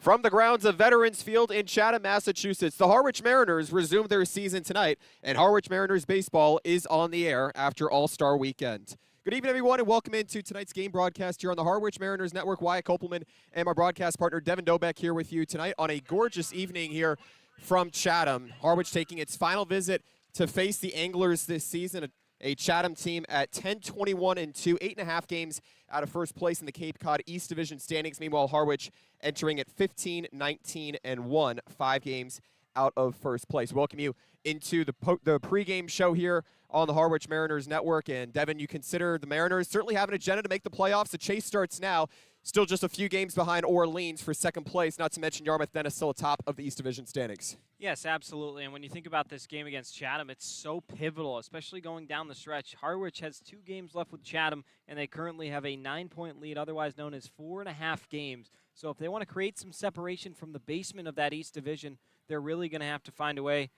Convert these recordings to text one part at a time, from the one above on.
From the grounds of Veterans Field in Chatham, Massachusetts, the Harwich Mariners resume their season tonight, and Harwich Mariners baseball is on the air after All-Star Weekend. Good evening, everyone, and welcome into tonight's game broadcast here on the Harwich Mariners Network. Wyatt Kopelman and my broadcast partner, Devin Dobek, here with you tonight on a gorgeous evening here from Chatham. Harwich taking its final visit to face the Anglers this season, a Chatham team at 10-21-2, 8.5 games out of first place in the Cape Cod East Division standings. Meanwhile, Harwich entering at 15-19-1, 5 games out of first place. Welcome you into the pregame show here on the Harwich Mariners Network. And Devin, you consider the Mariners certainly have an agenda to make the playoffs. The chase starts now. Still just a few games behind Orleans for second place, not to mention Yarmouth Dennis still atop of the East Division standings. Yes, absolutely. And when you think about this game against Chatham, it's so pivotal, especially going down the stretch. Harwich has 2 games left with Chatham, and they currently have a 9-point lead, otherwise known as 4.5 games. So if they want to create some separation from the basement of that East Division, they're really going to have to find a way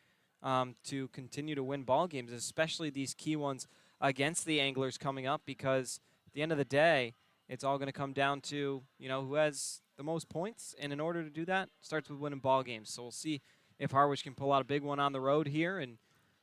to continue to win ball games, especially these key ones against the Anglers coming up, because at the end of the day, it's all going to come down to, who has the most points. And in order to do that, it starts with winning ball games. So we'll see if Harwich can pull out a big one on the road here and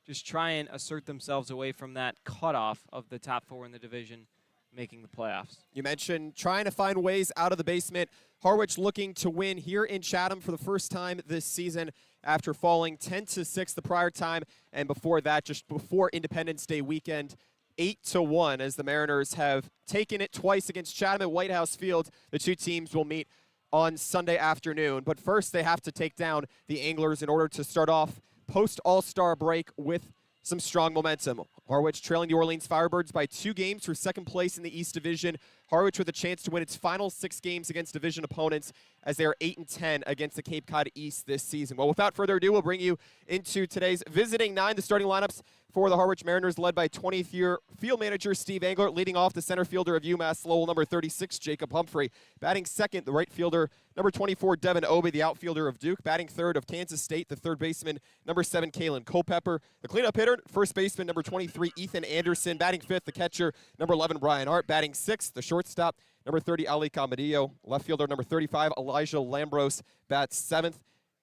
just try and assert themselves away from that cutoff of the top 4 in the division making the playoffs. You mentioned trying to find ways out of the basement. Harwich looking to win here in Chatham for the first time this season after falling 10-6 the prior time, and before that, just before Independence Day weekend, 8-1 as the Mariners have taken it twice against Chatham at White House Field. The two teams will meet on Sunday afternoon. But first, they have to take down the Anglers in order to start off post-All-Star break with some strong momentum. Harwich trailing the Orleans Firebirds by 2 games for second place in the East Division. Harwich with a chance to win its final 6 games against division opponents as they are 8-10 against the Cape Cod East this season. Well, without further ado, we'll bring you into today's visiting 9, the starting lineups for the Harwich Mariners, led by 20th-year field manager Steve Angler, leading off the center fielder of UMass Lowell, number 36, Jacob Humphrey. Batting second, the right fielder, number 24, Devin Obey, the outfielder of Duke. Batting third of Kansas State, the third baseman, number 7, Kalen Culpepper. The cleanup hitter, first baseman, number 23, Ethan Anderson. Batting fifth, the catcher, number 11, Brian Hart. Batting sixth, the shortstop, number 30, Ali Camadillo. Left fielder, number 35, Elijah Lambros. Bats seventh.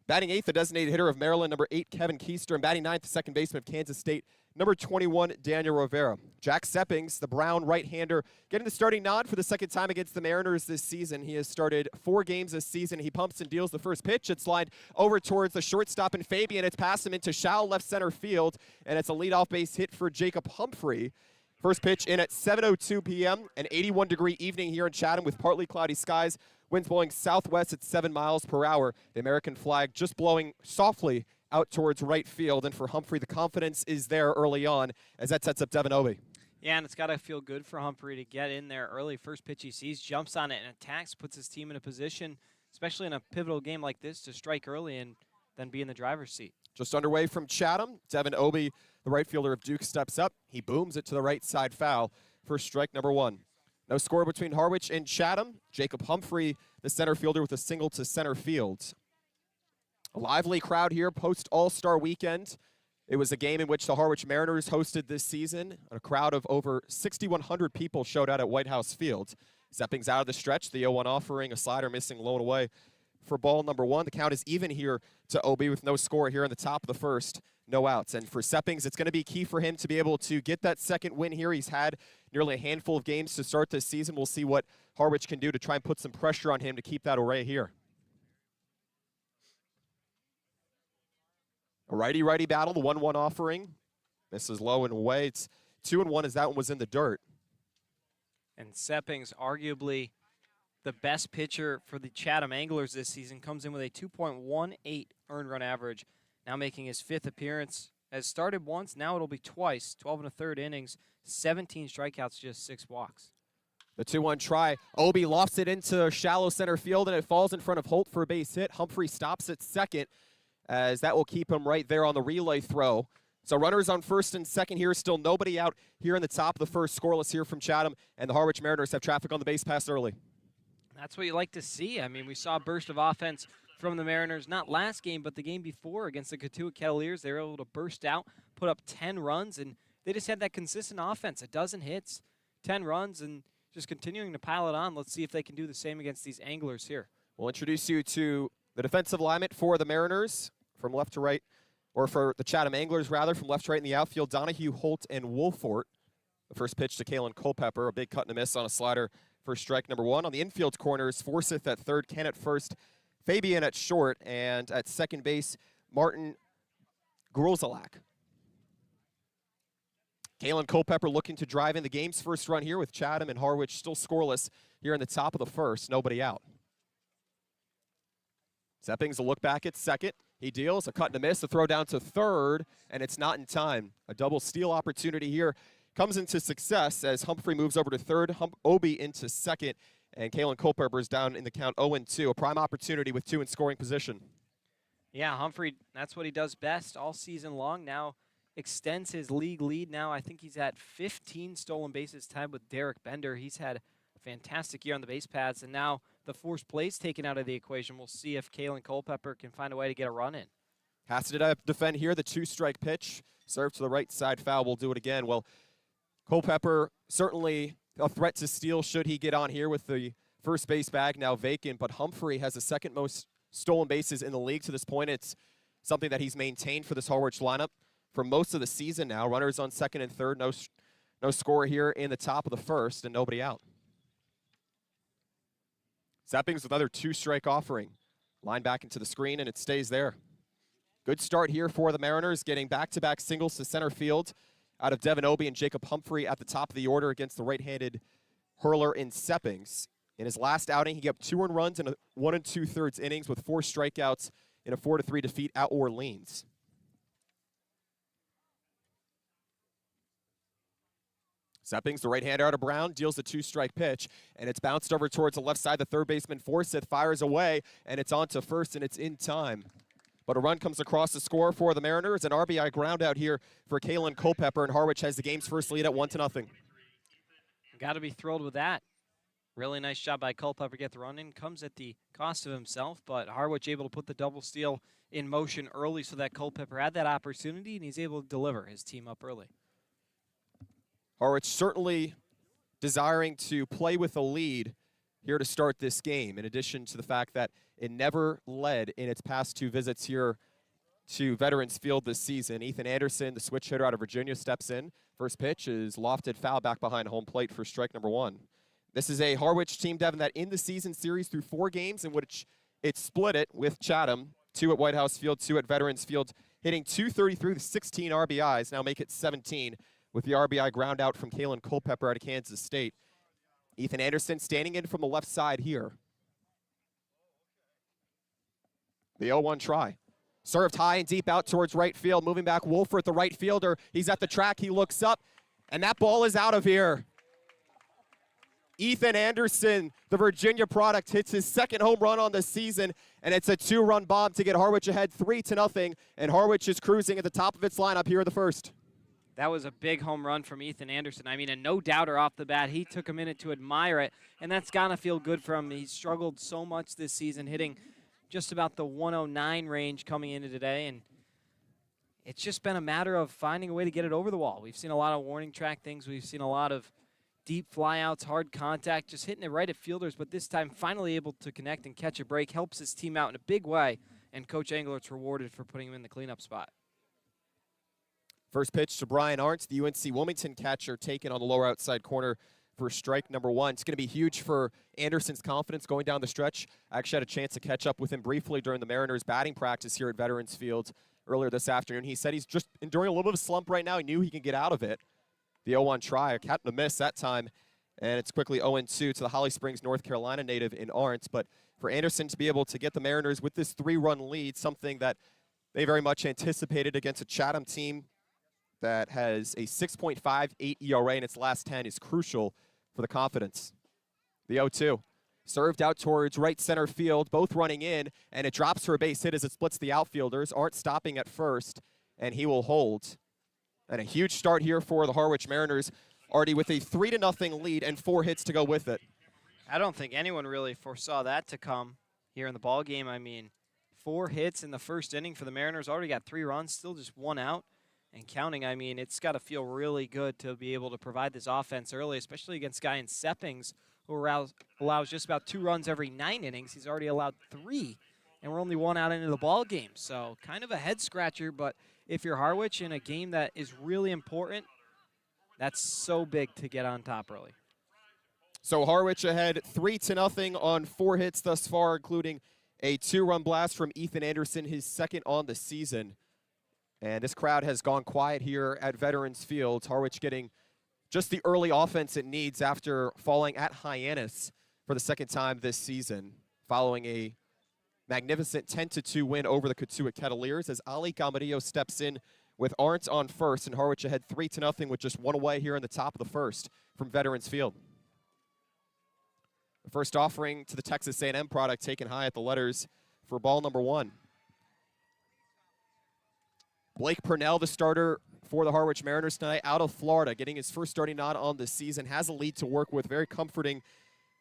Batting eighth, the designated hitter of Maryland, number 8, Kevin Keister. And batting ninth, the second baseman of Kansas State, number 21, Daniel Rivera. Jack Seppings, the Brown right-hander, getting the starting nod for the second time against the Mariners this season. He has started 4 games this season. He pumps and deals the first pitch. It's lined over towards the shortstop and Fabian. It's past him into shallow left center field, and it's a leadoff base hit for Jacob Humphrey. First pitch in at 7:02 p.m., an 81-degree evening here in Chatham with partly cloudy skies. Winds blowing southwest at 7 miles per hour. The American flag just blowing softly out towards right field. And for Humphrey, the confidence is there early on as that sets up Devin Obey. Yeah, and it's got to feel good for Humphrey to get in there early. First pitch he sees, jumps on it and attacks, puts his team in a position, especially in a pivotal game like this, to strike early and then be in the driver's seat. Just underway from Chatham, Devin Obey, the right fielder of Duke, steps up. He booms it to the right side foul for strike number 1. No score between Harwich and Chatham. Jacob Humphrey, the center fielder, with a single to center field. A lively crowd here post-All-Star weekend. It was a game in which the Harwich Mariners hosted this season. A crowd of over 6,100 people showed out at White House Field. Seppings out of the stretch, the 0-1 offering, a slider missing low and away for ball number 1. The count is even here to Obey with no score here in the top of the first. No outs. And for Seppings, it's going to be key for him to be able to get that second win here. He's had nearly a handful of games to start this season. We'll see what Harwich can do to try and put some pressure on him to keep that array here. A righty-righty battle, the 1-1 offering. Misses low and away. It's 2-1 as that one was in the dirt. And Seppings, arguably the best pitcher for the Chatham Anglers this season, comes in with a 2.18 earned run average, now making his 5th appearance. Has started once, now it'll be twice. 12 1/3 innings, 17 strikeouts, just 6 walks. The 2-1 try. Obey lofts it into shallow center field, and it falls in front of Holt for a base hit. Humphrey stops at second, as that will keep him right there on the relay throw. So runners on first and second here. Still nobody out here in the top of the first. Scoreless here from Chatham, and the Harwich Mariners have traffic on the base pass early. That's what you like to see. I mean, we saw a burst of offense from the Mariners, not last game, but the game before against the Cotuit Cavaliers. They were able to burst out, put up 10 runs, and they just had that consistent offense. 12 hits, 10 runs, and just continuing to pile it on. Let's see if they can do the same against these Anglers here. We'll introduce you to the defensive alignment for the Mariners from left to right, or for the Chatham Anglers, rather, from left to right in the outfield, Donahue, Holt, and Wolfort. The first pitch to Kalen Culpepper, a big cut and a miss on a slider for strike number 1. On the infield corners, Forsyth at third, Ken at first, Fabian at short, and at second base, Martin Grozalak. Kalen Culpepper looking to drive in the game's first run here with Chatham and Harwich still scoreless here in the top of the first, nobody out. Seppings will look back at second. He deals a cut and a miss, a throw down to third, and it's not in time. A double steal opportunity here comes into success as Humphrey moves over to third, Obi into second, and Kalen Culpepper is down in the count 0-2. A prime opportunity with 2 in scoring position. Yeah, Humphrey, that's what he does best all season long. Now extends his league lead. Now I think he's at 15 stolen bases, tied with Derek Bender. He's had a fantastic year on the base paths, and now the forced plays taken out of the equation. We'll see if Kalen Culpepper can find a way to get a run in. Has to defend here. The 2-strike pitch. Serve to the right side, foul. We'll do it again. Well, Culpepper certainly a threat to steal should he get on here with the first base bag now vacant, but Humphrey has the second most stolen bases in the league to this point. It's something that he's maintained for this Harwich lineup for most of the season now. Runners on second and third. No score here in the top of the first, and nobody out. Seppings with another 2-strike offering. Line back into the screen, and it stays there. Good start here for the Mariners, getting back-to-back singles to center field out of Devin Obi and Jacob Humphrey at the top of the order against the right-handed hurler in Seppings. In his last outing, he gave up 2 earned runs in a 1 2/3 innings with 4 strikeouts in a 4-3 defeat at Orleans. Seppings, the right-hander out of Brown, deals the 2-strike pitch, and it's bounced over towards the left side. The third baseman, Forsyth, fires away, and it's on to first, and it's in time. But a run comes across the score for the Mariners, an RBI ground out here for Kalen Culpepper, and Harwich has the game's first lead at 1-0. Got to be thrilled with that. Really nice job by Culpepper to get the run in. Comes at the cost of himself, but Harwich able to put the double steal in motion early so that Culpepper had that opportunity, and he's able to deliver his team up early. Harwich certainly desiring to play with a lead here to start this game, in addition to the fact that it never led in its past 2 visits here to Veterans Field this season. Ethan Anderson, the switch hitter out of Virginia, steps in. First pitch is lofted foul back behind home plate for strike number 1. This is a Harwich team, Devin, that in the season series through 4 games in which it split it with Chatham, 2 at White House Field, 2 at Veterans Field, hitting .233 with 16 RBIs, now make it 17 with the RBI ground out from Kalen Culpepper out of Kansas State. Ethan Anderson standing in from the left side here. The 0-1 try. Served high and deep out towards right field. Moving back, Wolfert, the right fielder. He's at the track. He looks up, and that ball is out of here. Ethan Anderson, the Virginia product, hits his second home run on the season, and it's a 2-run bomb to get Harwich ahead 3-0, and Harwich is cruising at the top of its lineup here in the first. That was a big home run from Ethan Anderson. I mean, a no-doubter off the bat. He took a minute to admire it, and that's got to feel good for him. He's struggled so much this season, hitting just about the 109 range coming into today, and it's just been a matter of finding a way to get it over the wall. We've seen a lot of warning track things. We've seen a lot of deep flyouts, hard contact, just hitting it right at fielders, but this time finally able to connect and catch a break. Helps his team out in a big way, and Coach Englert's rewarded for putting him in the cleanup spot. First pitch to Brian Arndt, the UNC Wilmington catcher, taken on the lower outside corner for strike number 1. It's going to be huge for Anderson's confidence going down the stretch. I actually had a chance to catch up with him briefly during the Mariners batting practice here at Veterans Field earlier this afternoon. He said he's just enduring a little bit of a slump right now. He knew he can get out of it. The 0-1 try, a cat and a miss that time, and it's quickly 0-2 to the Holly Springs, North Carolina native in Arndt. But for Anderson to be able to get the Mariners with this 3-run lead, something that they very much anticipated against a Chatham team that has a 6.58 ERA in its last 10, is crucial for the confidence. The 0-2. Served out towards right center field, both running in, and it drops for a base hit as it splits the outfielders. Arndt stopping at first, and he will hold. And a huge start here for the Harwich Mariners, already with a 3-0 lead and 4 hits to go with it. I don't think anyone really foresaw that to come here in the ball game. I mean, 4 hits in the first inning for the Mariners. Already got 3 runs, still just 1 out. And counting, I mean, it's got to feel really good to be able to provide this offense early, especially against a guy in Seppings who allows just about 2 runs every 9 innings. He's already allowed 3, and we're only 1 out into the ball game. So kind of a head scratcher, but if you're Harwich in a game that is really important, that's so big to get on top early. So Harwich ahead 3-0 on 4 hits thus far, including a 2-run blast from Ethan Anderson, his second on the season. And this crowd has gone quiet here at Veterans Field. Harwich getting just the early offense it needs after falling at Hyannis for the second time this season, following a magnificent 10-2 win over the Cotuit Kettleers as Ali Gamarillo steps in with Arndt on first, and Harwich ahead 3-0 with just 1 away here in the top of the first from Veterans Field. The first offering to the Texas A&M product taken high at the letters for ball number 1. Blake Purnell, the starter for the Harwich Mariners tonight, out of Florida, getting his first starting nod on the season, has a lead to work with, very comforting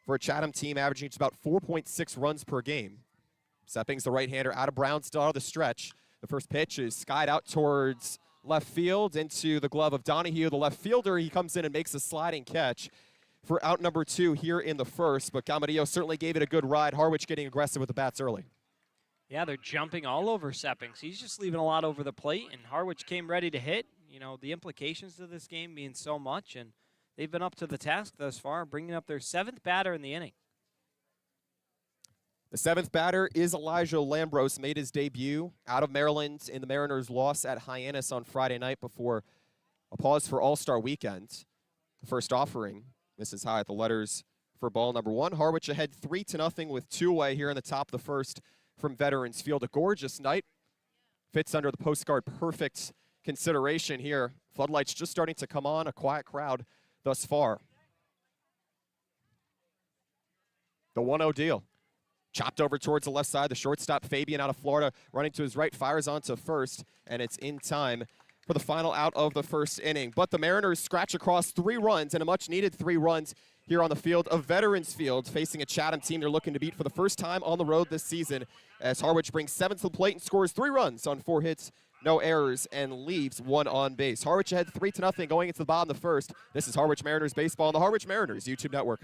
for a Chatham team, averaging just about 4.6 runs per game. Sepping's the right-hander out of Brownsville, out of the stretch. The first pitch is skied out towards left field into the glove of Donahue, the left fielder. He comes in and makes a sliding catch for out number 2 here in the first, but Gamarillo certainly gave it a good ride. Harwich getting aggressive with the bats early. Yeah, they're jumping all over Seppings. He's just leaving a lot over the plate, and Harwich came ready to hit. You know, the implications of this game mean so much, and they've been up to the task thus far, bringing up their 7th batter in the inning. The 7th batter is Elijah Lambros, made his debut out of Maryland in the Mariners' loss at Hyannis on Friday night before a pause for All-Star Weekend. The first offering misses high at the letters for ball number 1. Harwich ahead 3-0 with 2 away here in the top of the first from Veterans Field. A gorgeous night. Fits under the postcard perfect consideration here. Floodlights just starting to come on, a quiet crowd thus far. The 1-0 deal. Chopped over towards the left side. The shortstop, Fabian, out of Florida, running to his right, fires onto first, and it's in time for the final out of the first inning. But the Mariners scratch across 3 runs, and a much-needed 3 runs here on the field of Veterans Field, facing a Chatham team they're looking to beat for the first time on the road this season, as Harwich brings 7 to the plate and scores 3 runs on 4 hits, no errors, and leaves 1 on base. Harwich ahead 3-0 going into the bottom of the first. This is Harwich Mariners baseball on the Harwich Mariners YouTube network.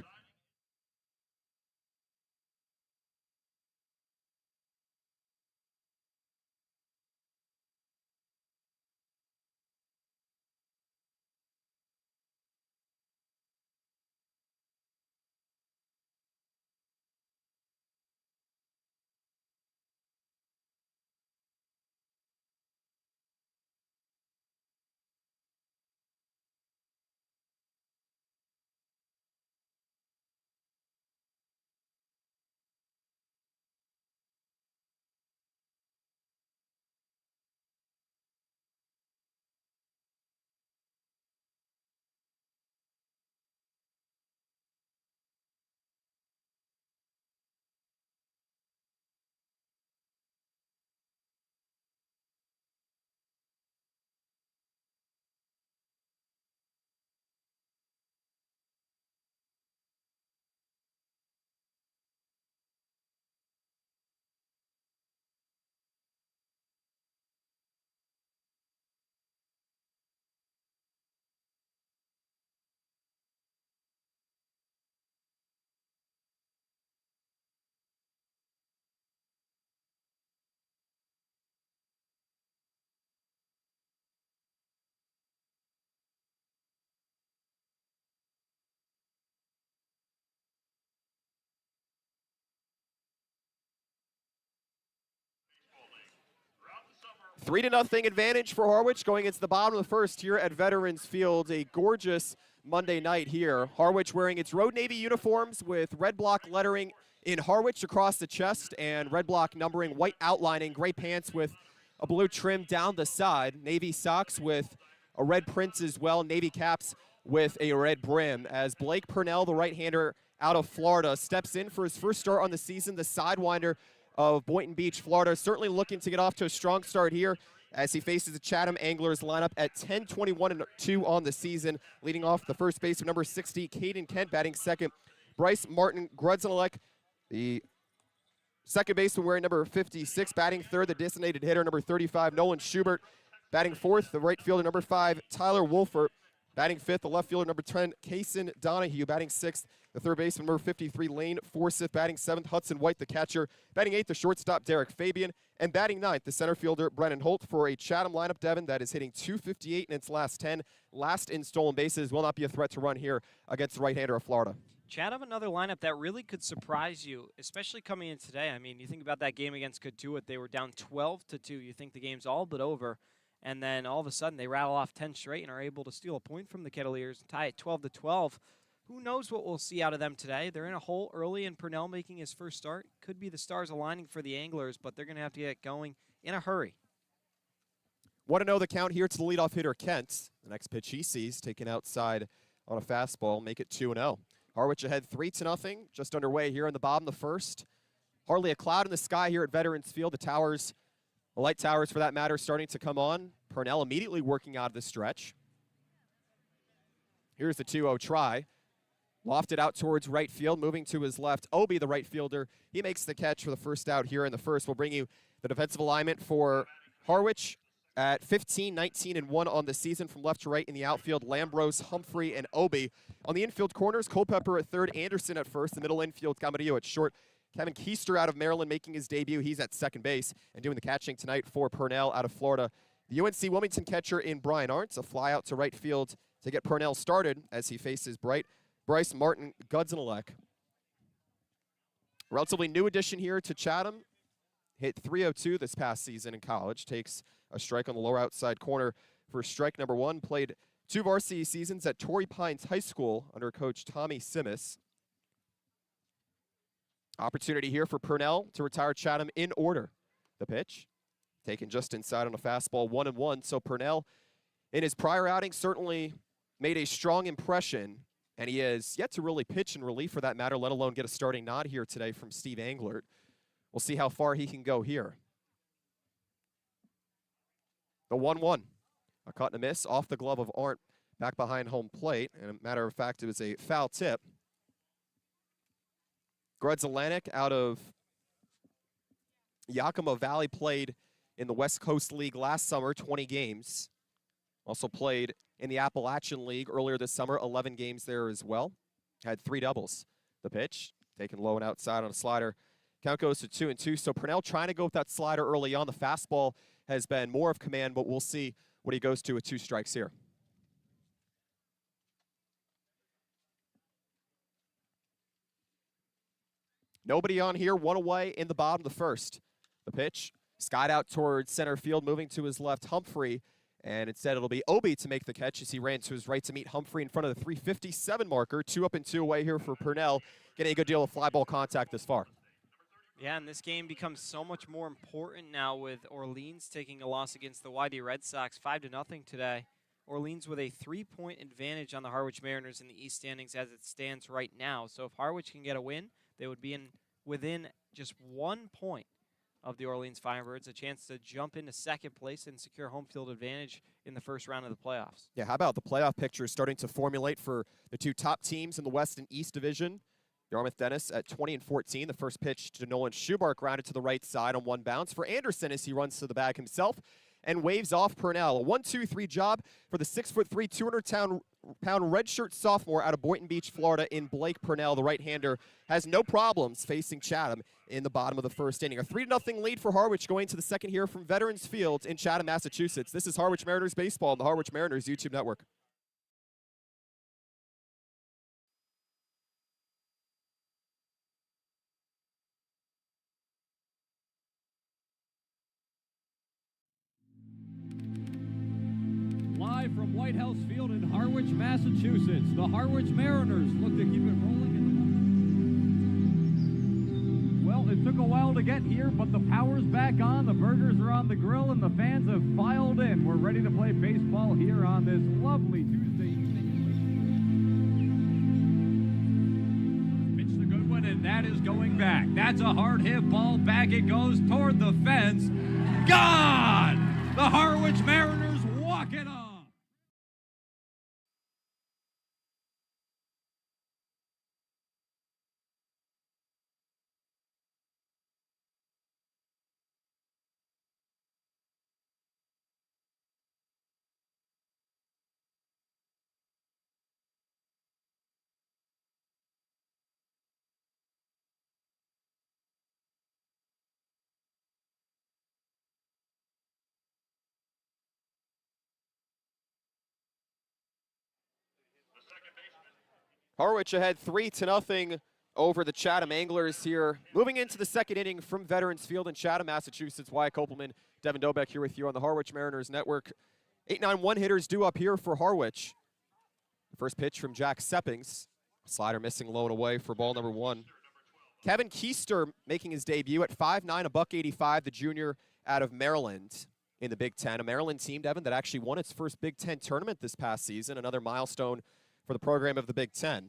Three to nothing advantage for Harwich going into the bottom of the first here at Veterans Field. A gorgeous Monday night here. Harwich wearing its Road Navy uniforms with red block lettering in Harwich across the chest and red block numbering, white outlining, gray pants with a blue trim down the side. Navy socks with a red print as well. Navy caps with a red brim as Blake Purnell, the right-hander out of Florida, steps in for his first start on the season. The sidewinder of Boynton Beach, Florida, certainly looking to get off to a strong start here as he faces the Chatham Anglers lineup at 10-21-2 on the season. Leading off the first base of number 60, Caden Kent batting second. Bryce Martin Grudzenelek, the second baseman wearing number 56, batting third. The designated hitter, number 35, Nolan Schubert, batting fourth. The right fielder, number 5, Tyler Wolfert, Batting fifth, the left fielder, number 10, Kaysen Donahue. Batting sixth, the third baseman, number 53, Lane Forsyth. Batting seventh, Hudson White, the catcher. Batting eighth, the shortstop, Derek Fabian. And batting ninth, the center fielder, Brennan Holt, for a Chatham lineup, Devin, that is hitting .258 in its last 10. Last in stolen bases, will not be a threat to run here against the right-hander of Florida. Chatham, another lineup that really could surprise you, especially coming in today. I mean, you think about that game against Katuitt, they were down 12-2. You think the game's all but over. And then all of a sudden they rattle off 10 straight and are able to steal a point from the Kettleers and tie it 12-12. Who knows what we'll see out of them today? They're in a hole early, and Purnell making his first start. Could be the stars aligning for the Anglers, but they're going to have to get going in a hurry. 1-0 the count here to the leadoff hitter, Kent. The next pitch he sees, taken outside on a fastball, make it 2-0. Harwich ahead 3-0, just underway here in the bottom of the first. Hardly a cloud in the sky here at Veterans Field. The towers, the light towers for that matter, starting to come on. Purnell immediately working out of the stretch. Here's the 2-0 try. Lofted out towards right field, moving to his left. Obi, the right fielder, he makes the catch for the first out here in the first. We'll bring you the defensive alignment for Harwich at 15, 19, and 1 on the season from left to right in the outfield. Lambros, Humphrey, and Obi. On the infield corners, Culpepper at third, Anderson at first. The middle infield, Camarillo at short. Kevin Keister out of Maryland making his debut. He's at second base and doing the catching tonight for Purnell out of Florida. The UNC Wilmington catcher in Brian Arntz, a fly out to right field to get Purnell started as he faces Bryce Martin Gudzenelek. Relatively new addition here to Chatham. Hit .302 this past season in college. Takes a strike on the lower outside corner for strike number 1. Played 2 varsity seasons at Torrey Pines High School under coach Tommy Simis. Opportunity here for Purnell to retire Chatham in order. The pitch taken just inside on a fastball, 1-1. So Purnell, in his prior outing, certainly made a strong impression, and he has yet to really pitch in relief for that matter, let alone get a starting nod here today from Steve Englert. We'll see how far he can go here. The 1-1. A cut and a miss off the glove of Arndt back behind home plate. And a matter of fact, it was a foul tip. Gudzenelek out of Yakima Valley played in the West Coast League last summer, 20 games. Also played in the Appalachian League earlier this summer, 11 games there as well. Had 3 doubles. The pitch, taken low and outside on a slider. Count goes to 2-2. So Purnell trying to go with that slider early on. The fastball has been more of command, but we'll see what he goes to with 2 strikes here. Nobody on here, 1 away in the bottom of the first. The pitch, skied out towards center field, moving to his left, Humphrey. And instead it'll be Obi to make the catch as he ran to his right to meet Humphrey in front of the 357 marker. 2 up and 2 away here for Purnell, getting a good deal of fly ball contact this far. Yeah, and this game becomes so much more important now with Orleans taking a loss against the YD Red Sox, 5-0 today. Orleans with a 3-point advantage on the Harwich Mariners in the East standings as it stands right now. So if Harwich can get a win, they would be within just 1 point of the Orleans Firebirds, a chance to jump into second place and secure home field advantage in the first round of the playoffs. Yeah, how about the playoff picture starting to formulate for the 2 top teams in the West and East Division? Yarmouth Dennis at 20-14. The first pitch to Nolan Schubark grounded to the right side on 1 bounce for Anderson as he runs to the bag himself and waves off Purnell. A 1-2-3 job for the 6'3", 200-pound redshirt sophomore out of Boynton Beach, Florida, in Blake Purnell. The right-hander has no problems facing Chatham in the bottom of the first inning. A 3-0 lead for Harwich going to the second here from Veterans Field in Chatham, Massachusetts. This is Harwich Mariners baseball on the Harwich Mariners YouTube network. Live from White House Field in Harwich, Massachusetts, the Harwich Mariners look to keep it rolling. Well, it took a while to get here, but the power's back on, the burgers are on the grill, and the fans have filed in. We're ready to play baseball here on this lovely Tuesday evening. Pitched a good one, and that is going back. That's a hard hit ball. Back it goes toward the fence. Gone! The Harwich Mariners walk it on. Harwich ahead 3-0 over the Chatham Anglers here. Moving into the second inning from Veterans Field in Chatham, Massachusetts. Wyatt Kopelman, Devin Dobeck here with you on the Harwich Mariners Network. 8-9-1 hitters due up here for Harwich. First pitch from Jack Seppings. Slider missing low and away for ball number 1. Kevin Keister making his debut at 5'9", $185, the junior out of Maryland in the Big Ten. A Maryland team, Devin, that actually won its first Big Ten tournament this past season. Another milestone for the program of the Big Ten.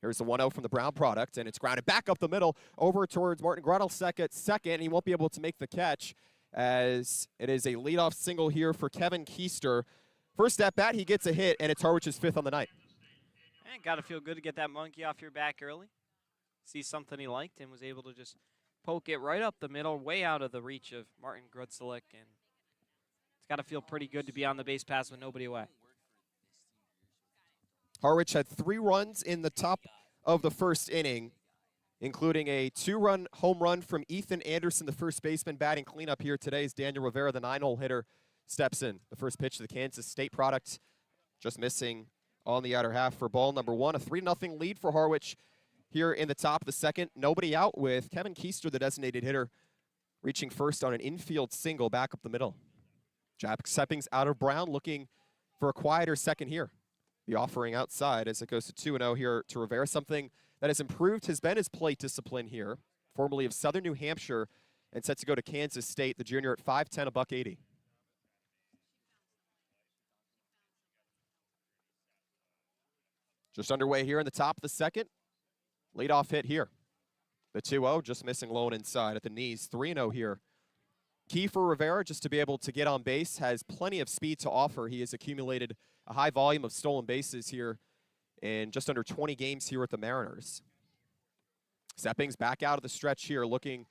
Here's the 1-0 from the Brown product, and it's grounded back up the middle over towards Martin Grudelsack at second, and he won't be able to make the catch as it is a leadoff single here for Kevin Keister. First at bat, he gets a hit, and it's Harwich's 5th on the night. And got to feel good to get that monkey off your back early. See something he liked and was able to just poke it right up the middle, way out of the reach of Martin Grudelsack, and it's got to feel pretty good to be on the base pass with nobody away. Harwich had 3 runs in the top of the first inning, including a 2-run home run from Ethan Anderson, the first baseman, batting cleanup here today as Daniel Rivera, the 9-hole hitter, steps in. The first pitch to the Kansas State product, just missing on the outer half for ball number 1. A 3-0 lead for Harwich here in the top of the second. Nobody out with Kevin Keister, the designated hitter, reaching first on an infield single back up the middle. Jack Seppings out of Brown, looking for a quieter second here. The offering outside as it goes to 2-0 here to Rivera. Something that has improved has been his plate discipline here, formerly of Southern New Hampshire, and set to go to Kansas State, the junior at 5'10", $180. Just underway here in the top of the second. Leadoff hit here. The 2-0 just missing low and inside at the knees. 3-0 here. Key for Rivera just to be able to get on base, has plenty of speed to offer. He has accumulated a high volume of stolen bases here in just under 20 games here at the Mariners. Seppings back out of the stretch here, looking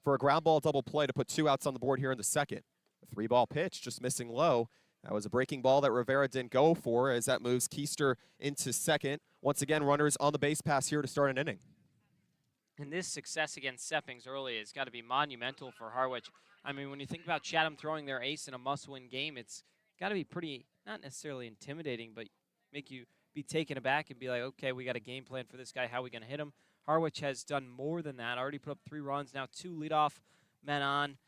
for a ground ball double play to put 2 outs on the board here in the second. A 3-ball pitch just missing low. That was a breaking ball that Rivera didn't go for as that moves Keister into second. Once again, runners on the base pass here to start an inning. And this success against Seppings early has got to be monumental for Harwich. I mean, when you think about Chatham throwing their ace in a must-win game, it's got to be pretty, not necessarily intimidating, but make you be taken aback and be like, okay, we got a game plan for this guy. How are we going to hit him? Harwich has done more than that. Already put up 3 runs, now 2 leadoff men on,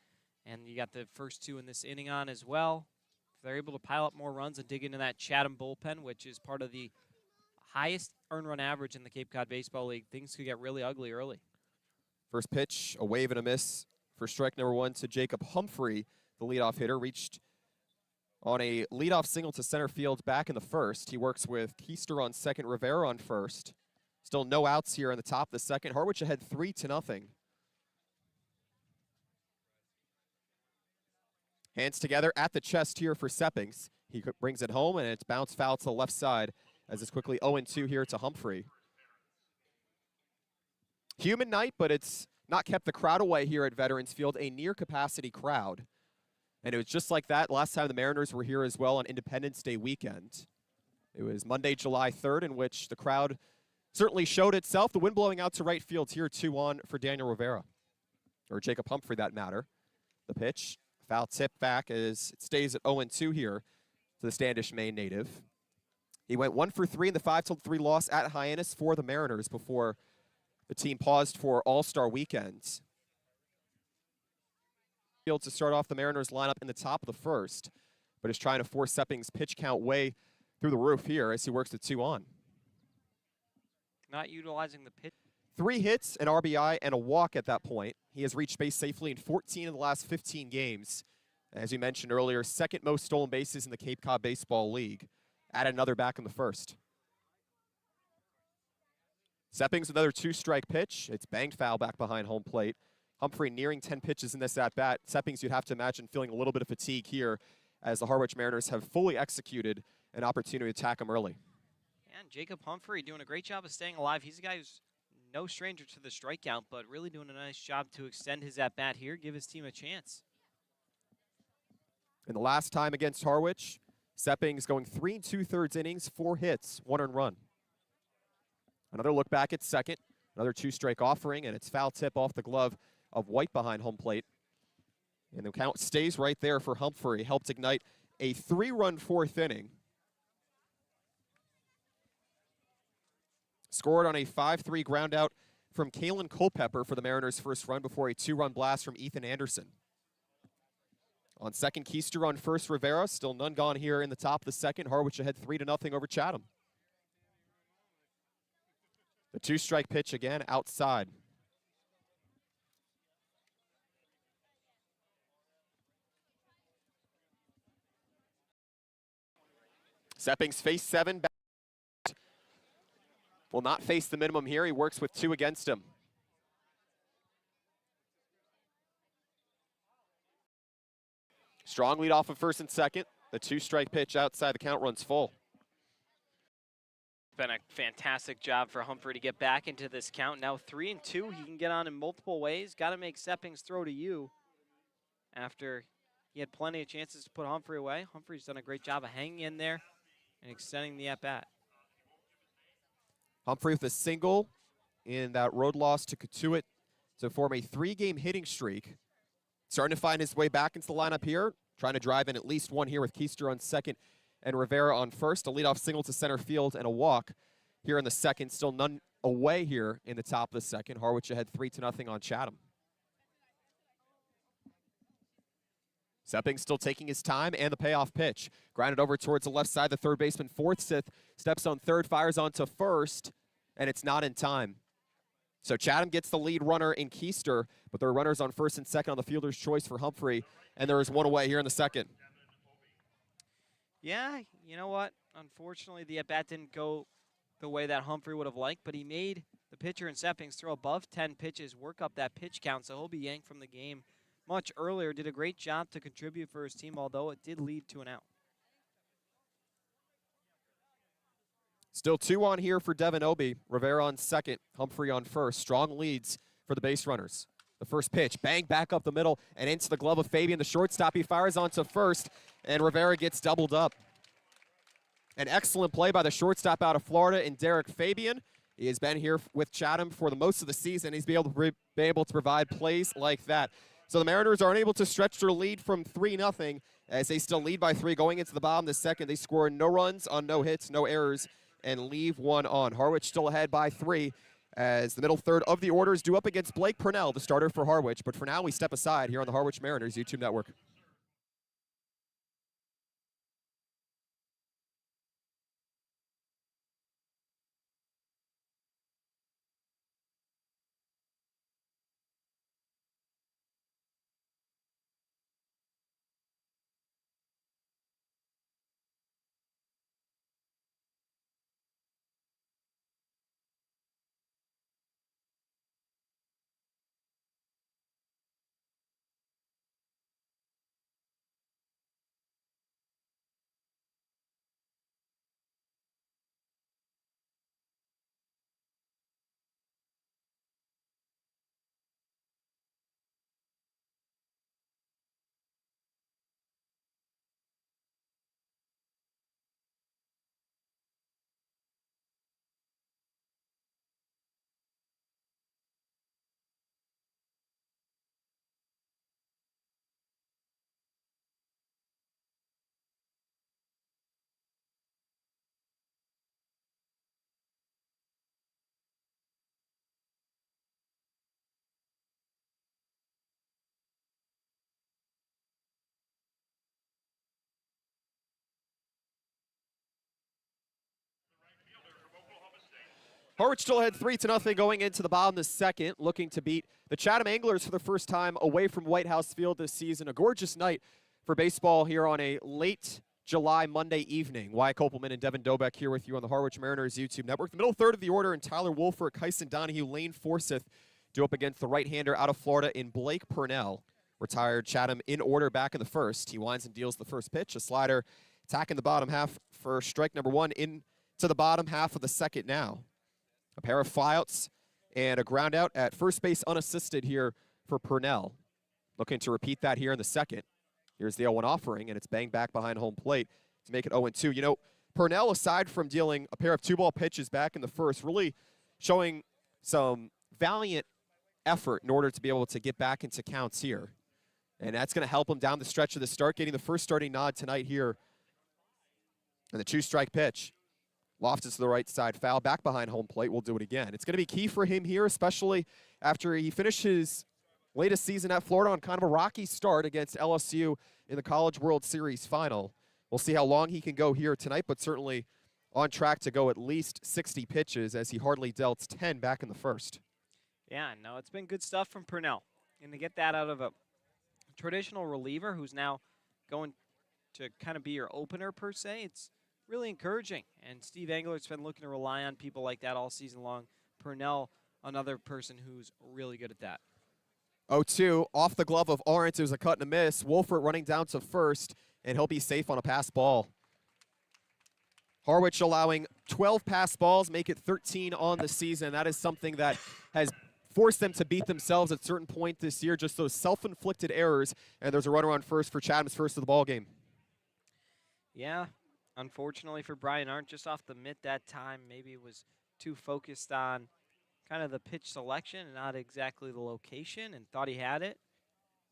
and you got the first 2 in this inning on as well. If they're able to pile up more runs and dig into that Chatham bullpen, which is part of the highest earned run average in the Cape Cod Baseball League, things could get really ugly early. First pitch, a wave and a miss for strike number 1 to Jacob Humphrey, the leadoff hitter, reached on a leadoff single to center field back in the first. He works with Keister on second, Rivera on first. Still no outs here in the top of the second. Harwich ahead 3-0. Hands together at the chest here for Seppings. He brings it home, and it's bounced foul to the left side as it's quickly 0-2 here to Humphrey. Humid night, but it's not kept the crowd away here at Veterans Field, a near-capacity crowd. And it was just like that last time the Mariners were here as well on Independence Day weekend. It was Monday, July 3rd, in which the crowd certainly showed itself. The wind blowing out to right field here, 2-1 for Daniel Rivera, or Jacob Humphrey, that matter. The pitch, foul tip back as it stays at 0-2 here to the Standish, Maine native. He went 1 for 3 in the 5-3 loss at Hyannis for the Mariners before the team paused for All-Star weekend. Field to start off the Mariners lineup in the top of the first, but is trying to force Seppings' pitch count way through the roof here as he works the 2 on. Not utilizing the pitch. 3 hits, an RBI, and a walk at that point. He has reached base safely in 14 of the last 15 games. As you mentioned earlier, second most stolen bases in the Cape Cod Baseball League. Added another back in the first. Seppings, another 2-strike pitch. It's banged foul back behind home plate. Humphrey nearing 10 pitches in this at-bat. Seppings, you'd have to imagine, feeling a little bit of fatigue here as the Harwich Mariners have fully executed an opportunity to attack him early. And Jacob Humphrey doing a great job of staying alive. He's a guy who's no stranger to the strikeout, but really doing a nice job to extend his at-bat here, give his team a chance. In the last time against Harwich, Seppings going 3 2/3 innings, 4 hits, 1 earned run. Another look back at second, another 2-strike offering, and it's foul tip off the glove of White behind home plate. And the count stays right there for Humphrey. Helped ignite a 3-run 4th inning. Scored on a 5-3 ground out from Kalen Culpepper for the Mariners' first run before a 2-run blast from Ethan Anderson. On second, Keister on first, Rivera. Still none gone here in the top of the second. Harwich ahead 3-0 over Chatham. The 2-strike pitch again outside. Seppings face 7. Will not face the minimum here. He works with 2 against him. Strong lead off of first and second. The 2-strike pitch outside, the count runs full. Been a fantastic job for Humphrey to get back into this count. Now 3-2, he can get on in multiple ways. Got to make Seppings throw to you after he had plenty of chances to put Humphrey away. Humphrey's done a great job of hanging in there and extending the at-bat. Humphrey with a single in that road loss to Katuitt to form a 3-game hitting streak. Starting to find his way back into the lineup here. Trying to drive in at least one here with Keister on second and Rivera on first. A leadoff single to center field and a walk here in the second. Still none away here in the top of the second. Harwich ahead 3-0 on Chatham. Sepping still taking his time, and the payoff pitch. Grounded over towards the left side. The third baseman, Forsyth, steps on third, fires onto first, and it's not in time. So Chatham gets the lead runner in Keister, but there are runners on first and second on the fielder's choice for Humphrey, and there is one away here in the second. Yeah, you know what? Unfortunately, the at-bat didn't go the way that Humphrey would have liked, but he made the pitcher in Seppings throw above 10 pitches, work up that pitch count, so he'll be yanked from the game much earlier. Did a great job to contribute for his team, although it did lead to an out. Still 2 on here for Devin Obie. Rivera on second, Humphrey on first. Strong leads for the base runners. The first pitch, bang, back up the middle and into the glove of Fabian. The shortstop, he fires onto first, and Rivera gets doubled up. An excellent play by the shortstop out of Florida in Derek Fabian. He has been here with Chatham for the most of the season. He's be able to provide plays like that. So the Mariners are unable to stretch their lead from 3-0 as they still lead by 3 going into the bottom of the second. They score no runs on no hits, no errors, and leave 1 on. Harwich still ahead by 3 as the middle third of the order is due up against Blake Purnell, the starter for Harwich. But for now, we step aside here on the Harwich Mariners YouTube network. Harwich still had 3-0 going into the bottom of the second, looking to beat the Chatham Anglers for the first time away from White House Field this season. A gorgeous night for baseball here on a late July Monday evening. Wyatt Kopelman and Devin Dobeck here with you on the Harwich Mariners YouTube network. The middle third of the order in Tyler Wolfert, Kyson Donahue, Lane Forsyth due up against the right-hander out of Florida in Blake Purnell. Retired Chatham in order back in the first. He winds and deals the first pitch. A slider attacking the bottom half for strike number 1 into the bottom half of the second now. A pair of flyouts and a ground out at first base unassisted here for Purnell. Looking to repeat that here in the second. Here's the 0-1 offering, and it's banged back behind home plate to make it 0-2. You know, Purnell, aside from dealing a pair of 2-ball pitches back in the first, really showing some valiant effort in order to be able to get back into counts here. And that's going to help him down the stretch of the start, getting the first starting nod tonight here. And the 2-strike pitch. Lofts to the right side, foul, back behind home plate, will do it again. It's going to be key for him here, especially after he finished his latest season at Florida on kind of a rocky start against LSU in the College World Series final. We'll see how long he can go here tonight, but certainly on track to go at least 60 pitches as he hardly dealt 10 back in the first. Yeah, no, it's been good stuff from Purnell. And to get that out of a traditional reliever who's now going to kind of be your opener per se, it's really encouraging. And Steve Angler's been looking to rely on people like that all season long. Purnell, another person who's really good at that. 0-2, off the glove of Arendt. It was a cut and a miss. Wolfert running down to first, and he'll be safe on a pass ball. Harwich allowing 12 pass balls, make it 13 on the season. That is something that has forced them to beat themselves at a certain point this year, just those self-inflicted errors. And there's a runner on first for Chatham's first of the ball game. Yeah, unfortunately for Brian Arndt, just off the mitt that time, maybe was too focused on kind of the pitch selection and not exactly the location, and thought he had it.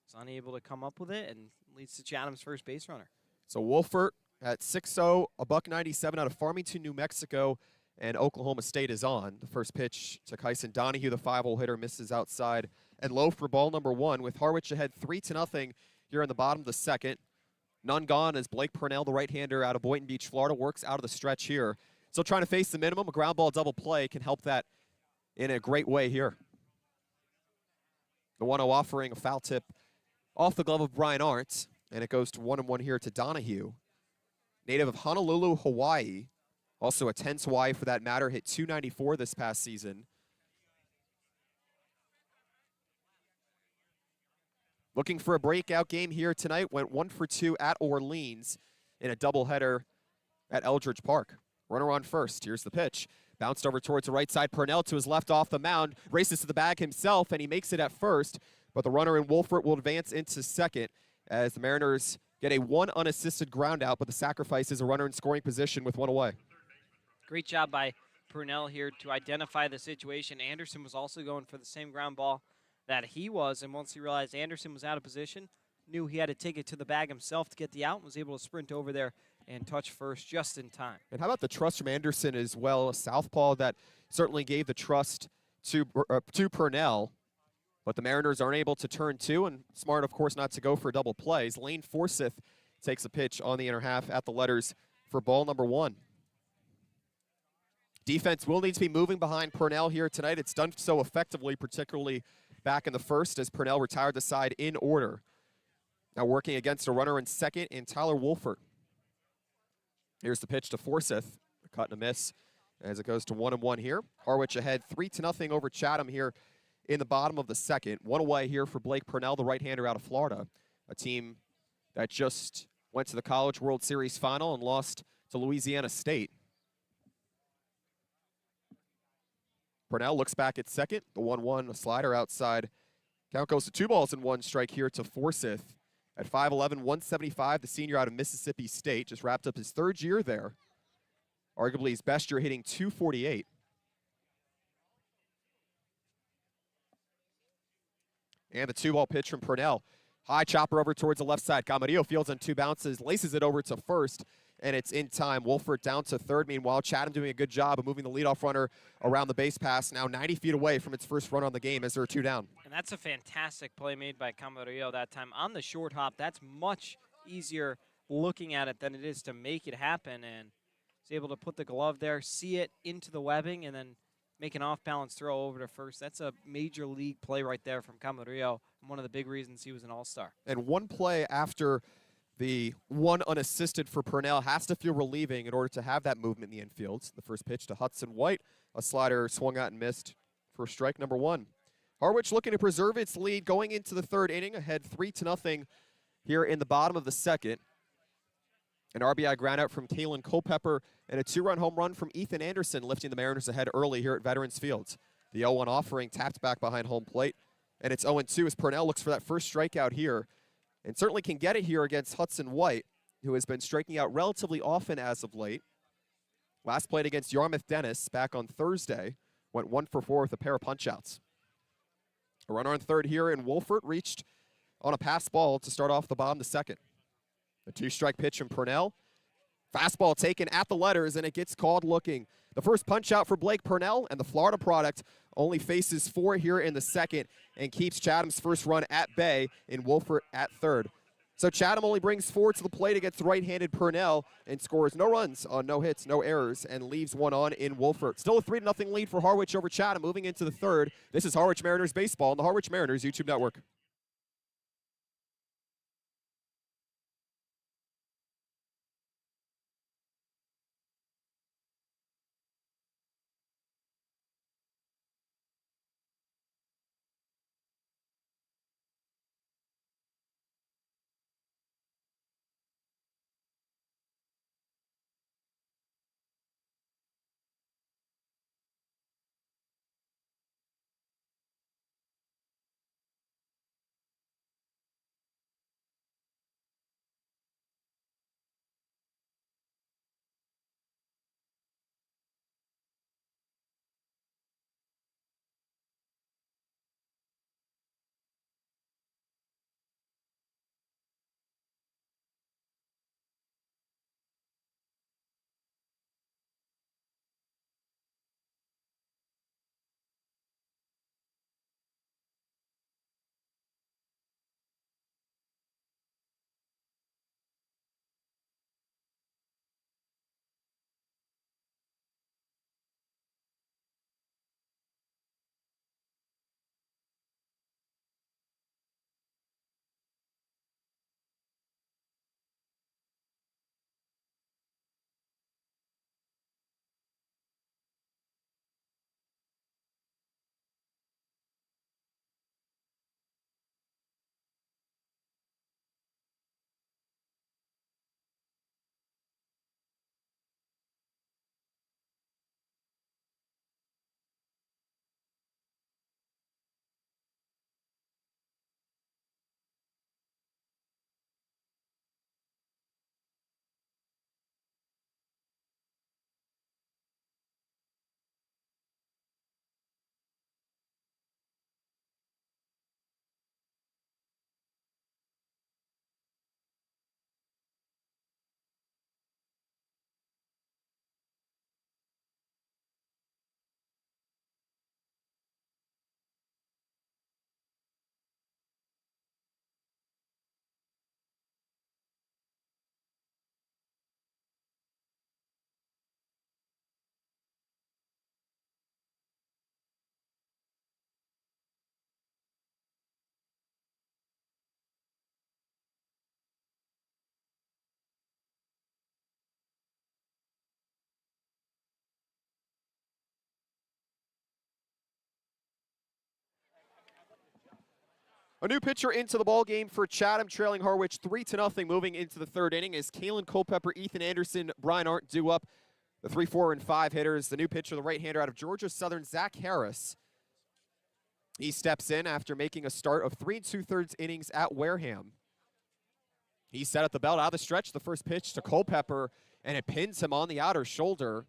Was unable to come up with it, and leads to Chatham's first base runner. So Wolfert at 6-0, a $197 out of Farmington, New Mexico, and Oklahoma State is on. The first pitch to Kyson Donahue, the 5-hole hitter, misses outside and low for ball number one, with Harwich ahead 3-0 here in the bottom of the second. None gone as Blake Purnell, the right-hander out of Boynton Beach, Florida, works out of the stretch here. Still trying to face the minimum. A ground ball double play can help that in a great way here. The 1-0 offering a foul tip off the glove of Brian Arndt, and it goes to 1-1 here to Donahue. Native of Honolulu, Hawaii, also a 10's Hawaii for that matter, hit .294 this past season. Looking for a breakout game here tonight, went 1 for 2 at Orleans in a doubleheader at Eldridge Park. Runner on first, here's the pitch. Bounced over towards the right side, Purnell to his left off the mound, races to the bag himself, and he makes it at first, but the runner in Wolfert will advance into second as the Mariners get a one unassisted ground out, but the sacrifice is a runner in scoring position with one away. Great job by Purnell here to identify the situation. Anderson was also going for the same ground ball that he was, and once he realized Anderson was out of position, knew he had to take it to the bag himself to get the out, and was able to sprint over there and touch first just in time. And how about the trust from Anderson as well, a southpaw that certainly gave the trust to Purnell, but the Mariners aren't able to turn two, and smart, of course, not to go for double plays. Lane Forsyth takes a pitch on the inner half at the letters for ball number one. Defense will need to be moving behind Purnell here tonight. It's done so effectively, particularly back in the first, as Purnell retired the side in order. Now working against a runner in second in Tyler Wolfert. Here's the pitch to Forsyth, a cut and a miss as it goes to 1-1 here. Harwich ahead 3-0 over Chatham here in the bottom of the second. One away here for Blake Purnell, the right-hander out of Florida, a team that just went to the College World Series final and lost to Louisiana State. Purnell looks back at second. The 1-1, a slider outside. Count goes to 2-1 strike here to Forsyth. At 5'11", 175, the senior out of Mississippi State just wrapped up his third year there. Arguably his best year, hitting .248. And the 2-ball pitch from Purnell. High chopper over towards the left side. Camarillo fields on two bounces, laces it over to first, and it's in time. Wolfert down to third. Meanwhile, Chatham doing a good job of moving the leadoff runner around the base pass, now 90 feet away from its first run on the game as there are two down. And that's a fantastic play made by Camarillo that time. On the short hop, that's much easier looking at it than it is to make it happen. And he's able to put the glove there, see it into the webbing, and then make an off-balance throw over to first. That's a major league play right there from Camarillo, and one of the big reasons he was an all-star. And one play after the one unassisted for Purnell has to feel relieving in order to have that movement in the infield. The first pitch to Hudson White, a slider swung out and missed for strike number one. Harwich looking to preserve its lead going into the third inning, ahead 3-0 here in the bottom of the second. An RBI groundout from Kalen Culpepper and a two-run home run from Ethan Anderson, lifting the Mariners ahead early here at Veterans Field. The 0-1 offering tapped back behind home plate, and it's 0-2 as Purnell looks for that first strikeout here, and certainly can get it here against Hudson White, who has been striking out relatively often as of late. Last played against Yarmouth Dennis back on Thursday, went 1 for 4 with a pair of punch-outs. A runner on third here, and Wolfert reached on a pass ball to start off the bottom of the second. A two-strike pitch from Purnell. Fastball taken at the letters, and it gets called looking. The first punch out for Blake Purnell, and the Florida product only faces 4 here in the second and keeps Chatham's first run at bay in Wolfert at third. So Chatham only brings 4 to the plate against right-handed Purnell and scores no runs on no hits, no errors, and leaves 1 on in Wolfert. Still a 3-0 lead for Harwich over Chatham moving into the third. This is Harwich Mariners baseball on the Harwich Mariners YouTube network. A new pitcher into the ballgame for Chatham, trailing Harwich 3-0 moving into the third inning as Kalen Culpepper, Ethan Anderson, Brian Arndt do up the 3, 4, and 5 hitters. The new pitcher, the right-hander out of Georgia Southern, Zach Harris. He steps in after making a start of 3 2/3 innings at Wareham. He set at the belt out of the stretch, the first pitch to Culpepper, and it pins him on the outer shoulder,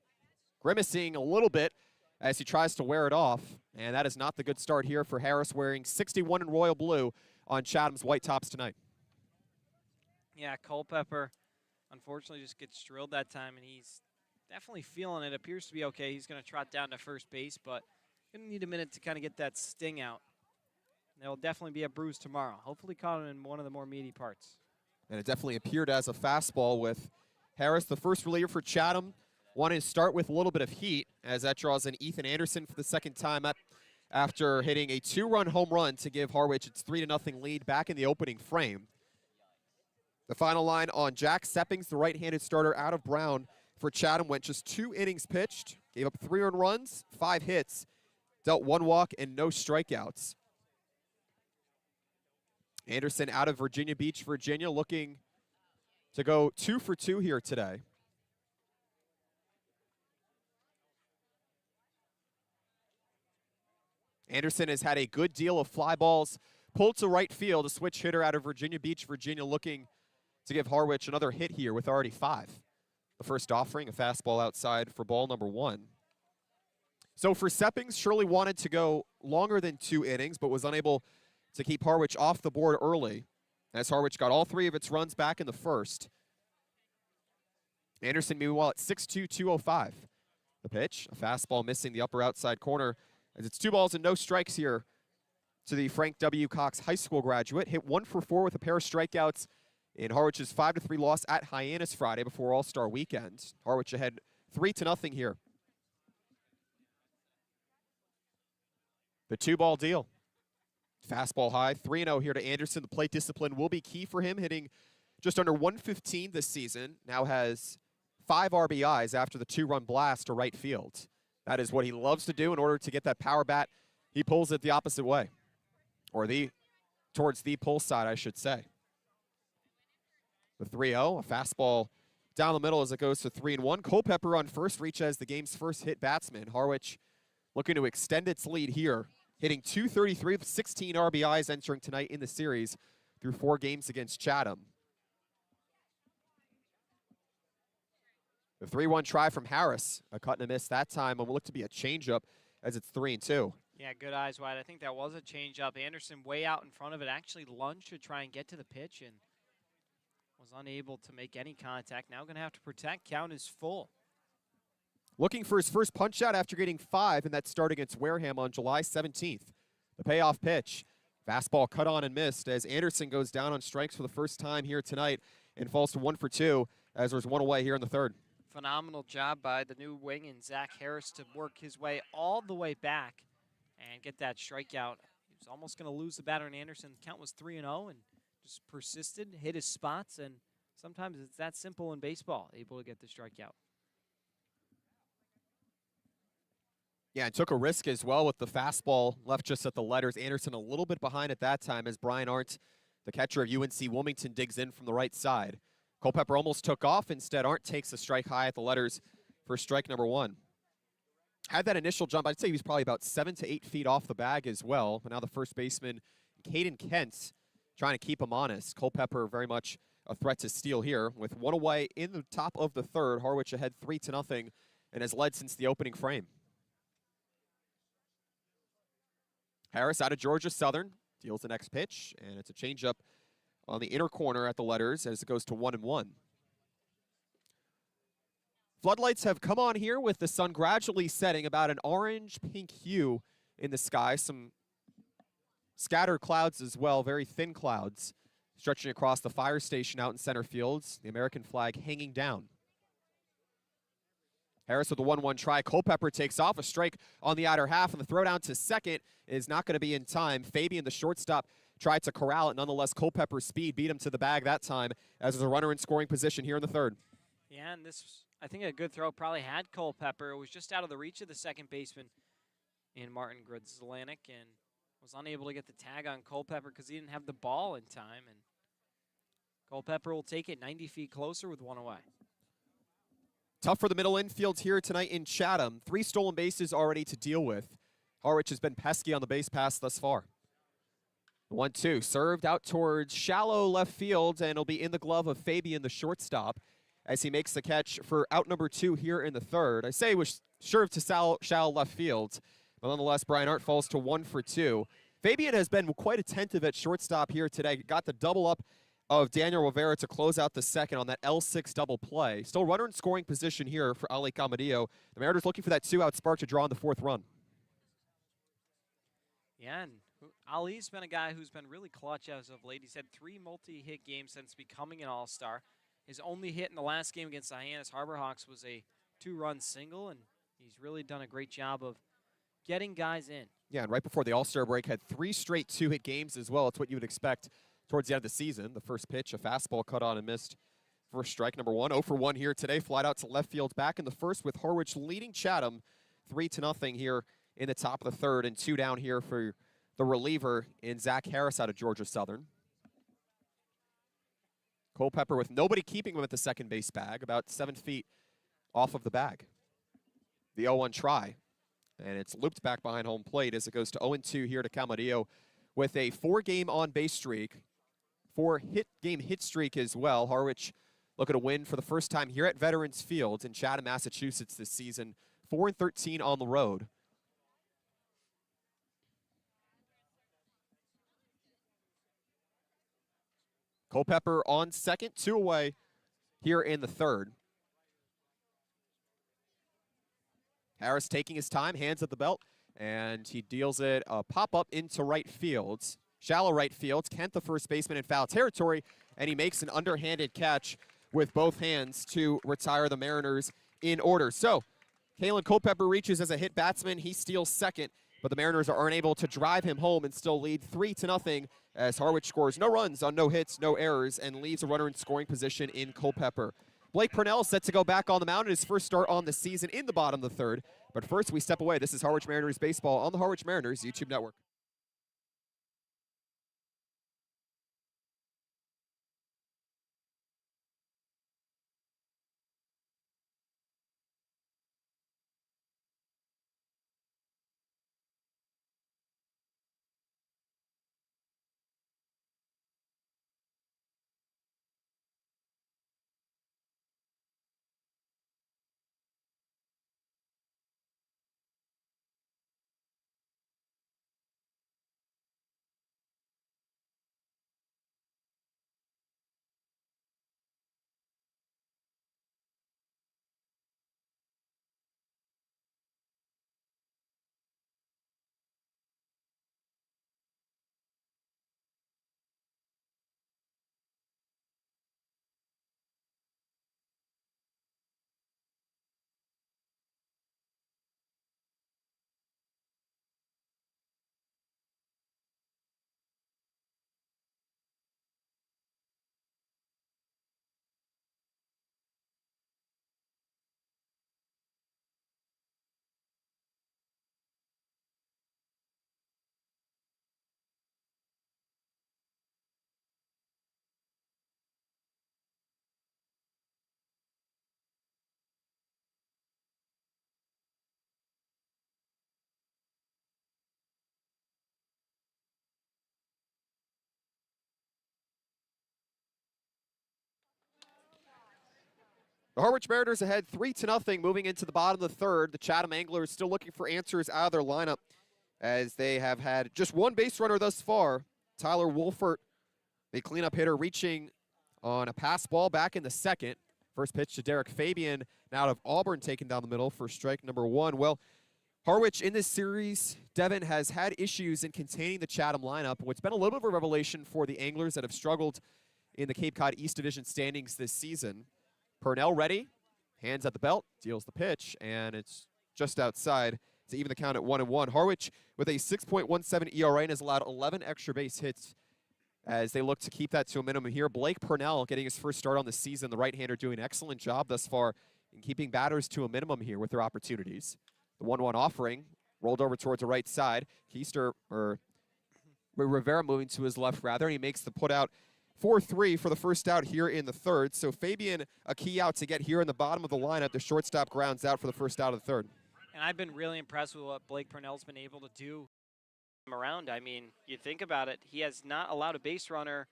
grimacing a little bit as he tries to wear it off. And that is not the good start here for Harris, wearing 61 in royal blue on Chatham's white tops tonight. Yeah, Culpepper unfortunately just gets drilled that time, and he's definitely feeling it. Appears to be okay. He's going to trot down to first base, but going to need a minute to kind of get that sting out. There will definitely be a bruise tomorrow. Hopefully caught him in one of the more meaty parts. And it definitely appeared as a fastball with Harris, the first reliever for Chatham. Wanted to start with a little bit of heat as that draws in Ethan Anderson for the second time up after hitting a 2-run home run to give Harwich its 3-0 lead back in the opening frame. The final line on Jack Seppings, the right-handed starter out of Brown for Chatham, went just 2 innings pitched, gave up 3 earned runs, 5 hits, dealt 1 walk and no strikeouts. Anderson out of Virginia Beach, Virginia, looking to go 2 for 2 here today. Anderson has had a good deal of fly balls pulled to right field. A switch hitter out of Virginia Beach, Virginia, looking to give Harwich another hit here with already 5. The first offering, a fastball outside for ball number 1. So for Seppings, Shirley wanted to go longer than 2 innings, but was unable to keep Harwich off the board early, as Harwich got all 3 of its runs back in the first. Anderson, meanwhile, at 6'2", 205. The pitch, a fastball missing the upper outside corner, as it's 2 balls and no strikes here to the Frank W. Cox High School graduate. Hit 1 for 4 with a pair of strikeouts in Harwich's 5-3 loss at Hyannis Friday before All-Star Weekend. Harwich ahead 3-0 here. The 2-ball deal. Fastball high, 3-0 here to Anderson. The plate discipline will be key for him, hitting just under 115 this season. Now has 5 RBIs after the 2-run blast to right field. That is what he loves to do in order to get that power bat. He pulls it the opposite way, or towards the pull side, I should say. The 3-0, a fastball down the middle as it goes to 3-1. Culpepper on first reaches the game's first hit batsman. Harwich looking to extend its lead here, hitting .233 with 16 RBIs entering tonight in the series through 4 games against Chatham. The 3-1 try from Harris, a cut and a miss that time, and will look to be a changeup as it's 3-2. Yeah, good eyes wide. I think that was a changeup. Anderson way out in front of it, actually lunged to try and get to the pitch and was unable to make any contact. Now going to have to protect. Count is full. Looking for his first punch out after getting 5 in that start against Wareham on July 17th. The payoff pitch. Fastball cut on and missed as Anderson goes down on strikes for the first time here tonight and falls to 1 for 2 as there's 1 away here in the third. Phenomenal job by the new wing and Zach Harris to work his way all the way back and get that strikeout. He was almost going to lose the batter in Anderson. The count was 3-0 and just persisted, hit his spots, and sometimes it's that simple in baseball, able to get the strikeout. Yeah, and took a risk as well with the fastball left just at the letters. Anderson a little bit behind at that time as Brian Arndt, the catcher of UNC Wilmington, digs in from the right side. Culpepper almost took off. Instead, Arndt takes a strike high at the letters for strike number 1. Had that initial jump. I'd say he was probably about 7 to 8 feet off the bag as well. But now the first baseman, Caden Kent, trying to keep him honest. Culpepper very much a threat to steal here with 1 away in the top of the third. Harwich ahead 3-0 and has led since the opening frame. Harris out of Georgia Southern deals the next pitch, and it's a changeup on the inner corner at the letters as it goes to 1-1. Floodlights have come on here with the sun gradually setting, about an orange-pink hue in the sky. Some scattered clouds as well, very thin clouds, stretching across the fire station out in center field. The American flag hanging down. Harris with the 1-1 try. Culpepper takes off. A strike on the outer half, and the throw down to second is not going to be in time. Fabian, the shortstop, tried to corral it. Nonetheless, Culpepper's speed beat him to the bag that time as there's a runner in scoring position here in the third. Yeah, and this, I think a good throw probably had Culpepper. It was just out of the reach of the second baseman in Martin Grudzelanek and was unable to get the tag on Culpepper because he didn't have the ball in time. And Culpepper will take it 90 feet closer with 1 away. Tough for the middle infield here tonight in Chatham. 3 stolen bases already to deal with. Harwich has been pesky on the base pass thus far. 1-2, served out towards shallow left field, and it'll be in the glove of Fabian, the shortstop, as he makes the catch for out number 2 here in the third. I say it was served to shallow left field, but nonetheless, Brian Arndt falls to 1 for 2. Fabian has been quite attentive at shortstop here today. Got the double up of Daniel Rivera to close out the second on that L6 double play. Still runner in scoring position here for Ali Camadillo. The Mariners looking for that 2-out spark to draw on the 4th run. Yeah, and Ali's been a guy who's been really clutch as of late. He's had 3 multi-hit games since becoming an all-star. His only hit in the last game against the Hyannis Harbor Hawks was a 2-run single, and he's really done a great job of getting guys in. Yeah, and right before the all-star break, had 3 straight 2-hit games as well. It's what you would expect towards the end of the season. The first pitch, a fastball cut on and missed for strike number 1. 0 for 1 here today. Flied out to left field back in the first with Harwich leading Chatham 3-0 here in the top of the third, and 2 down here for the reliever in Zach Harris out of Georgia Southern. Culpepper with nobody keeping him at the second base bag, about 7 feet off of the bag. The 0-1 try, and it's looped back behind home plate as it goes to 0-2 here to Camadillo with a 4-game on-base streak, 4-game hit streak as well. Harwich looking to win for the first time here at Veterans Field in Chatham, Massachusetts this season. 4-13 on the road. Culpepper on second, 2 away here in the third. Harris taking his time, hands at the belt, and he deals it a pop-up into right field. Shallow right field. Kent, the first baseman, in foul territory, and he makes an underhanded catch with both hands to retire the Mariners in order. So, Kalen Culpepper reaches as a hit batsman. He steals second, but the Mariners are unable to drive him home and still lead 3-0 as Harwich scores no runs on no hits, no errors, and leaves a runner in scoring position in Culpepper. Blake Purnell set to go back on the mound in his first start on the season in the bottom of the third. But first, we step away. This is Harwich Mariners baseball on the Harwich Mariners YouTube network. The Harwich Mariners ahead 3-0 moving into the bottom of the third. The Chatham Anglers still looking for answers out of their lineup as they have had just one base runner thus far. Tyler Wolfert, the cleanup hitter, reaching on a pass ball back in the second. First pitch to Derek Fabian, now out of Auburn, taken down the middle for strike number one. Well, Harwich in this series, Devin, has had issues in containing the Chatham lineup. What's been a little bit of a revelation for the Anglers that have struggled in the Cape Cod East Division standings this season. Purnell ready, hands at the belt, deals the pitch, and it's just outside to even the count at 1-1. Harwich with a 6.17 ERA and has allowed 11 extra base hits as they look to keep that to a minimum here. Blake Purnell getting his first start on the season. The right-hander doing an excellent job thus far in keeping batters to a minimum here with their opportunities. The 1-1 offering rolled over towards the right side. Rivera moving to his left rather, and he makes the put out 4-3 for the first out here in the third. So Fabian, a key out to get here in the bottom of the lineup. The shortstop grounds out for the first out of the third. And I've been really impressed with what Blake Purnell's been able to do around. I mean, you think about it, he has not allowed a base runner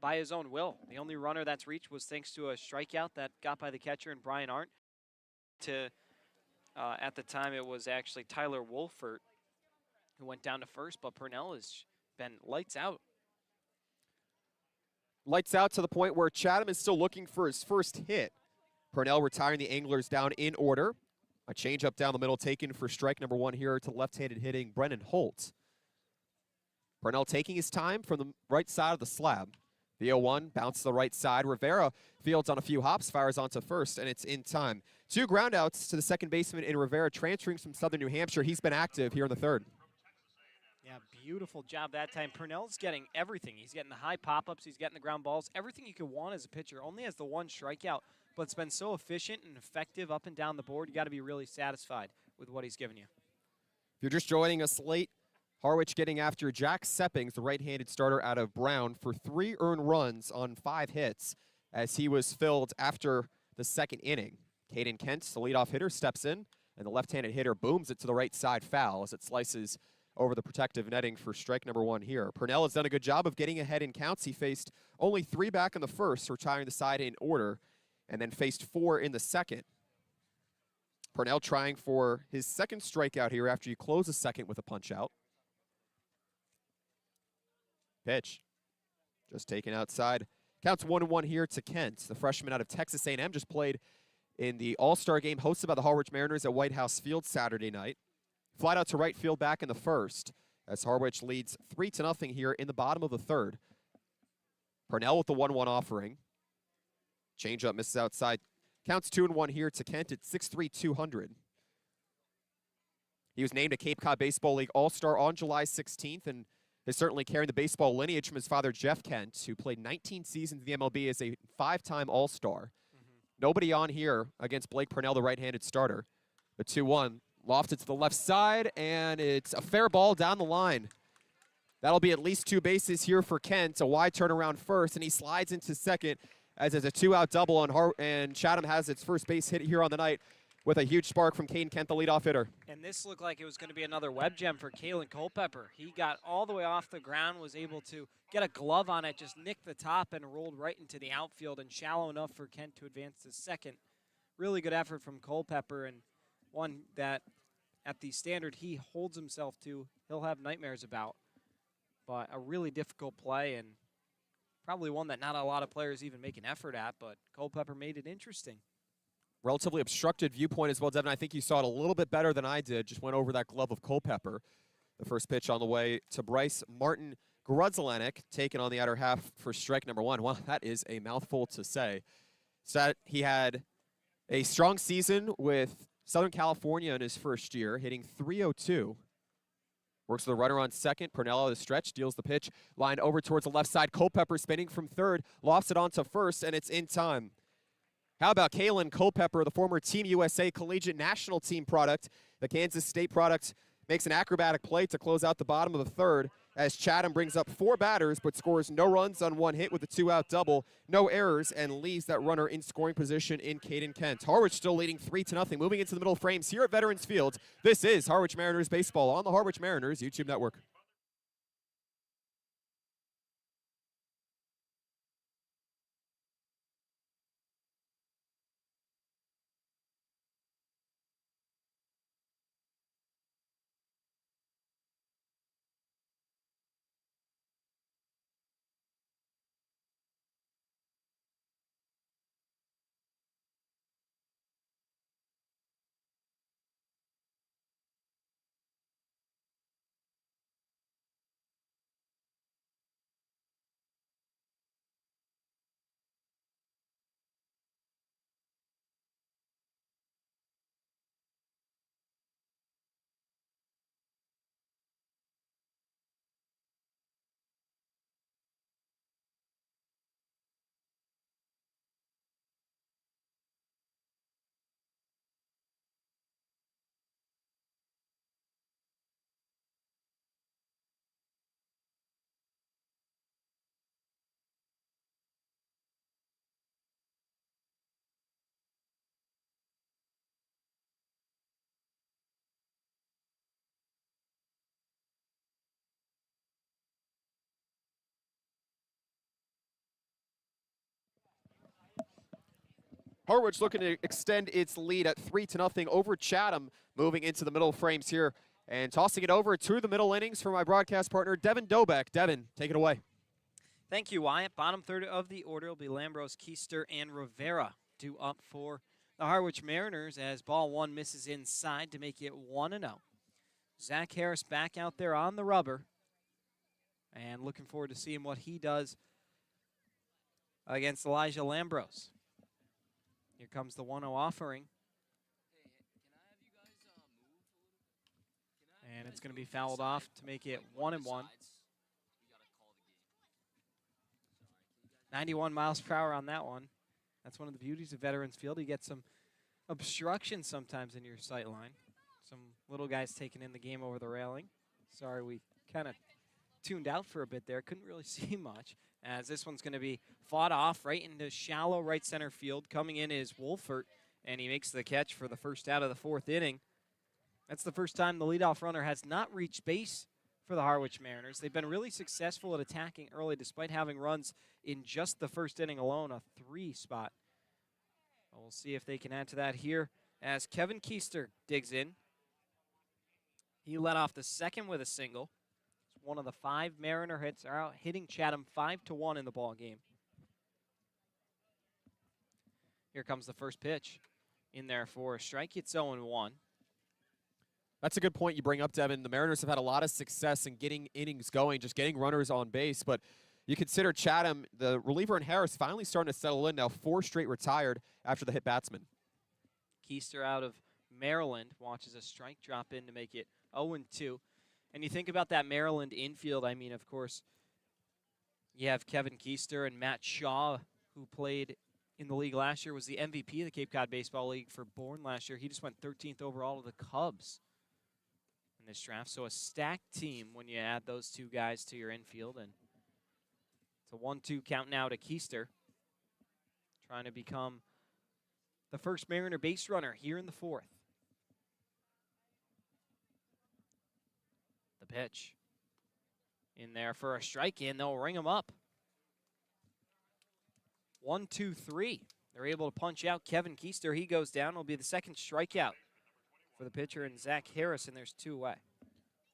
by his own will. The only runner that's reached was thanks to a strikeout that got by the catcher and Brian Arndt. At the time, it was actually Tyler Wolfert who went down to first, but Purnell has been lights out. Lights out to the point where Chatham is still looking for his first hit. Purnell retiring the Anglers down in order. A changeup down the middle taken for strike number one here to left-handed hitting Brennan Holt. Purnell taking his time from the right side of the slab. The 0-1 bounce to the right side. Rivera fields on a few hops, fires onto first, and it's in time. Two groundouts to the second baseman in Rivera, transferring from Southern New Hampshire. He's been active here in the third. Yeah, beautiful job that time. Purnell's getting everything. He's getting the high pop-ups. He's getting the ground balls. Everything you could want as a pitcher. Only has the one strikeout, but it's been so efficient and effective up and down the board. You got to be really satisfied with what he's given you. If you're just joining us late, Harwich getting after Jack Seppings, the right-handed starter out of Brown, for 3 earned runs on 5 hits as he was filled after the second inning. Caden Kent, the leadoff hitter, steps in, and the left-handed hitter booms it to the right side foul as it slices over the protective netting for strike number one here. Purnell has done a good job of getting ahead in counts. He faced only 3 back in the first, retiring the side in order, and then faced 4 in the second. Purnell trying for his second strikeout here after you close the second with a punch-out. Pitch. Just taken outside. Counts 1-1 here to Kent. The freshman out of Texas A&M just played in the All-Star game hosted by the Harwich Mariners at White House Field Saturday night. Flied out to right field back in the first as Harwich leads 3-0 here in the bottom of the third. Purnell with the 1-1 offering. Changeup misses outside. Counts 2-1 here to Kent at 6'3", 200. He was named a Cape Cod Baseball League All-Star on July 16th and is certainly carrying the baseball lineage from his father, Jeff Kent, who played 19 seasons in the MLB as a 5-time All-Star. Nobody on here against Blake Purnell, the right-handed starter. The 2-1 lofted to the left side, and it's a fair ball down the line. That'll be at least 2 bases here for Kent. A wide turnaround first, and he slides into second as it's a 2-out double, and Chatham has its first base hit here on the night with a huge spark from Caden Kent, the leadoff hitter. And this looked like it was going to be another web gem for Kalen Culpepper. He got all the way off the ground, was able to get a glove on it, just nicked the top and rolled right into the outfield and shallow enough for Kent to advance to second. Really good effort from Culpepper, and one that at the standard he holds himself to, he'll have nightmares about. But a really difficult play, and probably one that not a lot of players even make an effort at, but Culpepper made it interesting. Relatively obstructed viewpoint as well, Devin. I think you saw it a little bit better than I did. Just went over that glove of Culpepper. The first pitch on the way to Bryce Martin Grudzelanek, taken on the outer half for strike number 1. Wow, that is a mouthful to say. So he had a strong season with Southern California in his first year, hitting .302. Works with a runner on second. Purnell out of the stretch, deals the pitch. Line over towards the left side. Culpepper spinning from third, lofts it onto first, and it's in time. How about Kalen Culpepper, the former Team USA Collegiate National Team product? The Kansas State product makes an acrobatic play to close out the bottom of the third as Chatham brings up 4 batters but scores no runs on 1 hit with a 2-out double, no errors, and leaves that runner in scoring position in Caden Kent. Harwich still leading 3-0. Moving into the middle frames here at Veterans Field. This is Harwich Mariners baseball on the Harwich Mariners YouTube network. Harwich looking to extend its lead at 3-0 over Chatham, moving into the middle frames here and tossing it over to the middle innings for my broadcast partner, Devin Dobeck. Devin, take it away. Thank you, Wyatt. Bottom third of the order will be Lambros, Keister, and Rivera due up for the Harwich Mariners as ball 1 misses inside to make it 1-0. Zach Harris back out there on the rubber, and looking forward to seeing what he does against Elijah Lambros. Here comes the 1-0 offering. And it's going to be fouled off to make it 1-1. 91 miles per hour on that one. That's one of the beauties of Veterans Field. You get some obstruction sometimes in your sight line. Some little guys taking in the game over the railing. Sorry, we kind of tuned out for a bit there. Couldn't really see much, as this one's going to be fought off right into shallow right center field. Coming in is Wolfert, and he makes the catch for the first out of the 4th inning. That's the first time the leadoff runner has not reached base for the Harwich Mariners. They've been really successful at attacking early despite having runs in just the 1st inning alone, a 3 spot. We'll see if they can add to that here as Kevin Keister digs in. He led off the 2nd with a single. It's one of the 5 Mariner hits are out hitting Chatham 5-1 in the ball game. Here comes the first pitch. in there for a strike. It's 0-1. That's a good point you bring up, Devin. The Mariners have had a lot of success in getting innings going, just getting runners on base. But you consider Chatham, the reliever in Harris, finally starting to settle in now. 4 straight retired after the hit batsman. Keister out of Maryland watches a strike drop in to make it 0-2. And you think about that Maryland infield, I mean, of course, you have Kevin Keister and Matt Shaw, who played in the league last year, was the MVP of the Cape Cod Baseball League for Bourne last year. He just went 13th overall to the Cubs in this draft. So a stacked team when you add those 2 guys to your infield. And it's a 1-2 count now to Keister, trying to become the first Mariner base runner here in the 4th. The pitch in there for a strike, and they'll ring him up. 1-2-3. They're able to punch out Kevin Keister. He goes down. It'll be the second strikeout for the pitcher, and Zach Harris, and there's 2 away.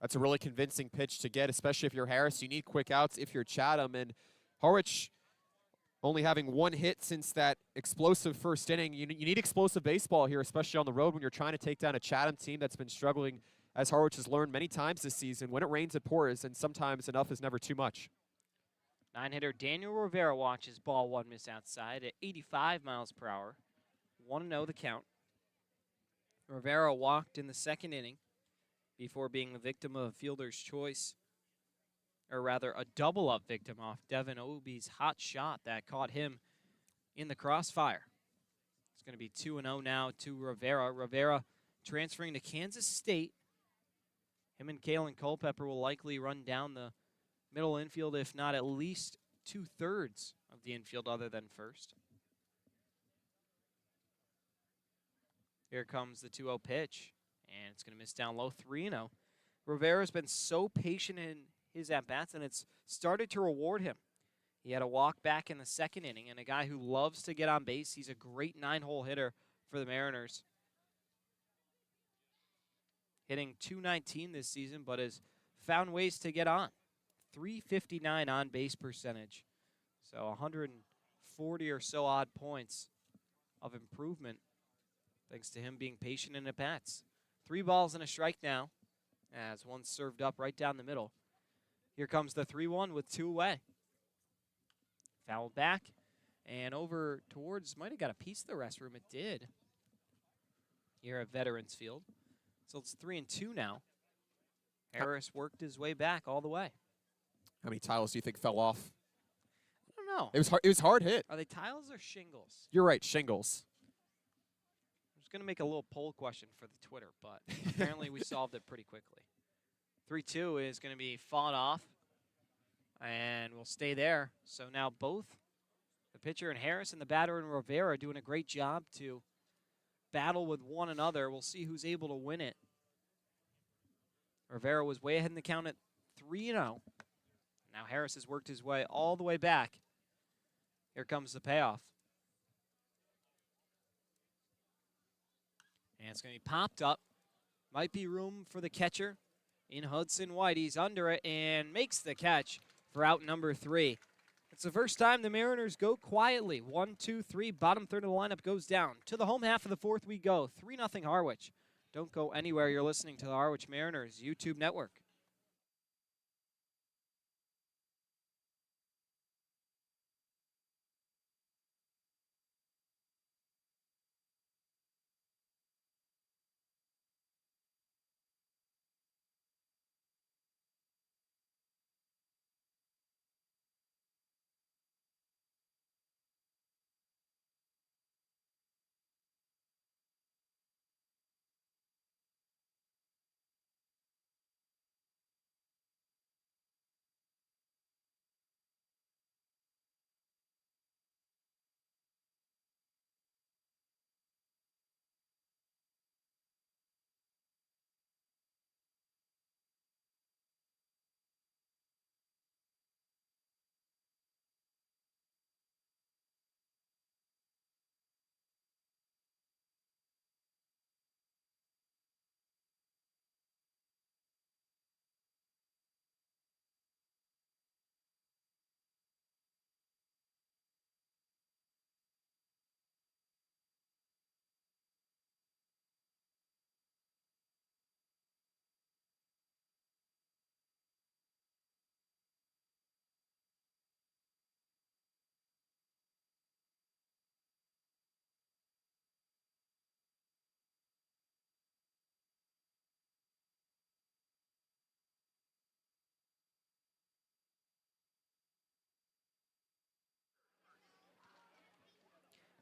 That's a really convincing pitch to get, especially if you're Harris. You need quick outs if you're Chatham. And Harwich only having 1 hit since that explosive first inning. You need explosive baseball here, especially on the road when you're trying to take down a Chatham team that's been struggling, as Harwich has learned many times this season. When it rains, it pours, and sometimes enough is never too much. 9-hitter Daniel Rivera watches ball 1 miss outside at 85 miles per hour. 1-0 the count. Rivera walked in the 2nd inning before being the victim of a fielder's choice, or rather a double-up victim off Devin Obie's hot shot that caught him in the crossfire. It's going to be 2-0 now to Rivera. Rivera transferring to Kansas State. Him and Kalen Culpepper will likely run down the middle infield, if not at least 2/3 of the infield other than first. Here comes the 2-0 pitch, and it's going to miss down low, 3-0. Rivera's been so patient in his at-bats, and it's started to reward him. He had a walk back in the 2nd inning, and a guy who loves to get on base. He's a great 9-hole hitter for the Mariners. Hitting .219 this season, but has found ways to get on. .359 on base percentage. So 140 or so odd points of improvement thanks to him being patient in at-bats. 3 balls and a strike now, as one served up right down the middle. Here comes the 3-1 with 2 away. Fouled back and over towards, might have got a piece of the restroom. It did. Here at Veterans Field. So it's 3-2 now. Harris worked his way back all the way. How many tiles do you think fell off? I don't know. It was hard hit. Are they tiles or shingles? You're right, shingles. I was going to make a little poll question for the Twitter, but apparently we solved it pretty quickly. 3-2 is going to be fought off, and we'll stay there. So now both the pitcher and Harris and the batter and Rivera are doing a great job to battle with one another. We'll see who's able to win it. Rivera was way ahead in the count at 3-0. Now Harris has worked his way all the way back. Here comes the payoff. And it's going to be popped up. Might be room for the catcher in Hudson White. He's under it and makes the catch for out number 3. It's the first time the Mariners go quietly. 1-2-3, bottom third of the lineup goes down. To the home half of the 4th we go. 3-0 Harwich. Don't go anywhere. You're listening to the Harwich Mariners YouTube network.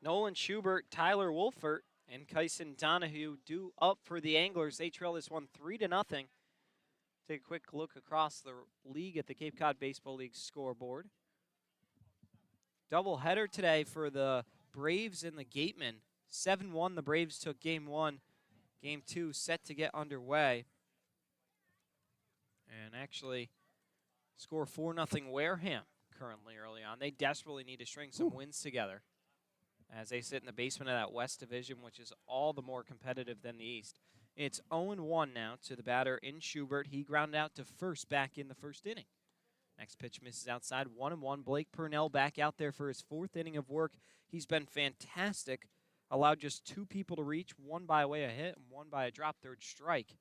Nolan Schubert, Tyler Wolfert, and Kyson Donahue due up for the Anglers. They trail this one 3-0. Take a quick look across the league at the Cape Cod Baseball League scoreboard. Doubleheader today for the Braves and the Gatemen. 7-1, the Braves took game 1. Game 2 set to get underway. And actually score 4-0 Wareham currently early on. They desperately need to string some wins together as they sit in the basement of that West Division, which is all the more competitive than the East. It's 0-1 now to the batter in Schubert. He grounded out to first back in the first inning. Next pitch misses outside, 1-1. Blake Purnell back out there for his 4th inning of work. He's been fantastic. Allowed just 2 people to reach, one by way of hit and one by a drop third strike.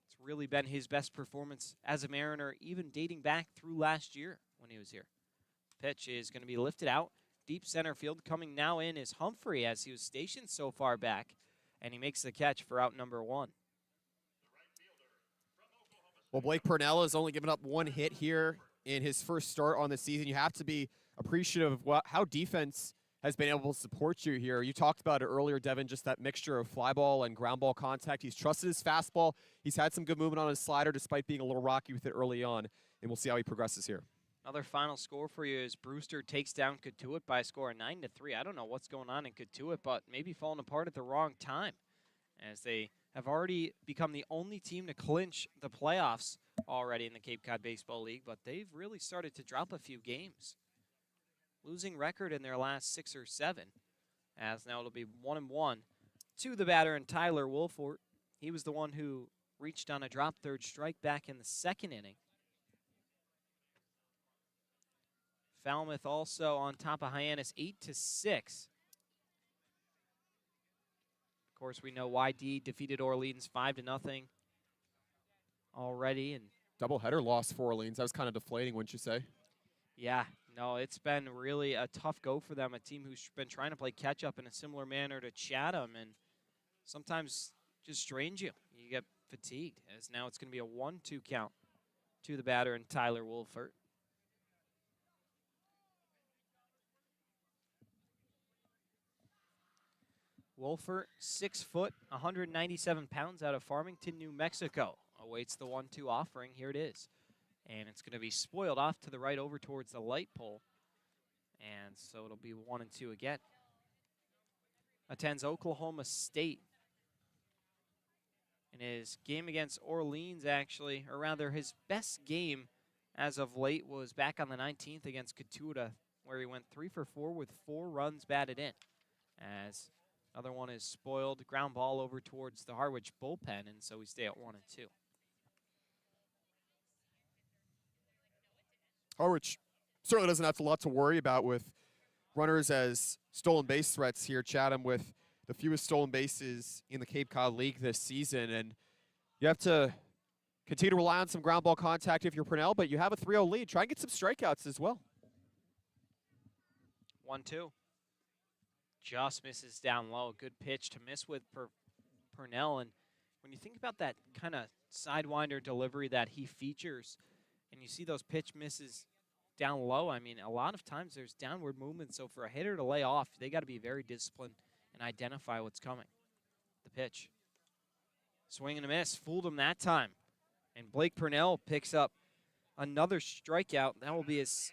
It's really been his best performance as a Mariner, even dating back through last year when he was here. Pitch is going to be lifted out. Deep center field. Coming now in is Humphrey as he was stationed so far back. And he makes the catch for out number 1. Well, Blake Purnell has only given up 1 hit here in his first start on the season. You have to be appreciative of how defense has been able to support you here. You talked about it earlier, Devin, just that mixture of fly ball and ground ball contact. He's trusted his fastball. He's had some good movement on his slider despite being a little rocky with it early on, and we'll see how he progresses here. Another final score for you is Brewster takes down Katuitt by a score of 9-3. I don't know what's going on in Katuitt, but maybe falling apart at the wrong time, as they have already become the only team to clinch the playoffs already in the Cape Cod Baseball League, but they've really started to drop a few games. Losing record in their last 6 or 7, as now it'll be 1-1 to the batter and Tyler Wolfort. He was the one who reached on a drop third strike back in the 2nd inning. Falmouth also on top of Hyannis 8-6. Of course, we know YD defeated Orleans 5-0 already. And doubleheader loss for Orleans. That was kind of deflating, wouldn't you say? Yeah, no, it's been really a tough go for them, a team who's been trying to play catch-up in a similar manner to Chatham, and sometimes just strains you. You get fatigued, as now it's going to be a 1-2 count to the batter and Tyler Wolfert. Wolfert, 6 foot, 197 pounds, out of Farmington, New Mexico. Awaits the 1-2 offering. Here it is. And it's going to be spoiled off to the right over towards the light pole. And so it'll be 1-2 again. Attends Oklahoma State. In his game against Orleans, actually, or rather his best game as of late was back on the 19th against Katuitt, where he went 3 for 4 with 4 runs batted in. As another one is spoiled, ground ball over towards the Harwich bullpen, and so we stay at 1-2. Harwich certainly doesn't have a lot to worry about with runners as stolen base threats here. Chatham with the fewest stolen bases in the Cape Cod League this season, and you have to continue to rely on some ground ball contact if you're Purnell, but you have a 3-0 lead. Try and get some strikeouts as well. 1-2. Just misses down low. Good pitch to miss with Purnell. And when you think about that kind of sidewinder delivery that he features, and you see those pitch misses down low, I mean, a lot of times there's downward movement. So for a hitter to lay off, they got to be very disciplined and identify what's coming. The pitch. Swing and a miss. Fooled him that time. And Blake Purnell picks up another strikeout. That will be his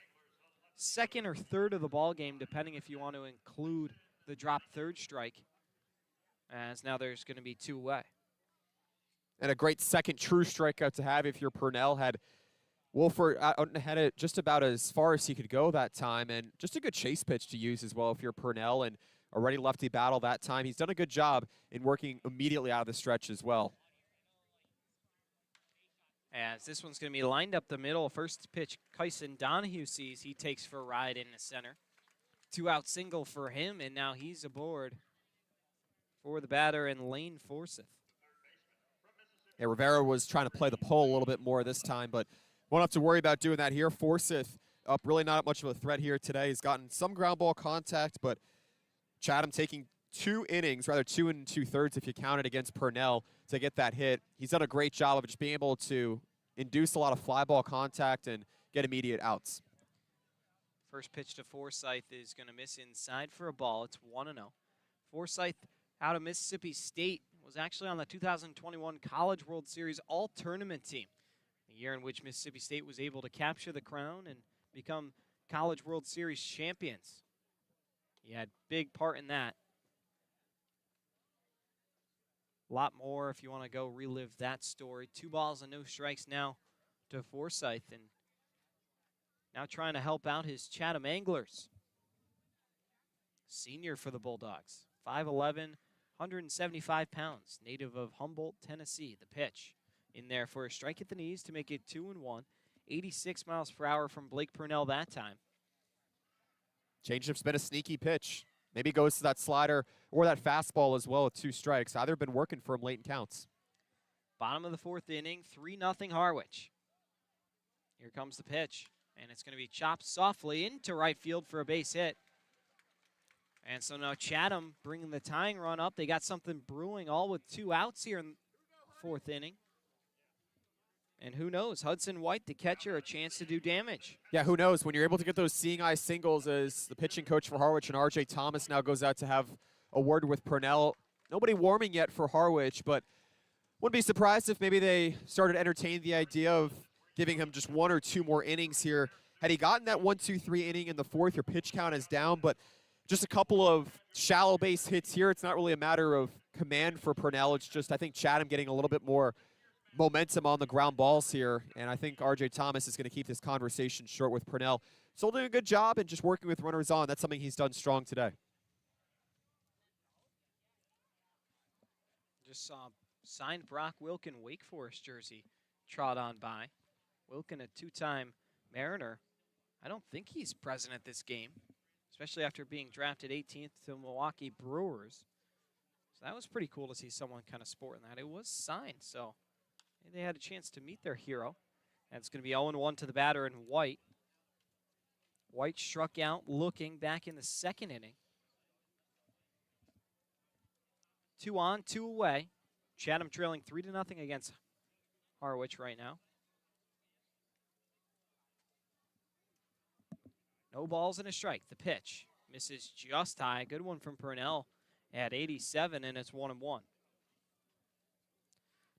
2nd or 3rd of the ball game, depending if you want to include the drop third strike, as now there's going to be 2 away. And a great second true strikeout to have if you're Purnell. Had Wolfert had it just about as far as he could go that time, and just a good chase pitch to use as well if you're Purnell, and a ready lefty battle that time. He's done a good job in working immediately out of the stretch as well. As this one's going to be lined up the middle. First pitch, Kyson Donahue sees. He takes for a ride in the center. 2-out single for him, and now he's aboard for the batter and Lane Forsyth. Yeah, Rivera was trying to play the pole a little bit more this time, but won't have to worry about doing that here. Forsyth up, really not much of a threat here today. He's gotten some ground ball contact, but Chatham taking 2 innings, rather 2 2/3 if you count it, against Purnell to get that hit. He's done a great job of just being able to induce a lot of fly ball contact and get immediate outs. First pitch to Forsythe is going to miss inside for a ball. It's 1-0. Forsythe out of Mississippi State was actually on the 2021 College World Series All-Tournament team, a year in which Mississippi State was able to capture the crown and become College World Series champions. He had a big part in that. A lot more if you want to go relive that story. 2 balls and no strikes now to Forsythe, and now trying to help out his Chatham Anglers. Senior for the Bulldogs, 5'11", 175 pounds, native of Humboldt, Tennessee. The pitch in there for a strike at the knees to make it 2-1. 86 miles per hour from Blake Purnell that time. Changeup's been a sneaky pitch. Maybe goes to that slider or that fastball as well with 2 strikes. Either been working for him late in counts. Bottom of the 4th inning, 3-0 Harwich. Here comes the pitch, and it's going to be chopped softly into right field for a base hit. And so now Chatham bringing the tying run up. They got something brewing, all with 2 outs here in the 4th inning. And who knows, Hudson White, the catcher, a chance to do damage. Yeah, who knows? When you're able to get those seeing eye singles as the pitching coach for Harwich and R.J. Thomas now goes out to have a word with Purnell. Nobody warming yet for Harwich, but wouldn't be surprised if maybe they started entertaining the idea of giving him just 1 or 2 more innings here. Had he gotten that 1-2-3 inning in the 4th, your pitch count is down, but just a couple of shallow base hits here. It's not really a matter of command for Purnell. It's just, I think, Chatham getting a little bit more momentum on the ground balls here, and I think R.J. Thomas is going to keep this conversation short with Purnell. Still doing a good job and just working with runners on. That's something he's done strong today. Just saw signed Brock Wilkin Wake Forest jersey trot on by. Wilkin, a 2-time Mariner. I don't think he's present at this game, especially after being drafted 18th to Milwaukee Brewers. So that was pretty cool to see someone kind of sporting that. It was signed, so they had a chance to meet their hero. And it's going to be 0-1 to the batter in White. White struck out looking back in the 2nd inning. 2 on, 2 away. Chatham trailing 3-0 against Harwich right now. No balls and a strike. The pitch misses just high. Good one from Purnell at 87, and it's 1-1.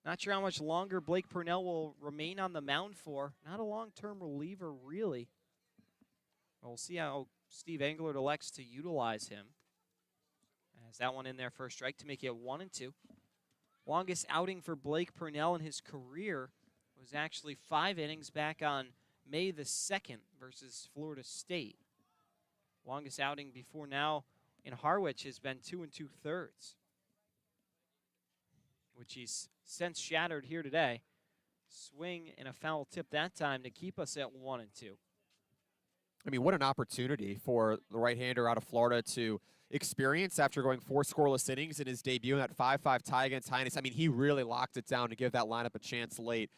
Not sure how much longer Blake Purnell will remain on the mound for. Not a long-term reliever, really. We'll see how Steve Englert elects to utilize him. Has that one in there for a strike to make it 1-2. Longest outing for Blake Purnell in his career was actually 5 innings back on May the 2nd versus Florida State. Longest outing before now in Harwich has been 2 2/3, which he's since shattered here today. Swing and a foul tip that time to keep us at 1-2. I mean, what an opportunity for the right-hander out of Florida to experience after going 4 scoreless innings in his debut in that 5-5 tie against Highness. I mean, he really locked it down to give that lineup a chance late.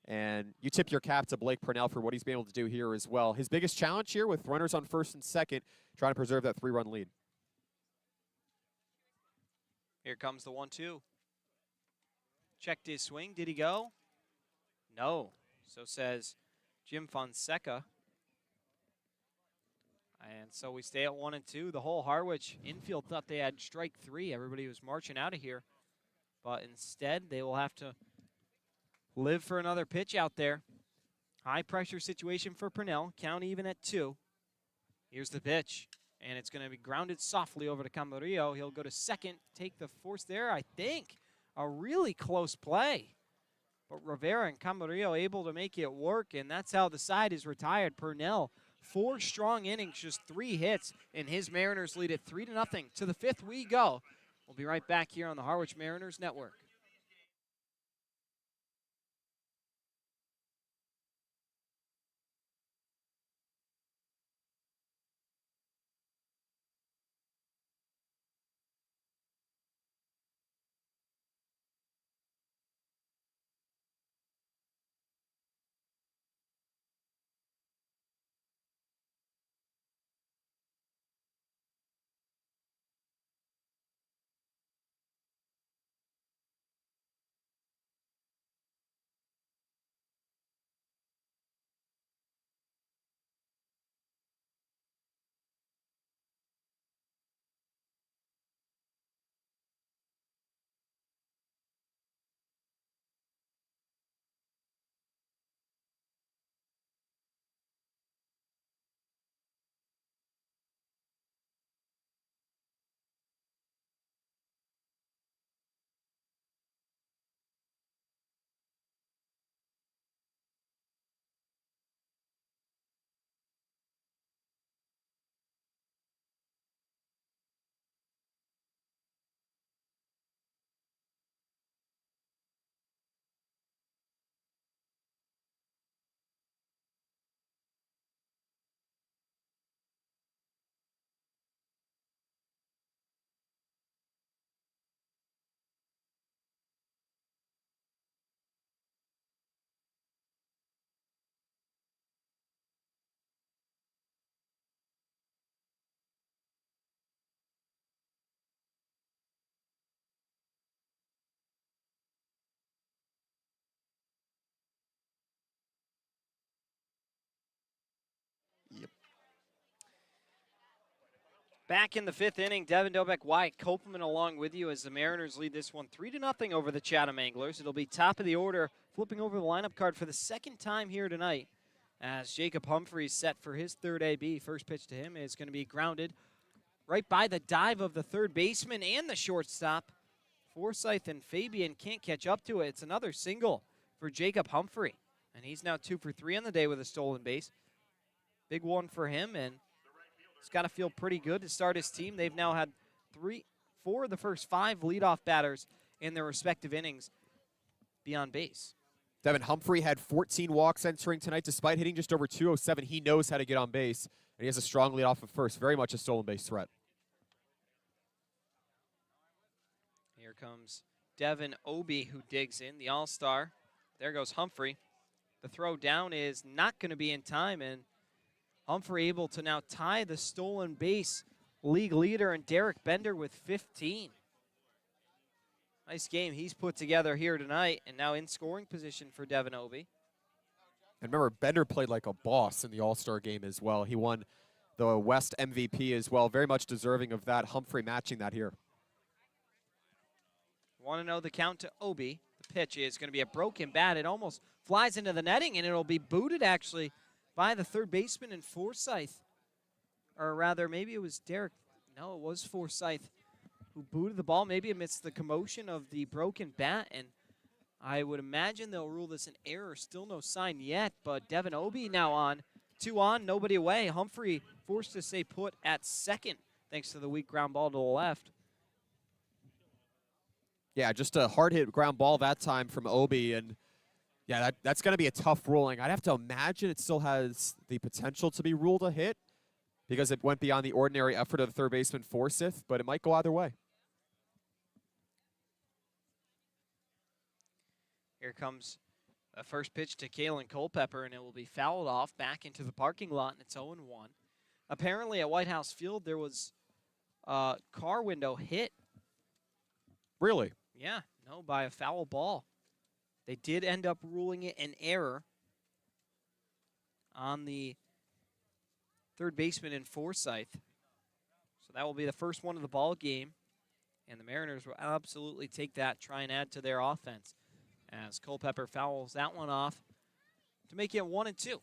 And you tip your cap to Blake Purnell for what he's been able to do here as well. His biggest challenge here with runners on 1st and 2nd, trying to preserve that 3-run lead. Here comes the 1-2. Checked his swing. Did he go? No. So says Jim Fonseca. And so we stay at 1-2. The whole Harwich infield thought they had strike 3. Everybody was marching out of here. But instead, they will have to live for another pitch out there. High pressure situation for Purnell. Count even at 2. Here's the pitch. And it's going to be grounded softly over to Camarillo. He'll go to 2nd, take the force there, I think. A really close play. But Rivera and Camarillo able to make it work, and that's how the side is retired. Purnell, 4 strong innings, just 3 hits, and his Mariners lead it 3-0. To the 5th we go. We'll be right back here on the Harwich Mariners Network. Back in the 5th inning, Devin Dobek, Wyatt Copeland along with you as the Mariners lead this one 3-0 over the Chatham Anglers. It'll be top of the order, flipping over the lineup card for the second time here tonight as Jacob Humphreys set for his third AB. First pitch to him is going to be grounded right by the dive of the third baseman and the shortstop. Forsythe and Fabian can't catch up to it. It's another single for Jacob Humphrey, and he's now 2 for 3 on the day with a stolen base. Big one for him, and he's got to feel pretty good to start his team. They've now had 4 of the first 5 leadoff batters in their respective innings be on base. Devin Humphrey had 14 walks entering tonight. Despite hitting just over 207, he knows how to get on base, and he has a strong lead off of first. Very much a stolen base threat. Here comes Devin Obi, who digs in, the all-star. There goes Humphrey. The throw down is not going to be in time, and Humphrey able to now tie the stolen base league leader and Derek Bender with 15. Nice game he's put together here tonight, and now in scoring position for Devin Obi. And remember, Bender played like a boss in the All-Star game as well. He won the West MVP as well. Very much deserving of that. Humphrey matching that here. Want to know the count to Obi. The pitch is going to be a broken bat. It almost flies into the netting, and it'll be booted, actually, by the third baseman in Forsythe. Or rather, maybe it was Derek. No, it was Forsythe who booted the ball, maybe amidst the commotion of the broken bat. And I would imagine they'll rule this an error. Still no sign yet, but Devin Obi now on. 2 on, nobody away. Humphrey forced to stay put at second, thanks to the weak ground ball to the left. Yeah, just a hard-hit ground ball that time from Obi, and yeah, that's going to be a tough ruling. I'd have to imagine it still has the potential to be ruled a hit because it went beyond the ordinary effort of the third baseman Forsythe, but it might go either way. Here comes a first pitch to Kalen Culpepper, and it will be fouled off back into the parking lot, and it's 0-1. Apparently at White House Field, there was a car window hit. Really? Yeah, no, by a foul ball. They did end up ruling it an error on the third baseman in Forsythe. So that will be the first one of the ball game, and the Mariners will absolutely take that, try and add to their offense, as Culpepper fouls that one off to make it 1-2.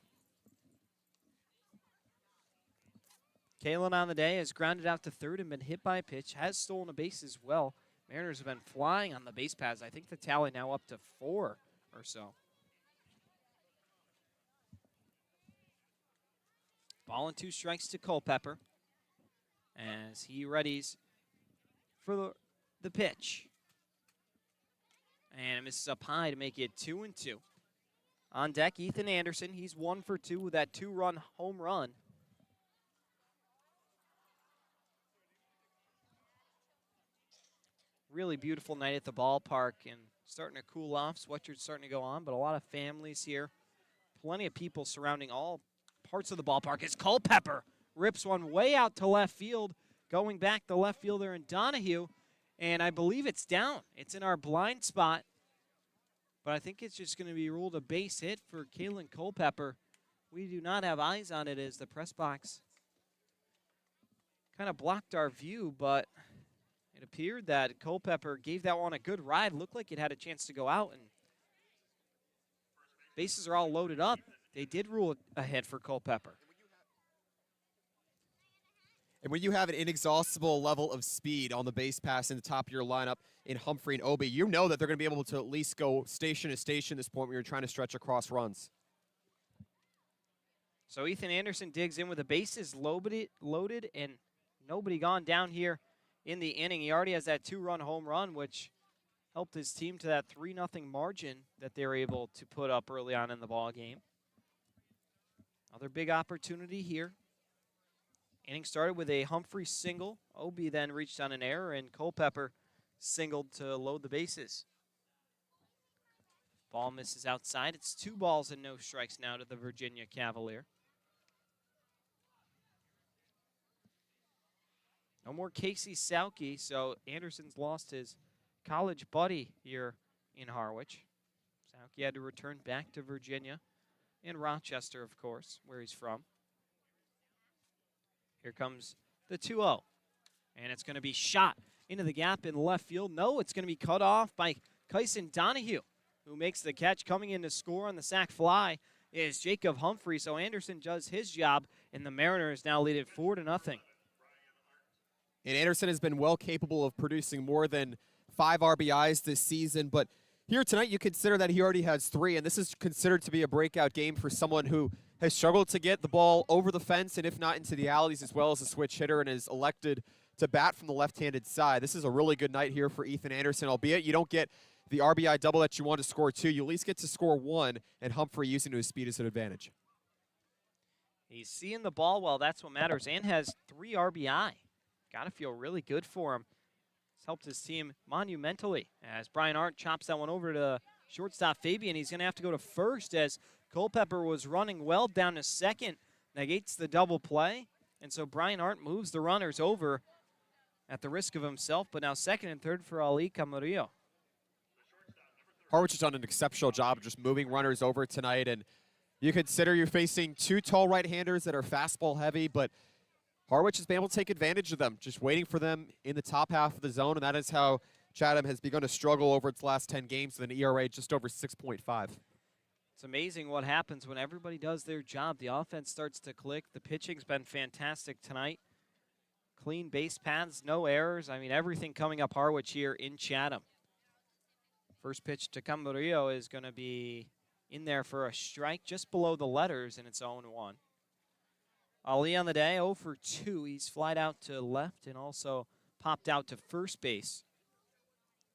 Kalen on the day has grounded out to third and been hit by a pitch, has stolen a base as well. Mariners have been flying on the base paths. I think the tally now up to 4 or so. Ball and 2 strikes to Culpepper as he readies for the pitch. And it misses up high to make it 2-2. On deck, Ethan Anderson. He's 1 for 2 with that 2-run home run. Really beautiful night at the ballpark and starting to cool off. Sweatshirts starting to go on, but a lot of families here. Plenty of people surrounding all parts of the ballpark as Culpepper rips one way out to left field, going back the left fielder in Donahue, and I believe it's down. It's in our blind spot, but I think it's just going to be ruled a base hit for Kalen Culpepper. We do not have eyes on it as the press box kind of blocked our view, but it appeared that Culpepper gave that one a good ride. Looked like it had a chance to go out, and bases are all loaded up. They did rule it a hit for Culpepper. And when you have an inexhaustible level of speed on the base pass in the top of your lineup in Humphrey and Obi, you know that they're going to be able to at least go station to station at this point when you're trying to stretch across runs. So Ethan Anderson digs in with the bases loaded and nobody gone down here in the inning. He already has that 2-run home run, which helped his team to that 3-0 margin that they were able to put up early on in the ball game. Another big opportunity here. Inning started with a Humphrey single. Obi then reached on an error, and Culpepper singled to load the bases. Ball misses outside. It's 2 balls and no strikes now to the Virginia Cavalier. No more Casey Sauke, so Anderson's lost his college buddy here in Harwich. Sauke had to return back to Virginia, in Rochester, of course, where he's from. Here comes the 2-0 And it's going to be shot into the gap in left field. No, it's going to be cut off by Kyson Donahue, who makes the catch. Coming in to score on the sac fly is Jacob Humphrey. So Anderson does his job, and the Mariners now lead it 4-0. And Anderson has been well capable of producing more than 5 RBIs this season, but here tonight you consider that he already has 3, and this is considered to be a breakout game for someone who has struggled to get the ball over the fence and if not into the alleys, as well as a switch hitter, and is elected to bat from the left-handed side. This is a really good night here for Ethan Anderson, albeit you don't get the RBI double that you want to score 2. You at least get to score 1, and Humphrey using his speed as an advantage. He's seeing the ball well. That's what matters, and has 3 RBI. Got to feel really good for him. It's helped his team monumentally as Brian Arndt chops that one over to shortstop Fabian. He's going to have to go to first as Culpepper was running well down to second. Negates the double play, and so Brian Arndt moves the runners over at the risk of himself, but now second and third for Ali Camarillo. Harwich has done an exceptional job of just moving runners over tonight, and you consider you're facing 2 tall right-handers that are fastball heavy, but Harwich has been able to take advantage of them, just waiting for them in the top half of the zone, and that is how Chatham has begun to struggle over its last 10 games with an ERA just over 6.5. It's amazing what happens when everybody does their job. The offense starts to click. The pitching's been fantastic tonight. Clean base paths, no errors. I mean, everything coming up Harwich here in Chatham. First pitch to Camarillo is going to be in there for a strike just below the letters, and it's 0-1. Ali on the day, 0 for 2. He's flied out to left and also popped out to first base.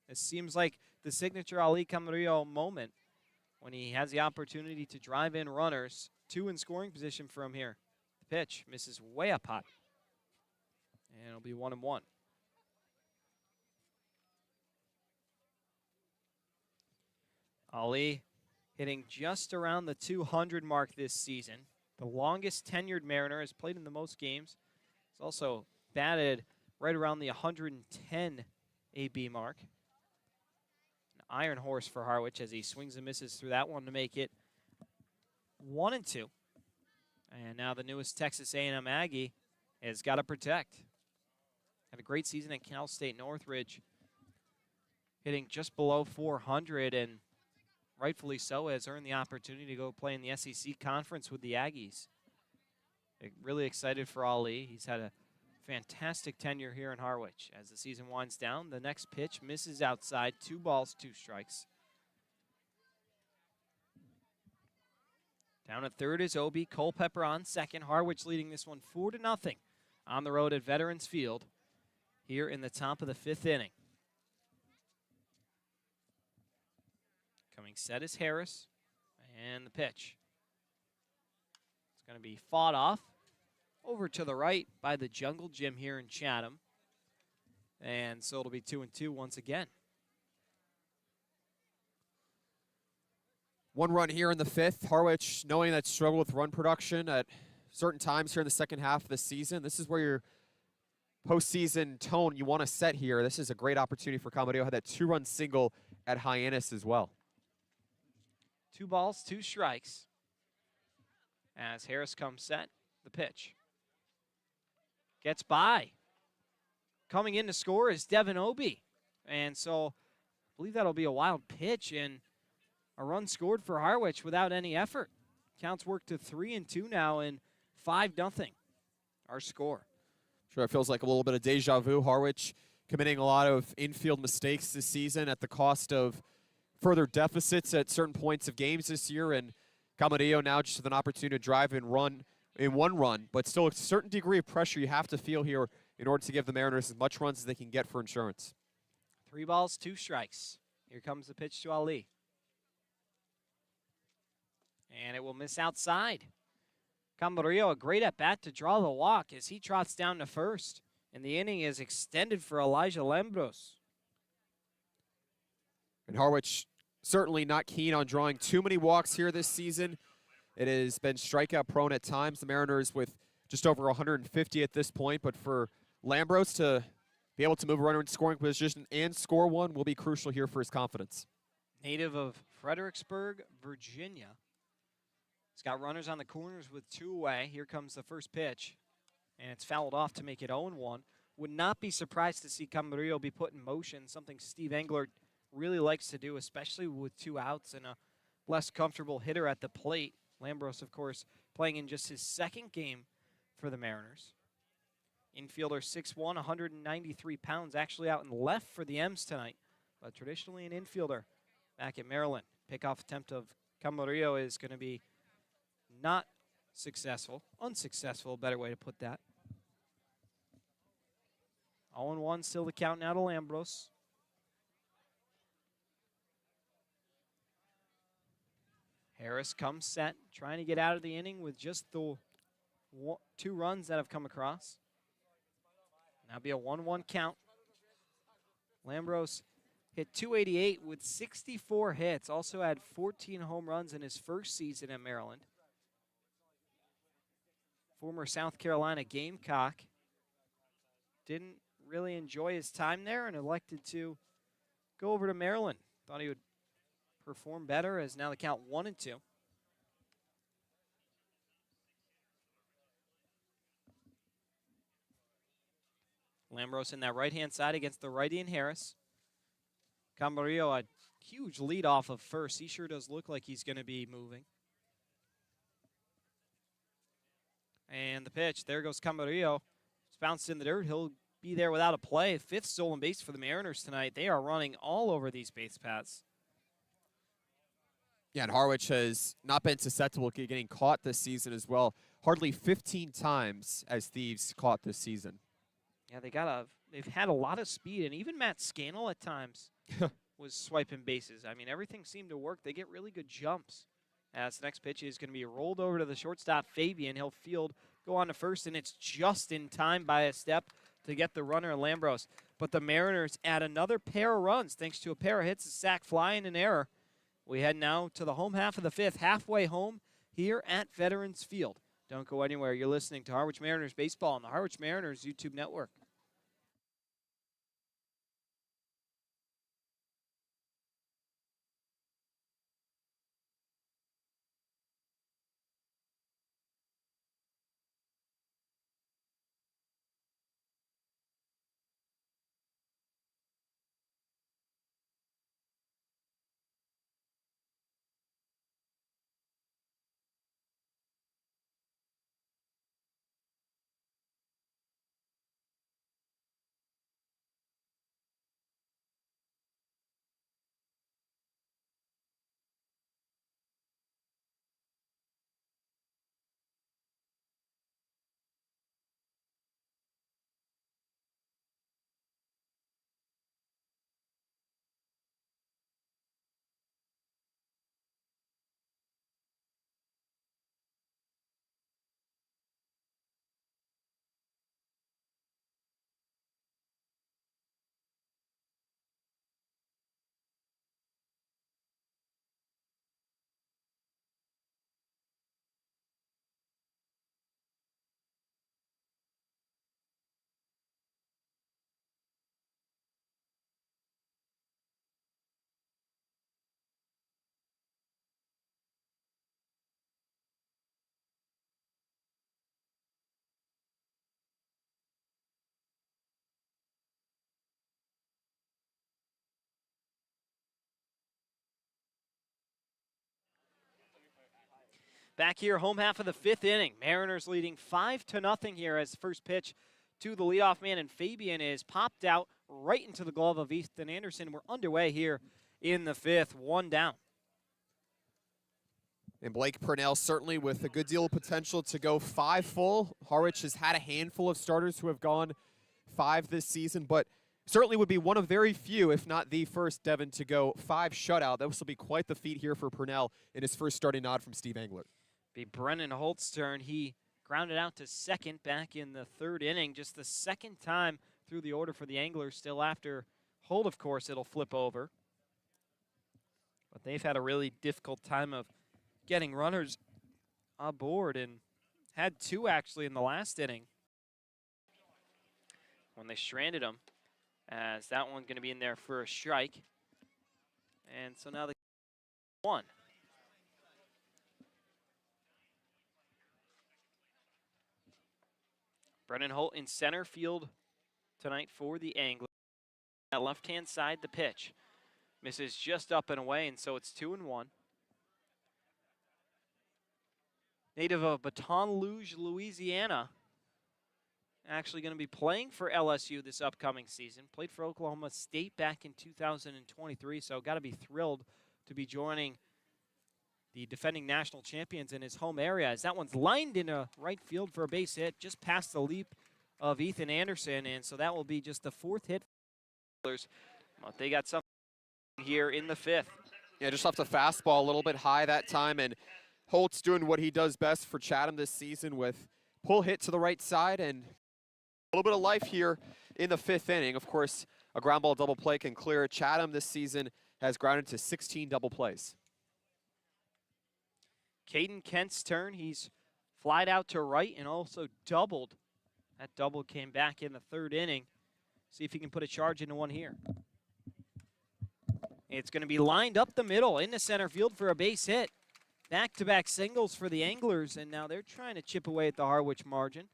It seems like the signature Ali Camarillo moment when he has the opportunity to drive in runners. 2 in scoring position from here. The pitch misses way up high. And it'll be 1-1. Ali hitting just around the 200 mark this season. The longest tenured Mariner, has played in the most games. He's also batted right around the 110 AB mark. An iron horse for Harwich as he swings and misses through that one to make it 1-2. And now the newest Texas A&M Aggie has got to protect. Had a great season at Cal State Northridge, hitting just below 400, and rightfully so, has earned the opportunity to go play in the SEC Conference with the Aggies. Really excited for Ali. He's had a fantastic tenure here in Harwich. As the season winds down, the next pitch misses outside. 2 balls, 2 strikes. Down at third is Obi. Culpepper on second. Harwich leading this one 4-0 on the road at Veterans Field here in the top of the 5th inning. Coming set is Harris, and the pitch. It's going to be fought off over to the right by the Jungle Gym here in Chatham. And so it'll be 2-2 once again. 1 run here in the 5th. Harwich, knowing that struggle with run production at certain times here in the second half of the season, this is where your postseason tone you want to set here. This is a great opportunity for Camarillo. Had that 2-run single at Hyannis as well. 2 balls, 2 strikes. As Harris comes set, the pitch. Gets by. Coming in to score is Devin Obi. And so I believe that'll be a wild pitch and a run scored for Harwich without any effort. Counts work to 3-2 now and 5-0 our score. Sure, it feels like a little bit of deja vu. Harwich committing a lot of infield mistakes this season at the cost of further deficits at certain points of games this year, and Camarillo now just with an opportunity to drive and run in 1 run, but still a certain degree of pressure you have to feel here in order to give the Mariners as much runs as they can get for insurance. 3 balls, 2 strikes. Here comes the pitch to Ali. And it will miss outside. Camarillo, a great at-bat to draw the walk as he trots down to first. And the inning is extended for Elijah Lambros. And Harwich certainly not keen on drawing too many walks here this season. It has been strikeout prone at times. The Mariners with just over 150 at this point, but for Lambros to be able to move a runner in scoring position and score 1 will be crucial here for his confidence. Native of Fredericksburg, Virginia. He's got runners on the corners with 2 away. Here comes the first pitch, and it's fouled off to make it 0-1. would not be surprised to see Camarillo be put in motion, something Steve Engler really likes to do, especially with 2 outs and a less comfortable hitter at the plate. Lambros, of course, playing in just his 2nd game for the Mariners. Infielder 6'1", 193 pounds, actually out in left for the M's tonight, but traditionally an infielder back at Maryland. Pickoff attempt of Camarillo is going to be not successful, unsuccessful, a better way to put that. 0-1, still the count now to Lambros. Harris comes set, trying to get out of the inning with just the 2 runs that have come across. Now be a 1-1 count. Lambros hit .288 with 64 hits, also had 14 home runs in his first season at Maryland. Former South Carolina Gamecock. Didn't really enjoy his time there and elected to go over to Maryland. Thought he would perform better, as now the count 1-2. Lambros in that right-hand side against the righty and Harris. Camarillo, a huge lead off of first. He sure does look like he's going to be moving. And the pitch, there goes Camarillo. It's bounced in the dirt. He'll be there without a play. 5th stolen base for the Mariners tonight. They are running all over these base paths. Yeah, and Harwich has not been susceptible to getting caught this season as well. Hardly 15 times as thieves caught this season. Yeah, they've had a lot of speed, and even Matt Scannell at times was swiping bases. I mean, everything seemed to work. They get really good jumps. As the next pitch is going to be rolled over to the shortstop, Fabian. He'll field, go on to first, and it's just in time by a step to get the runner, Lambros. But the Mariners add another pair of runs thanks to a pair of hits, a sac fly, and an error. We head now to the home half of the 5th, halfway home here at Veterans Field. Don't go anywhere. You're listening to Harwich Mariners Baseball on the Harwich Mariners YouTube network. Back here, home half of the 5th inning. Mariners leading 5-0 here as first pitch to the leadoff man, and Fabian is popped out right into the glove of Ethan Anderson. We're underway here in the 5th, 1 down. And Blake Purnell certainly with a good deal of potential to go 5 full. Harwich has had a handful of starters who have gone 5 this season, but certainly would be one of very few, if not the first, Devin, to go 5 shutout. That will be quite the feat here for Purnell in his first starting nod from Steve Engler. Be Brennan Holt's turn. He grounded out to second back in the 3rd inning, just the 2nd time through the order for the Anglers. Still after Holt, of course, it'll flip over. But they've had a really difficult time of getting runners aboard, and had 2 actually in the last inning when they stranded him, as that one's going to be in there for a strike. And so now the 1. Brennan Holt in center field tonight for the Anglers. That left-hand side, the pitch misses just up and away, and so it's 2-1. Native of Baton Rouge, Louisiana, actually going to be playing for LSU this upcoming season. Played for Oklahoma State back in 2023, so got to be thrilled to be joining the defending national champions in his home area. As that one's lined into right field for a base hit, just past the leap of Ethan Anderson, and so that will be just the 4th hit. But they got something here in the 5th. Yeah, just left a fastball a little bit high that time, and Holt's doing what he does best for Chatham this season with pull hit to the right side and a little bit of life here in the 5th inning. Of course, a ground ball double play can clear. Chatham this season has grounded to 16 double plays. Caden Kent's turn. He's flied out to right and also doubled. That double came back in the 3rd inning. See if he can put a charge into one here. It's going to be lined up the middle into center field for a base hit. Back-to-back singles for the Anglers, and now they're trying to chip away at the Harwich margin.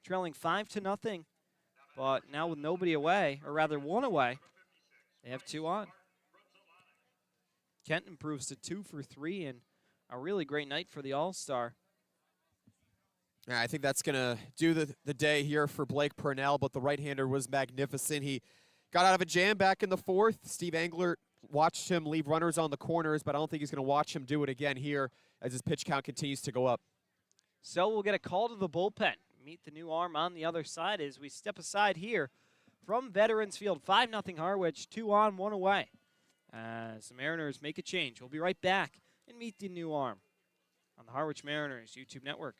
Trailing 5-0, but now with nobody away, or rather 1 away, they have 2 on. Kent improves to 2 for 3, and a really great night for the All-Star. Yeah, I think that's going to do the day here for Blake Purnell, but the right-hander was magnificent. He got out of a jam back in the 4th. Steve Angler watched him leave runners on the corners, but I don't think he's going to watch him do it again here as his pitch count continues to go up. So we'll get a call to the bullpen. Meet the new arm on the other side as we step aside here from Veterans Field. 5-0 Harwich, 2 on, 1 away. As the Mariners make a change. We'll be right back and meet the new arm on the Harwich Mariners YouTube network.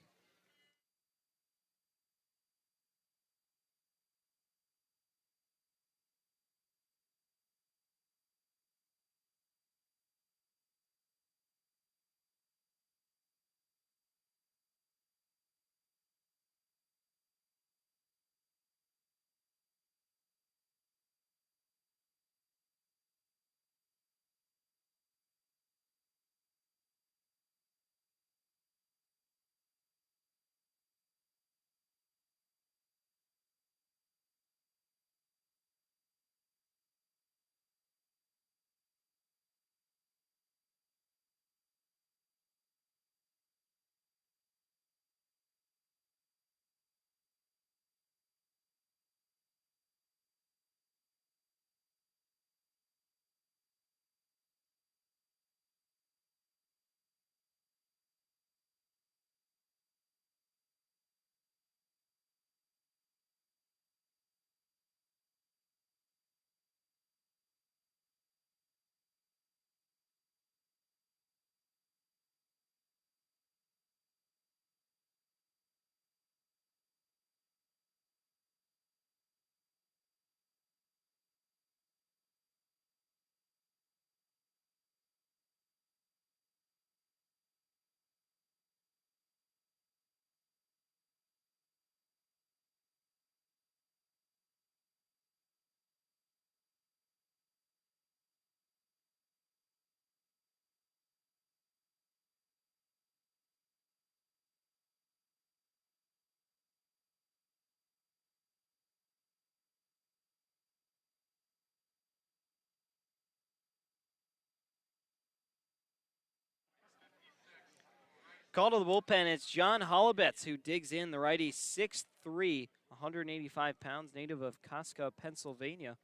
Call to the bullpen, it's John Holubetz who digs in. The righty, 6'3", 185 pounds, native of Casca, Pennsylvania,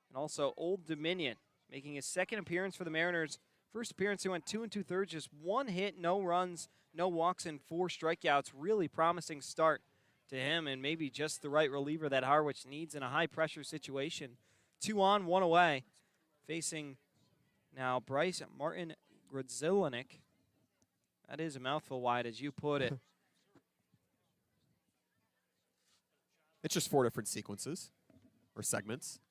and also Old Dominion, making his 2nd appearance for the Mariners. First appearance, he went 2 2/3, just 1 hit, no runs, no walks, and 4 strikeouts. Really promising start to him, and maybe just the right reliever that Harwich needs in a high-pressure situation. 2 on, 1 away, facing now Bryce Martin Gradzilinik. That is a mouthful wide, as you put it. It's just 4 different sequences or segments.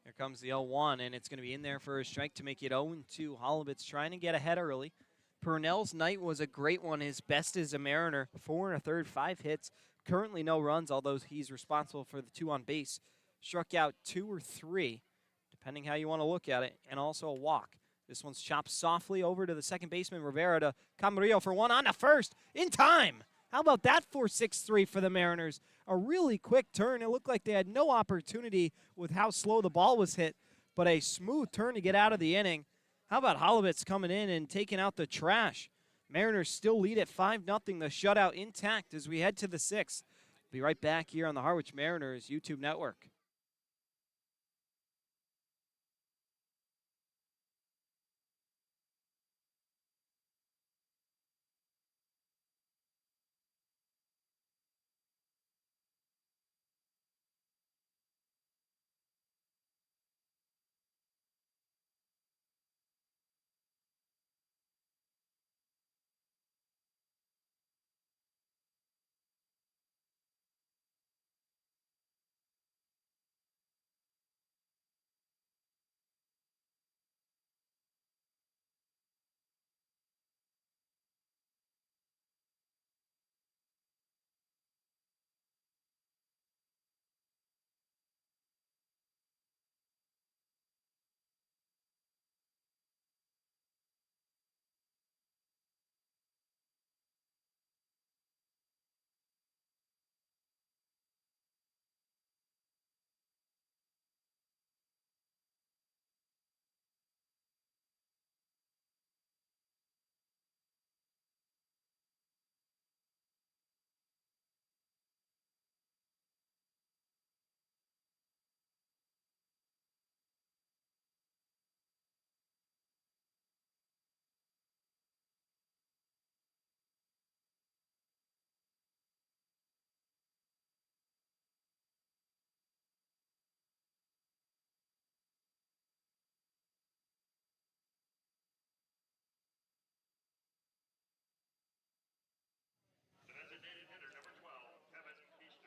Here comes the 0-1, and it's going to be in there for a strike to make it 0-2. Holubetz trying to get ahead early. Purnell's night was a great one, his best as a Mariner. 4 1/3, 5 hits. Currently no runs, although he's responsible for the 2 on base. Struck out 2 or 3, depending how you want to look at it, and also a walk. This one's chopped softly over to the second baseman, Rivera, to Camarillo for 1 on to first, in time. How about that for 6-3 for the Mariners? A really quick turn. It looked like they had no opportunity with how slow the ball was hit, but a smooth turn to get out of the inning. How about Holowitz coming in and taking out the trash? Mariners still lead at 5-0, the shutout intact as we head to the 6th. Be right back here on the Harwich Mariners YouTube network.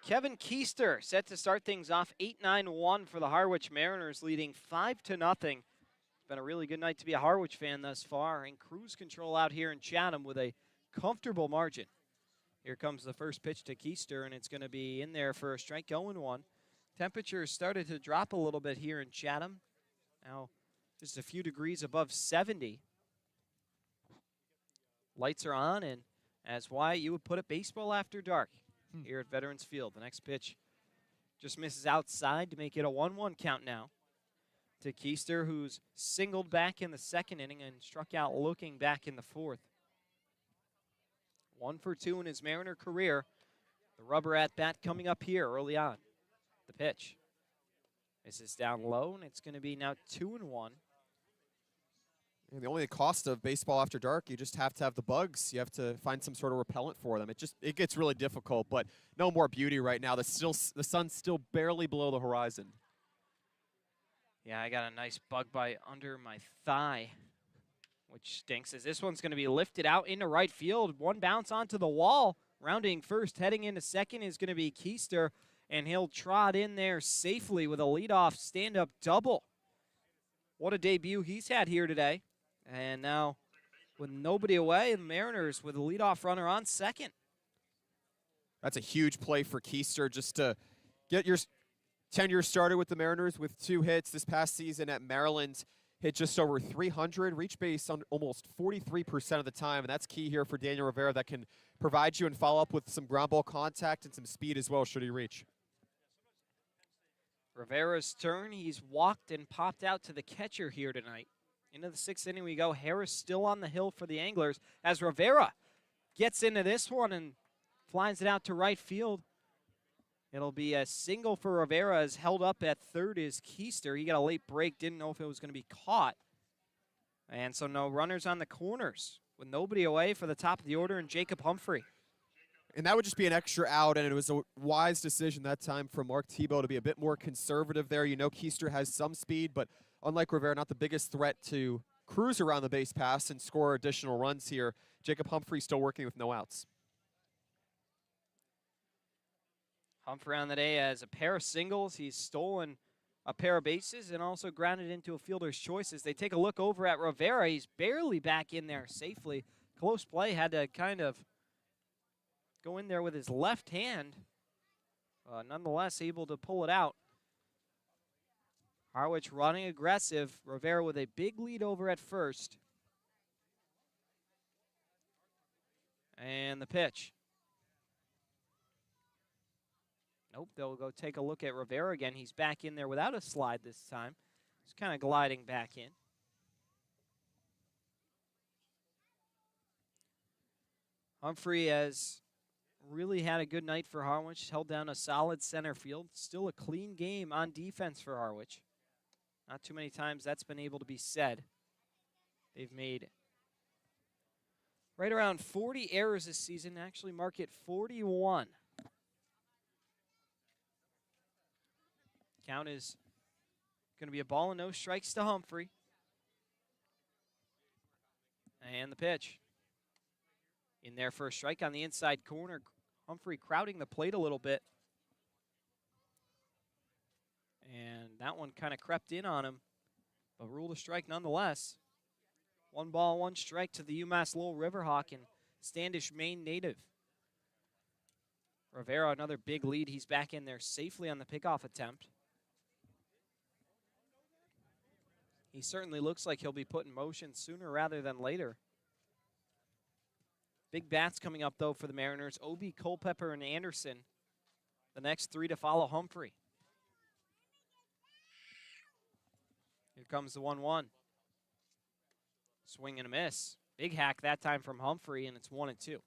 Kevin Keister set to start things off 8-9-1 for the Harwich Mariners, leading 5-0. It's been a really good night to be a Harwich fan thus far, and cruise control out here in Chatham with a comfortable margin. Here comes the first pitch to Keister, and it's going to be in there for a strike 0-1. Temperatures started to drop a little bit here in Chatham. Now just a few degrees above 70. Lights are on, and as Wyatt, you would put it, baseball after dark here at Veterans Field. The next pitch just misses outside to make it a 1-1 count now to Keister, who's singled back in the second inning and struck out looking back in the fourth. 1 for 2 in his Mariner career. The rubber at bat coming up here early on. The pitch. This is down low, and it's going to be now 2-1. And the only cost of baseball after dark, you just have to have the bugs. You have to find some sort of repellent for them. It gets really difficult, but no more beauty right now. The sun's still barely below the horizon. Yeah, I got a nice bug bite under my thigh, which stinks, as this one's going to be lifted out into right field. One bounce onto the wall. Rounding first, heading into second is going to be Keister, and he'll trot in there safely with a leadoff stand-up double. What a debut he's had here today. And now, with nobody away, the Mariners with a leadoff runner on second. That's a huge play for Keister, just to get your tenure started with the Mariners with 2 hits this past season at Maryland. Hit just over 300, reach base on almost 43% of the time, and that's key here for Daniel Rivera, that can provide you and follow up with some ground ball contact and some speed as well should he reach. Rivera's turn. He's walked and popped out to the catcher here tonight. Into the 6th inning we go. Harris still on the hill for the Anglers as Rivera gets into this one and flies it out to right field. It'll be a single for Rivera, as held up at third is Keister. He got a late break, didn't know if it was going to be caught. And so no runners on the corners with nobody away for the top of the order and Jacob Humphrey. And that would just be an extra out, and it was a wise decision that time from Mark Tebow to be a bit more conservative there. You know Keister has some speed, but unlike Rivera, not the biggest threat to cruise around the base pass and score additional runs here. Jacob Humphrey still working with no outs. Humphrey on the day has a pair of singles. He's stolen a pair of bases and also grounded into a fielder's choices. They take a look over at Rivera. He's barely back in there safely. Close play, had to kind of go in there with his left hand. Nonetheless, able to pull it out. Harwich running aggressive. Rivera with a big lead over at first. And the pitch. Nope, they'll go take a look at Rivera again. He's back in there without a slide this time. He's kind of gliding back in. Humphrey has really had a good night for Harwich, held down a solid center field. Still a clean game on defense for Harwich. Not too many times that's been able to be said. They've made right around 40 errors this season, actually mark it 41. Count is going to be a ball and no strikes to Humphrey. And the pitch. In there for a strike on the inside corner. Humphrey crowding the plate a little bit. And that one kind of crept in on him, but ruled a strike nonetheless. 1 ball, 1 strike to the UMass Lowell Riverhawk and Standish, Maine native. Rivera, another big lead. He's back in there safely on the pickoff attempt. He certainly looks like he'll be put in motion sooner rather than later. Big bats coming up, though, for the Mariners. Obi, Culpepper, and Anderson. The next 3 to follow Humphrey. Here comes the 1-1. Swing and a miss. Big hack that time from Humphrey, and it's 1-2.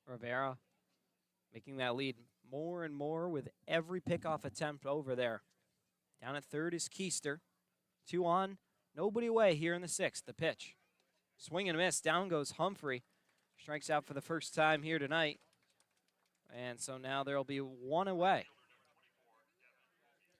Rivera making that lead more and more with every pickoff attempt over there. Down at third is Keister. 2 on, nobody away here in the 6th. The pitch. Swing and a miss. Down goes Humphrey. Strikes out for the first time here tonight. And so now there will be 1 away.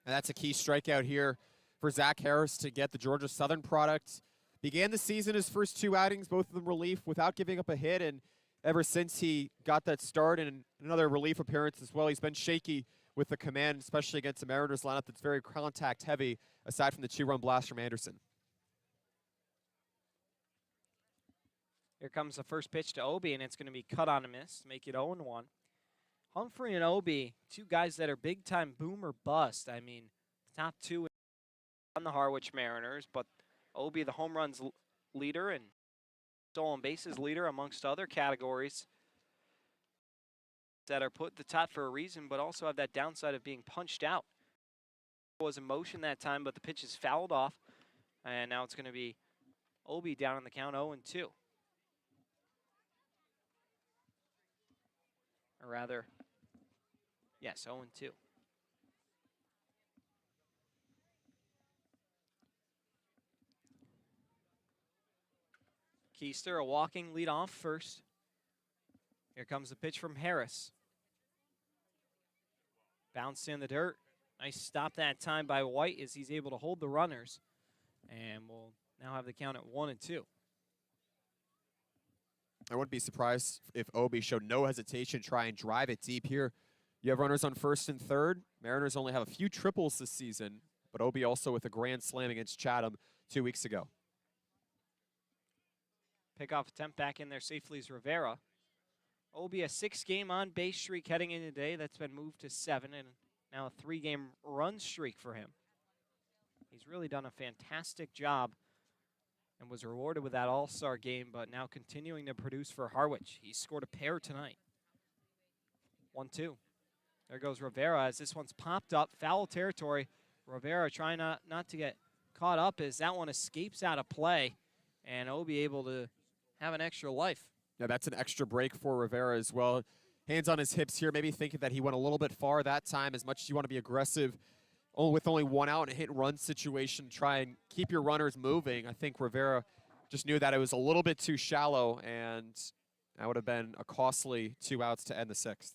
And that's a key strikeout here for Zach Harris to get the Georgia Southern product. Began the season, his first 2 outings, both of them relief, without giving up a hit. And ever since he got that start and another relief appearance as well, he's been shaky with the command, especially against the Mariners lineup that's very contact heavy, aside from the 2-run blast from Anderson. Here comes the first pitch to Obi, and it's going to be cut on a miss, make it 0-1. Humphrey and Obi, 2 guys that are big-time boom or bust. I mean, top 2 on the Harwich Mariners, but Obi, the home runs leader and stolen bases leader amongst other categories that are put at the top for a reason, but also have that downside of being punched out. Was in motion that time, but the pitch is fouled off, and now it's going to be Obi down on the count, 0-2. Or rather, yes, 0-2. Keister, a walking lead off first. Here comes the pitch from Harris. Bounced in the dirt. Nice stop that time by White as he's able to hold the runners. And we'll now have the count at 1-2. I wouldn't be surprised if Obi showed no hesitation to try and drive it deep here. You have runners on first and third. Mariners only have a few triples this season, but Obi also with a grand slam against Chatham 2 weeks ago. Pickoff attempt back in there safely is Rivera. Obi, a 6-game on-base streak heading into today. That's been moved to 7, and now a 3-game run streak for him. He's really done a fantastic job and was rewarded with that all-star game, but now continuing to produce for Harwich. He scored a pair tonight. 1-2. There goes Rivera as this one's popped up. Foul territory. Rivera trying not to get caught up as that one escapes out of play, and Obi able to have an extra life. Yeah, that's an extra break for Rivera as well. Hands on his hips here, maybe thinking that he went a little bit far that time. As much as you want to be aggressive with only 1 out in a hit-and-run situation, try and keep your runners moving. I think Rivera just knew that it was a little bit too shallow, and that would have been a costly 2 outs to end the 6th.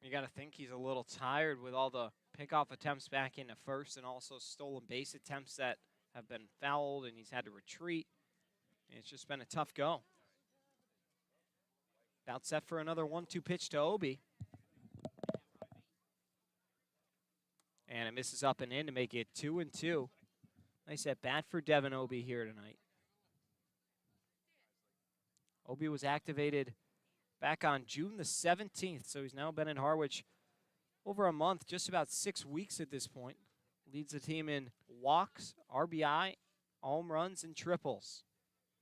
You got to think he's a little tired with all the pickoff attempts back into first and also stolen base attempts that have been fouled, and he's had to retreat. It's just been a tough go. About set for another 1-2 pitch to Obi. And it misses up and in to make it 2-2. Nice at bat for Devin Obi here tonight. Obi was activated back on June the 17th, so he's now been in Harwich over a month, just about 6 weeks at this point. Leads the team in walks, RBI, home runs, and triples.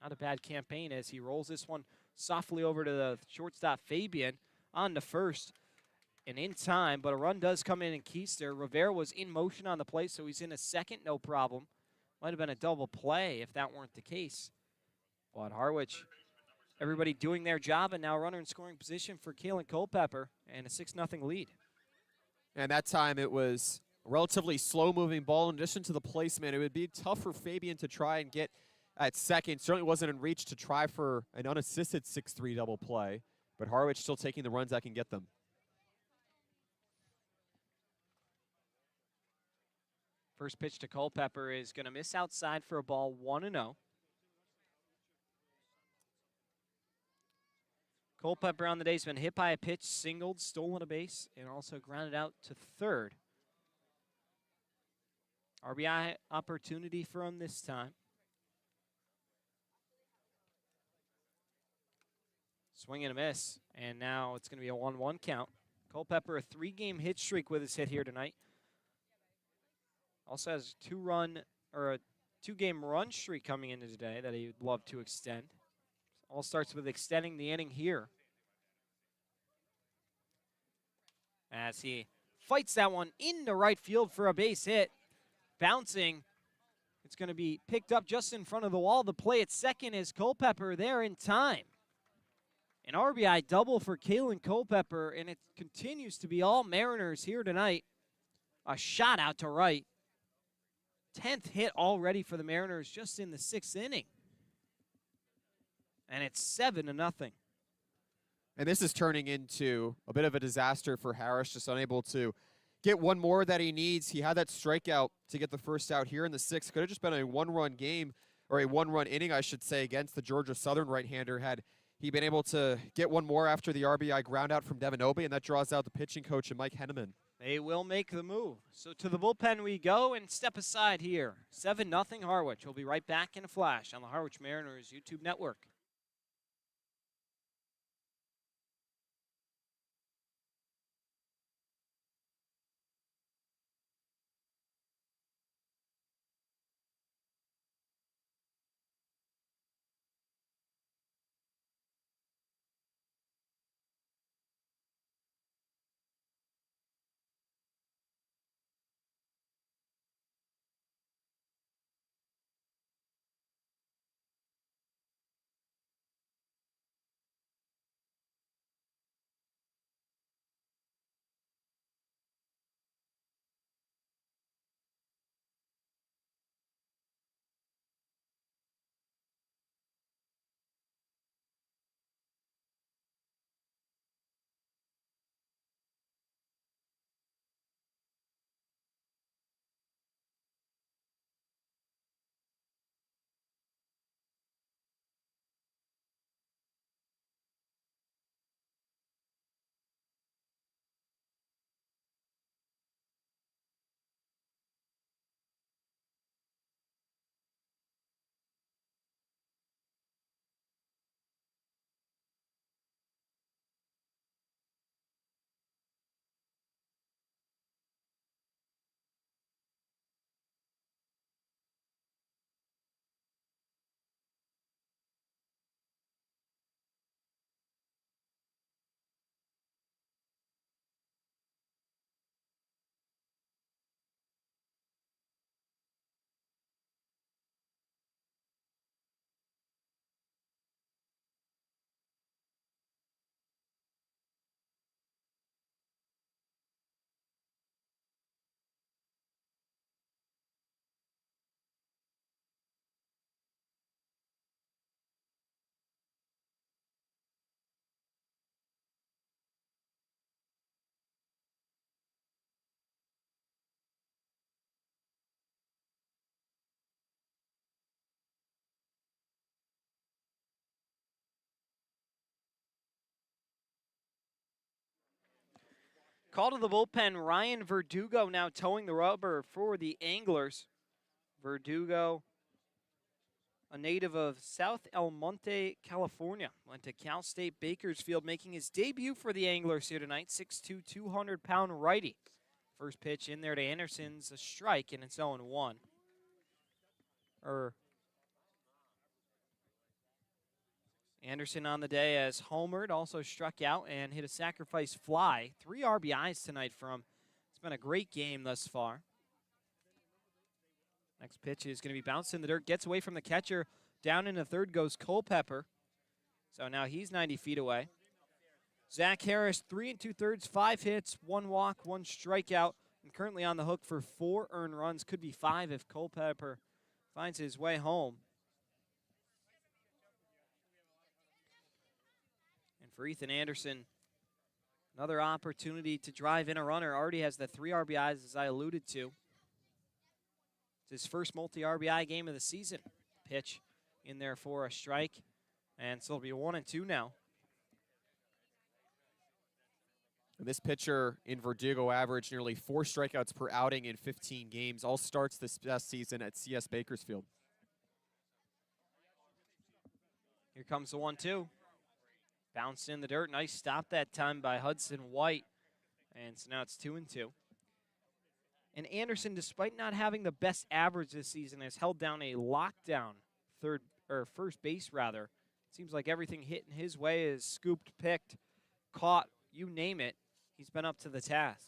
Not a bad campaign as he rolls this one softly over to the shortstop Fabian on the first and in time, but a run does come in Keister. Rivera was in motion on the play, so he's in a second, no problem. Might have been a double play if that weren't the case. But Harwich, everybody doing their job, and now runner in scoring position for Kalen Culpepper and a 6-0 lead. And that time it was a relatively slow-moving ball. In addition to the placement, it would be tough for Fabian to try and get at second. Certainly wasn't in reach to try for an unassisted 6-3 double play, but Harwich still taking the runs that can get them. First pitch to Culpepper is going to miss outside for a ball, 1-0. Culpepper on the day has been hit by a pitch, singled, stolen a base, and also grounded out to third. RBI opportunity for him this time. Swing and a miss, and now it's going to be a 1-1 count. Culpepper, a 3-game hit streak with his hit here tonight. Also has a 2-game run streak coming into today that he would love to extend. All starts with extending the inning here. As he fights that one into right field for a base hit. Bouncing. It's going to be picked up just in front of the wall. The play at second is Culpepper there in time. An RBI double for Kalen Culpepper, and it continues to be all Mariners here tonight. A shot out to right. 10th hit already for the Mariners just in the 6th inning. And it's 7-0. And this is turning into a bit of a disaster for Harris, just unable to get one more that he needs. He had that strikeout to get the first out here in the 6th. Could have just been a 1-run game, or a 1-run inning, I should say, against the Georgia Southern right-hander had he been able to get one more after the RBI ground out from Devin Obey, and that draws out the pitching coach and Mike Henneman. They will make the move. So to the bullpen we go and step aside here. 7-0 Harwich. We'll be right back in a flash on the Harwich Mariners YouTube network. Call to the bullpen, Ryan Verdugo now towing the rubber for the Anglers. Verdugo, a native of South El Monte, California. Went to Cal State Bakersfield, making his debut for the Anglers here tonight. 6'2", 200-pound righty. First pitch in there to Anderson's a strike, and it's 0-1. Anderson on the day as homered, also struck out and hit a sacrifice fly. 3 RBIs tonight from him. It's been a great game thus far. Next pitch is going to be bounced in the dirt, gets away from the catcher. Down in the third goes Culpepper. So now he's 90 feet away. Zach Harris, 3 2/3, 5 hits, 1 walk, 1 strikeout, and currently on the hook for 4 earned runs. Could be 5 if Culpepper finds his way home. And for Ethan Anderson, another opportunity to drive in a runner. Already has the 3 RBIs, as I alluded to. It's his first multi-RBI game of the season. Pitch in there for a strike. And so it'll be 1-2 now. And this pitcher in Verdugo averaged nearly 4 strikeouts per outing in 15 games. All starts this past season at CS Bakersfield. Here comes the 1-2. Bounced in the dirt. Nice stop that time by Hudson White. And so now it's 2-2. And Anderson, despite not having the best average this season, has held down a lockdown first base rather. Seems like everything hitting his way is scooped, picked, caught, you name it. He's been up to the task.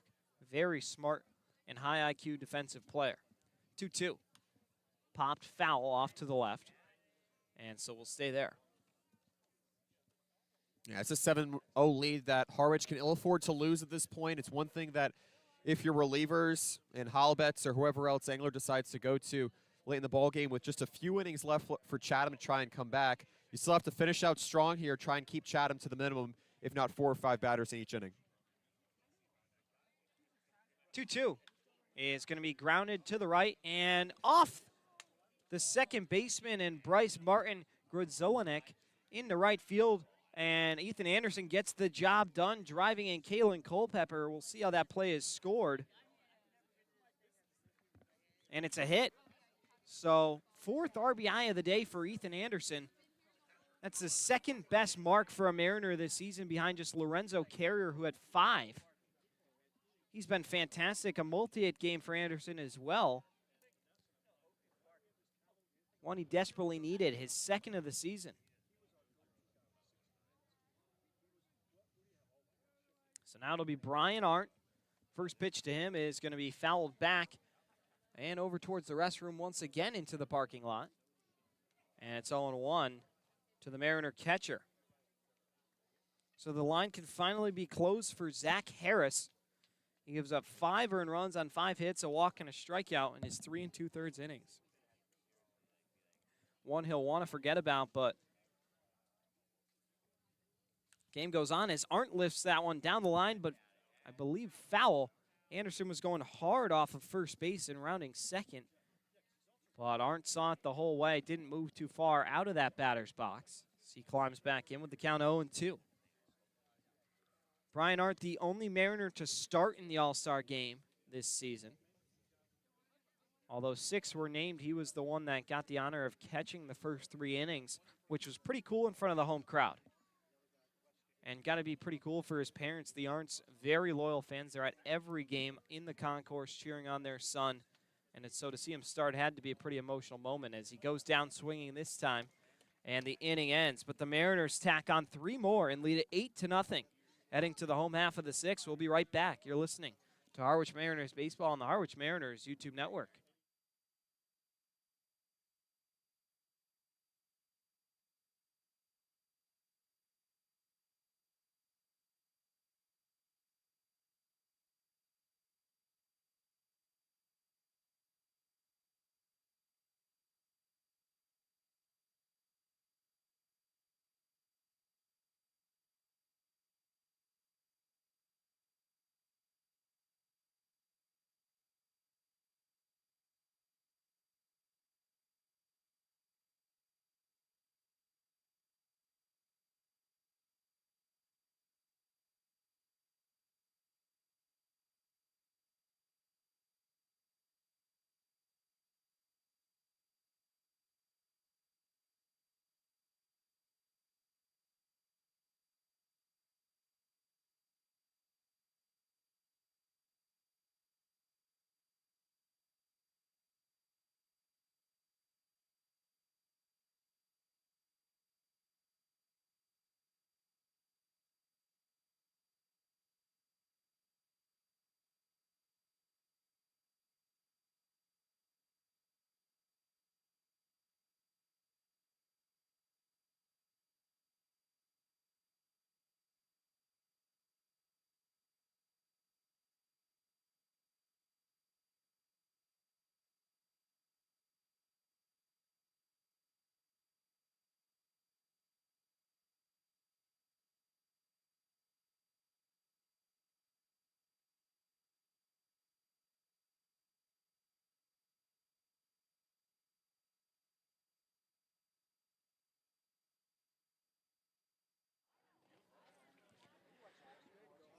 Very smart and high IQ defensive player. 2-2. Popped foul off to the left. And so we'll stay there. Yeah, it's a 7-0 lead that Harwich can ill afford to lose at this point. It's one thing that if your relievers and Halbets or whoever else Angler decides to go to late in the ball game with just a few innings left for Chatham to try and come back, you still have to finish out strong here, try and keep Chatham to the minimum, if not 4 or 5 batters in each inning. 2-2 is going to be grounded to the right and off the second baseman and Bryce Martin Grodzolanek into right field. And Ethan Anderson gets the job done, driving in Kalen Culpepper. We'll see how that play is scored. And it's a hit. So 4th RBI of the day for Ethan Anderson. That's the 2nd best mark for a Mariner this season behind just Lorenzo Carrier, who had 5. He's been fantastic. A multi-hit game for Anderson as well. One he desperately needed, his 2nd of the season. So now it'll be Brian Arndt. First pitch to him is going to be fouled back and over towards the restroom once again into the parking lot. And it's 0-1 to the Mariner catcher. So the line can finally be closed for Zach Harris. He gives up 5 earned runs on 5 hits, a walk, and a strikeout in his 3 2/3 innings. One he'll want to forget about, but game goes on as Arndt lifts that one down the line, but I believe foul. Anderson was going hard off of first base and rounding second. But Arndt saw it the whole way, didn't move too far out of that batter's box. So he climbs back in with the count 0-2. Brian Arndt, the only Mariner to start in the All-Star game this season. Although 6 were named, he was the one that got the honor of catching the first 3 innings, which was pretty cool in front of the home crowd. And got to be pretty cool for his parents. The Arndts, very loyal fans. They're at every game in the concourse cheering on their son. And so to see him start had to be a pretty emotional moment as he goes down swinging this time. And the inning ends. But the Mariners tack on 3 more and lead it 8-0. Heading to the home half of the 6th. We'll be right back. You're listening to Harwich Mariners Baseball on the Harwich Mariners YouTube network.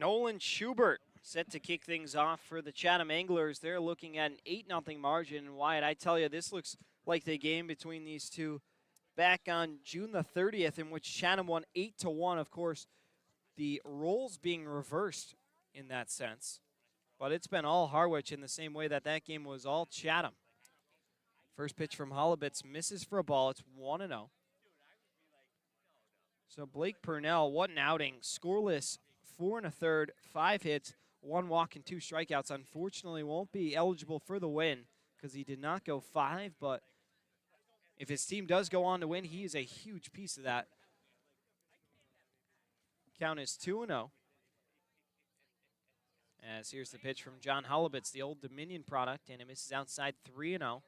Nolan Schubert set to kick things off for the Chatham Anglers. They're looking at an 8-0 margin. And Wyatt, I tell you, this looks like the game between these two back on June the 30th, in which Chatham won 8-1. Of course, the roles being reversed in that sense. But it's been all Harwich in the same way that that game was all Chatham. First pitch from Holubitz misses for a ball. It's 1-0. So Blake Purnell, what an outing. Scoreless, 4 1/3, 5 hits, 1 walk, and 2 strikeouts. Unfortunately, won't be eligible for the win because he did not go 5. But if his team does go on to win, he is a huge piece of that. Count is 2-0. As here's the pitch from John Holubitz, the Old Dominion product, and it misses outside 3-0.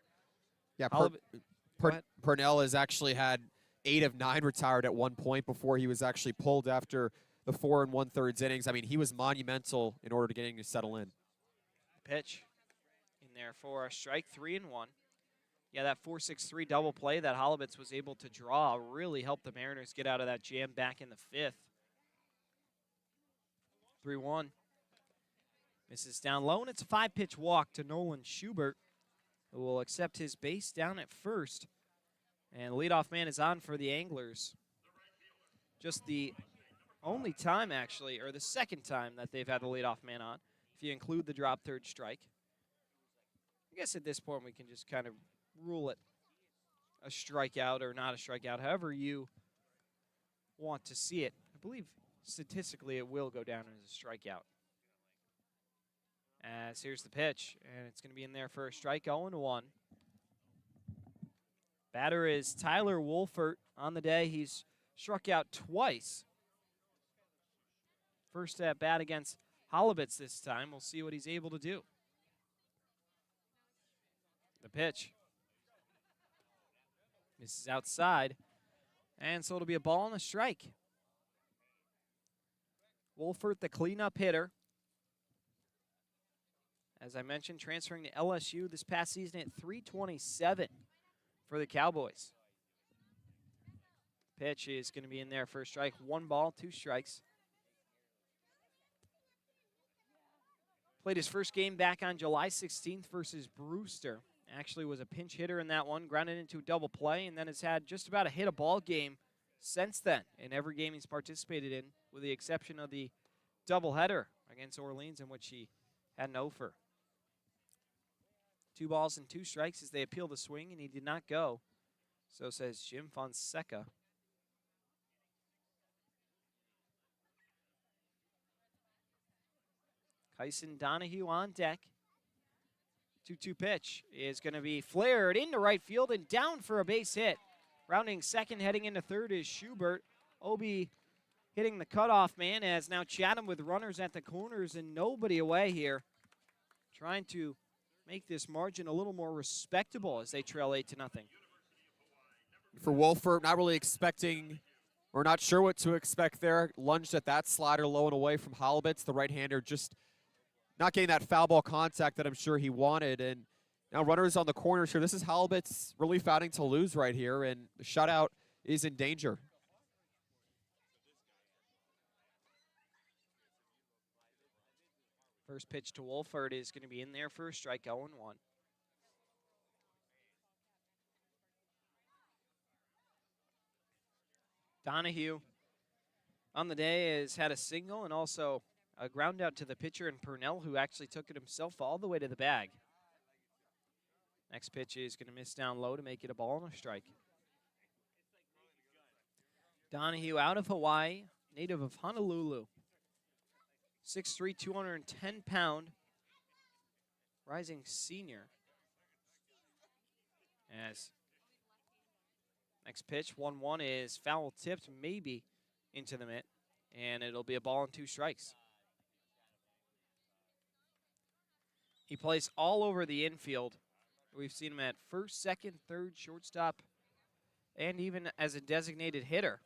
Yeah, Purnell has actually had 8 of 9 retired at one point before he was actually pulled after the 4 1/3 innings. I mean, he was monumental in order to getting to settle in. Pitch in there for a strike, 3-1. Yeah, that 4-6-3 double play that Holubitz was able to draw really helped the Mariners get out of that jam back in the 5th. 3-1. Misses down low, and it's a 5-pitch walk to Nolan Schubert, who will accept his base down at first. And leadoff man is on for the Anglers. Just the only time, actually, or the second time that they've had the leadoff man on, if you include the drop third strike. I guess at this point we can just kind of rule it a strikeout or not a strikeout, however you want to see it. I believe statistically it will go down as a strikeout. As here's the pitch, and it's going to be in there for a strike, 0-1. Batter is Tyler Wolfert. On the day, he's struck out twice. First at bat against Holubitz this time. We'll see what he's able to do. The pitch. Misses outside. And so it'll be a ball and a strike. Wolfert, the cleanup hitter. As I mentioned, transferring to LSU this past season at 327 for the Cowboys. Pitch is going to be in there for a strike. 1 ball, 2 strikes. Played his first game back on July 16th versus Brewster. Actually was a pinch hitter in that one, grounded into a double play, and then has had just about a hit-a-ball game since then in every game he's participated in, with the exception of the doubleheader against Orleans, in which he had an offer. 2 balls and 2 strikes as they appeal the swing, and he did not go. So says Jim Fonseca. Kyson Donahue on deck. 2-2 pitch is going to be flared into right field and down for a base hit. Rounding second, heading into third is Schubert. Obi hitting the cutoff man, as now Chatham with runners at the corners and nobody away here. Trying to make this margin a little more respectable as they trail 8-0. For Wolfert, not really expecting, or not sure what to expect there. Lunged at that slider low and away from Holubitz, the right-hander, just not getting that foul ball contact that I'm sure he wanted. And now runners on the corners here. This is Holubitz really fighting to lose right here, and the shutout is in danger. First pitch to Wolfert is going to be in there for a strike, 0-1. Donahue on the day has had a single and also a ground out to the pitcher, and Purnell, who actually took it himself all the way to the bag. Next pitch is going to miss down low to make it a ball and a strike. Donahue out of Hawaii, native of Honolulu. 6'3", 210-pound, rising senior. As next pitch, 1-1 is foul tipped, maybe into the mitt, and it'll be a ball and 2 strikes. He plays all over the infield. We've seen him at first, second, third, shortstop, and even as a designated hitter.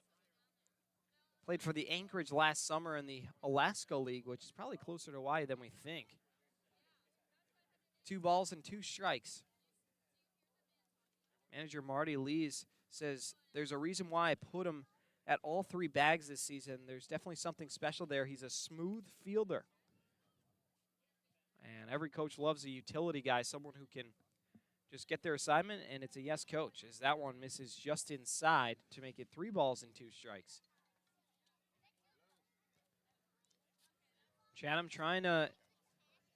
Played for the Anchorage last summer in the Alaska League, which is probably closer to Hawaii than we think. 2 balls and 2 strikes. Manager Marty Lees says there's a reason why I put him at all 3 bags this season. There's definitely something special there. He's a smooth fielder. And every coach loves a utility guy, someone who can just get their assignment, and it's a yes, coach, as that one misses just inside to make it 3 balls and 2 strikes. Chatham trying to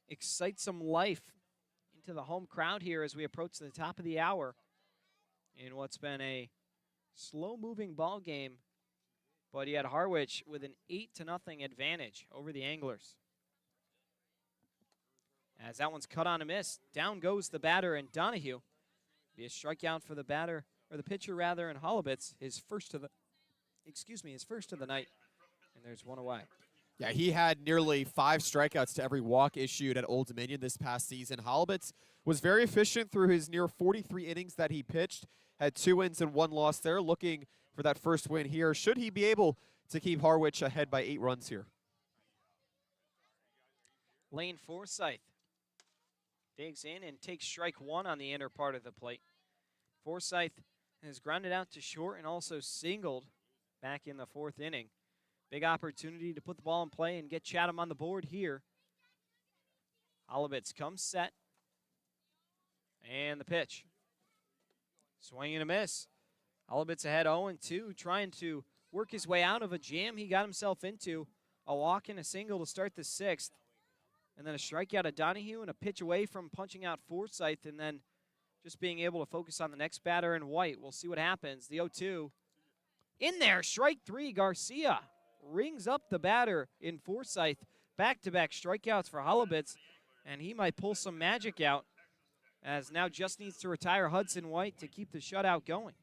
excite some life into the home crowd here as we approach the top of the hour in what's been a slow-moving ball game, but he had Harwich with an 8-0 advantage over the Anglers. As that one's cut on a miss, down goes the batter, and Donahue. Be a strikeout for the batter, or the pitcher rather, and Holubitz, his first of the night, and there's one away. Yeah, he had nearly 5 strikeouts to every walk issued at Old Dominion this past season. Holubitz was very efficient through his near 43 innings that he pitched, had 2 wins and 1 loss there, looking for that first win here. Should he be able to keep Harwich ahead by 8 runs here? Lane Forsythe digs in and takes strike 1 on the inner part of the plate. Forsythe has grounded out to short and also singled back in the 4th inning. Big opportunity to put the ball in play and get Chatham on the board here. Holubitz comes set. And the pitch. Swing and a miss. Holubitz ahead 0-2, trying to work his way out of a jam he got himself into. A walk and a single to start the 6th. And then a strikeout of Donahue and a pitch away from punching out Forsythe, and then just being able to focus on the next batter in White. We'll see what happens. The 0-2. In there, strike 3, Garcia rings up the batter in Forsythe. Back-to-back strikeouts for Holubitz, and he might pull some magic out, as now just needs to retire Hudson White to keep the shutout going.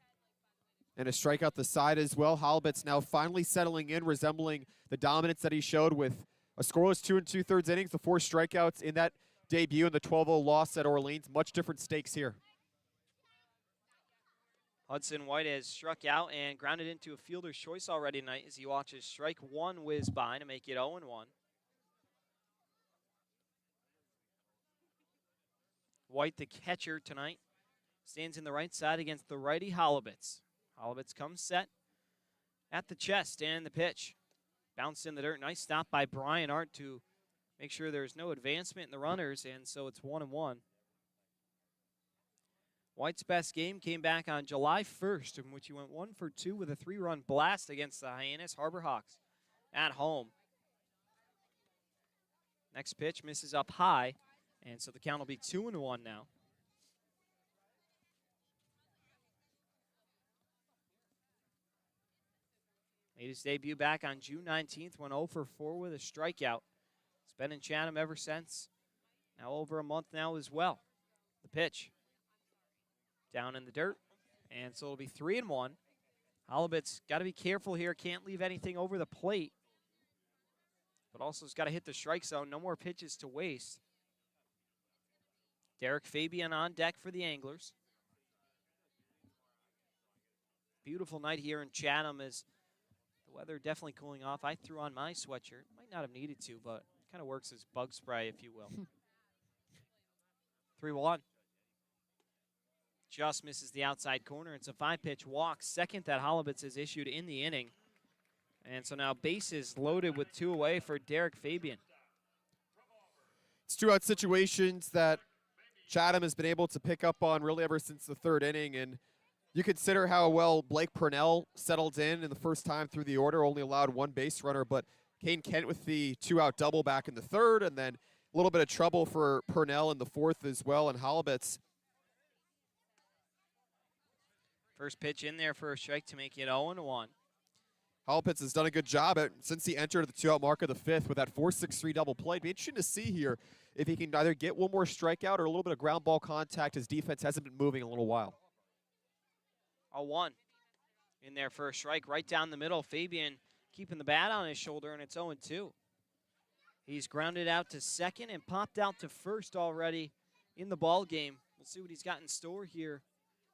And a strikeout the side as well. Holubitz now finally settling in, resembling the dominance that he showed with a scoreless 2 2/3 innings, the 4 strikeouts in that debut and the 12-0 loss at Orleans. Much different stakes here. Hudson White has struck out and grounded into a fielder's choice already tonight as he watches strike 1 whiz by to make it 0-1. White, the catcher tonight, stands in the right side against the righty Holubitz. Holubitz comes set at the chest, and the pitch. Bounced in the dirt. Nice stop by Brian Art to make sure there's no advancement in the runners, and so it's 1-1. White's best game came back on July 1st, in which he went 1 for 2 with a 3-run blast against the Hyannis Harbor Hawks at home. Next pitch misses up high, and so the count will be 2-1 now. Made his debut back on June 19th, went 0 for 4 with a strikeout. He's been in Chatham ever since. Now over a month now as well. The pitch. Down in the dirt. And so it'll be 3-1. Holubitz got to be careful here. Can't leave anything over the plate. But also has got to hit the strike zone. No more pitches to waste. Derek Fabian on deck for the Anglers. Beautiful night here in Chatham as the weather definitely cooling off. I threw on my sweatshirt. Might not have needed to, but it kind of works as bug spray, if you will. 3-1. Just misses the outside corner. It's a 5-pitch walk. Second that Holubitz has issued in the inning. And so now bases loaded with 2 away for Derek Fabian. It's 2-out situations that Chatham has been able to pick up on really ever since the 3rd inning, and you consider how well Blake Purnell settled in the first time through the order, only allowed 1 base runner, but Kane Kent with the 2-out double back in the 3rd, and then a little bit of trouble for Purnell in the 4th as well, and Holubitz. First pitch in there for a strike to make it 0-1. Holubitz has done a good job since he entered the 2-out mark of the 5th with that 4.63 double play. It'd be interesting to see here if he can either get 1 more strikeout or a little bit of ground ball contact. His defense hasn't been moving in a little while. 0-1 in there for a strike right down the middle. Fabian keeping the bat on his shoulder, and it's 0-2. He's grounded out to second and popped out to first already in the ball game. We'll see what he's got in store here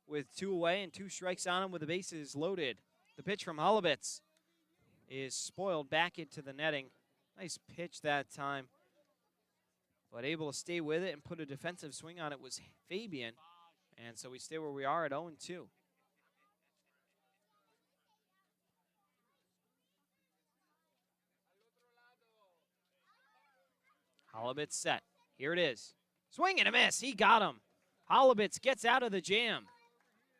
with 2 away and 2 strikes on him with the bases loaded. The pitch from Holubitz is spoiled back into the netting. Nice pitch that time, but able to stay with it and put a defensive swing on it was Fabian, and so we stay where we are at 0-2. Holubitz set. Here it is. Swing and a miss. He got him. Holubitz gets out of the jam.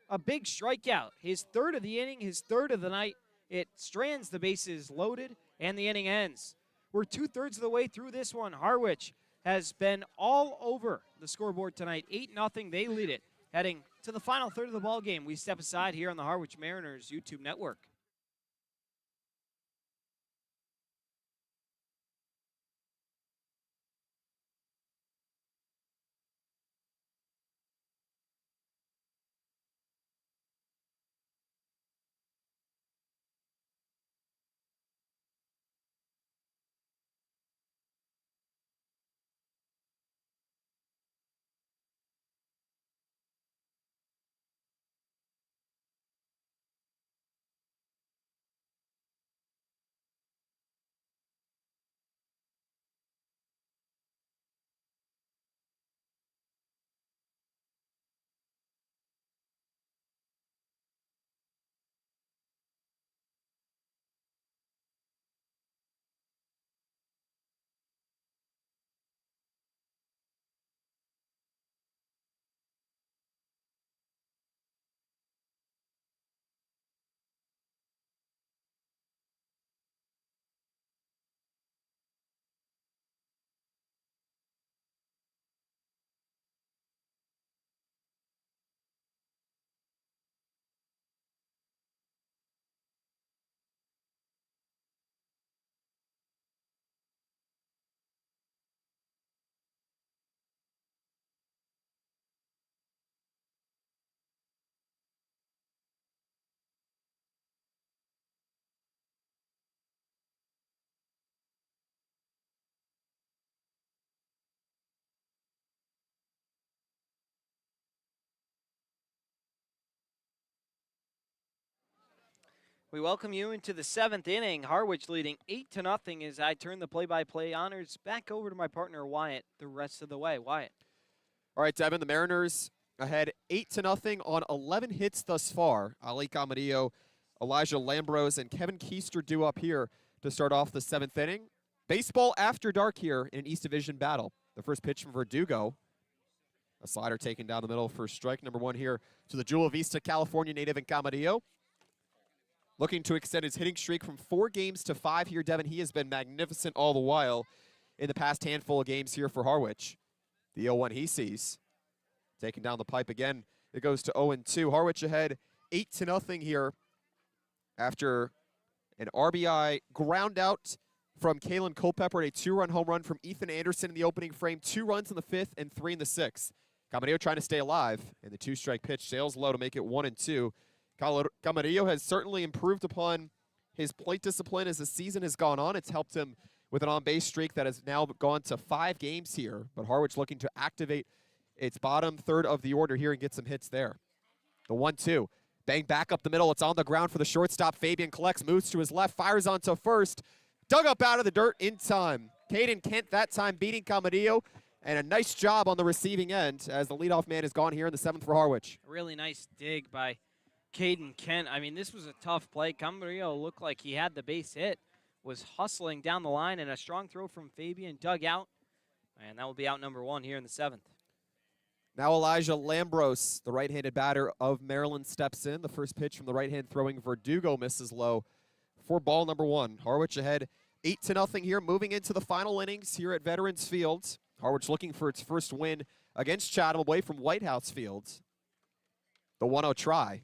A big strikeout. His third of the inning, his third of the night. It strands the bases loaded, and the inning ends. We're 2/3 of the way through this one. Harwich has been all over the scoreboard tonight. 8-0. They lead it. Heading to the final third of the ball game, we step aside here on the Harwich Mariners YouTube network. We welcome you into the 7th inning. Harwich leading 8-0 as I turn the play-by-play honors back over to my partner Wyatt the rest of the way. Wyatt. All right, Devin, the Mariners ahead 8-0 on 11 hits thus far. Ali Camarillo, Elijah Lambros, and Kevin Keister due up here to start off the 7th inning. Baseball after dark here in an East Division battle. The first pitch from Verdugo. A slider taken down the middle for strike number 1 here to the Chula Vista, California native in Camarillo. Looking to extend his hitting streak from 4 games to 5 here, Devin. He has been magnificent all the while in the past handful of games here for Harwich. The 0-1 he sees. Taking down the pipe again. It goes to 0-2. Harwich ahead 8-0 here after an RBI ground out from Kalen Culpepper, a 2-run home run from Ethan Anderson in the opening frame. 2 runs in the 5th and 3 in the 6th. Camarillo trying to stay alive, and the 2-strike pitch sails low to make it 1-2. Camarillo has certainly improved upon his plate discipline as the season has gone on. It's helped him with an on-base streak that has now gone to 5 games here. But Harwich looking to activate its bottom third of the order here and get some hits there. The 1-2. Bang back up the middle. It's on the ground for the shortstop. Fabian collects, moves to his left, fires onto first. Dug up out of the dirt in time. Caden Kent that time beating Camarillo. And a nice job on the receiving end as the leadoff man is gone here in the 7th for Harwich. A really nice dig by Caden Kent. I mean, this was a tough play. Camarillo looked like he had the base hit, was hustling down the line, and a strong throw from Fabian dug out. And that will be out number 1 here in the 7th. Now Elijah Lambros, the right-handed batter of Maryland, steps in. The first pitch from the right-hand throwing Verdugo misses low for ball number 1. Harwich ahead 8-0 here, moving into the final innings here at Veterans Field. Harwich looking for its first win against Chatham away from White House Field. The 1-0 try.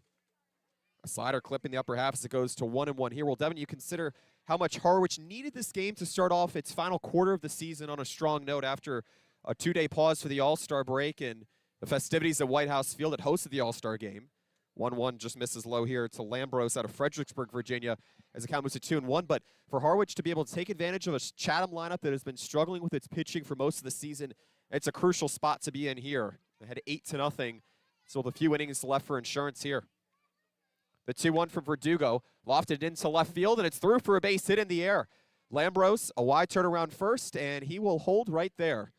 A slider clipping the upper half as it goes to 1-1 here. Well, Devin, you consider how much Harwich needed this game to start off its final quarter of the season on a strong note after a 2-day pause for the All-Star break and the festivities at White House Field that hosted the All-Star game. 1-1 just misses low here to Lambros out of Fredericksburg, Virginia, as the count moves to 2-1. But for Harwich to be able to take advantage of a Chatham lineup that has been struggling with its pitching for most of the season, it's a crucial spot to be in here. Ahead 8-0, so the few innings left for insurance here. The 2-1 from Verdugo, lofted into left field, and it's through for a base hit in the air. Lambros, a wide turnaround first, and he will hold right there.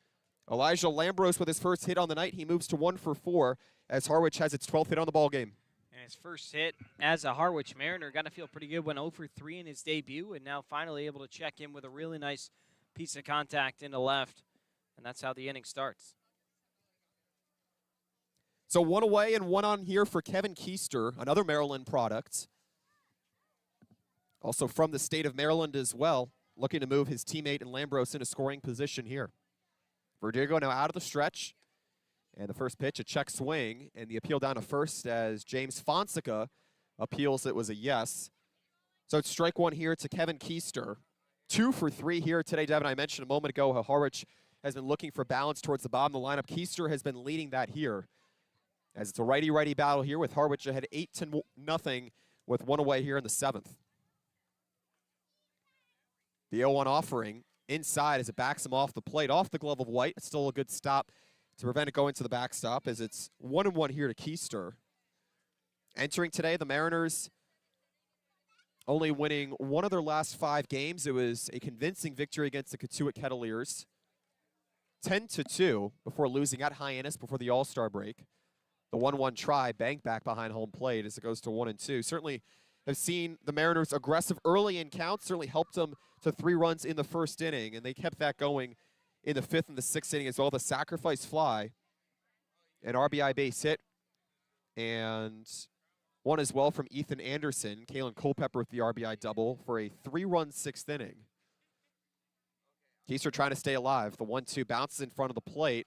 Elijah Lambros with his first hit on the night. He moves to 1 for 4 as Harwich has its 12th hit on the ball game. And his first hit as a Harwich Mariner. Got to feel pretty good. Went 0 for 3 in his debut, and now finally able to check in with a really nice piece of contact into left. And that's how the inning starts. So one away and one on here for Kevin Keister, another Maryland product. Also from the state of Maryland as well, looking to move his teammate and Lambros into scoring position here. Verdugo now out of the stretch. And the first pitch, a check swing, and the appeal down to first as James Fonseca appeals it was a yes. So it's strike one here to Kevin Keister. 2 for 3 here today, Devin. I mentioned a moment ago how Harwich has been looking for balance towards the bottom of the lineup. Keister has been leading that here, as it's a righty-righty battle here with Harwich ahead 8-0 with one away here in the 7th. The 0-1 offering inside as it backs him off the plate, off the glove of White. It's still a good stop to prevent it going to the backstop, as it's 1-1 here to Keister. Entering today, the Mariners only winning one of their last 5 games. It was a convincing victory against the Katuitt Kettleers. 10-2 before losing at Hyannis before the All-Star break. The 1-1 try banked back behind home plate as it goes to 1-2. Certainly have seen the Mariners aggressive early in counts, certainly helped them to 3 runs in the first inning, and they kept that going in the 5th and the 6th inning as well. The sacrifice fly, an RBI base hit, and one as well from Ethan Anderson. Kalen Culpepper with the RBI double for a 3-run 6th inning. Keister trying to stay alive. The 1-2 bounces in front of the plate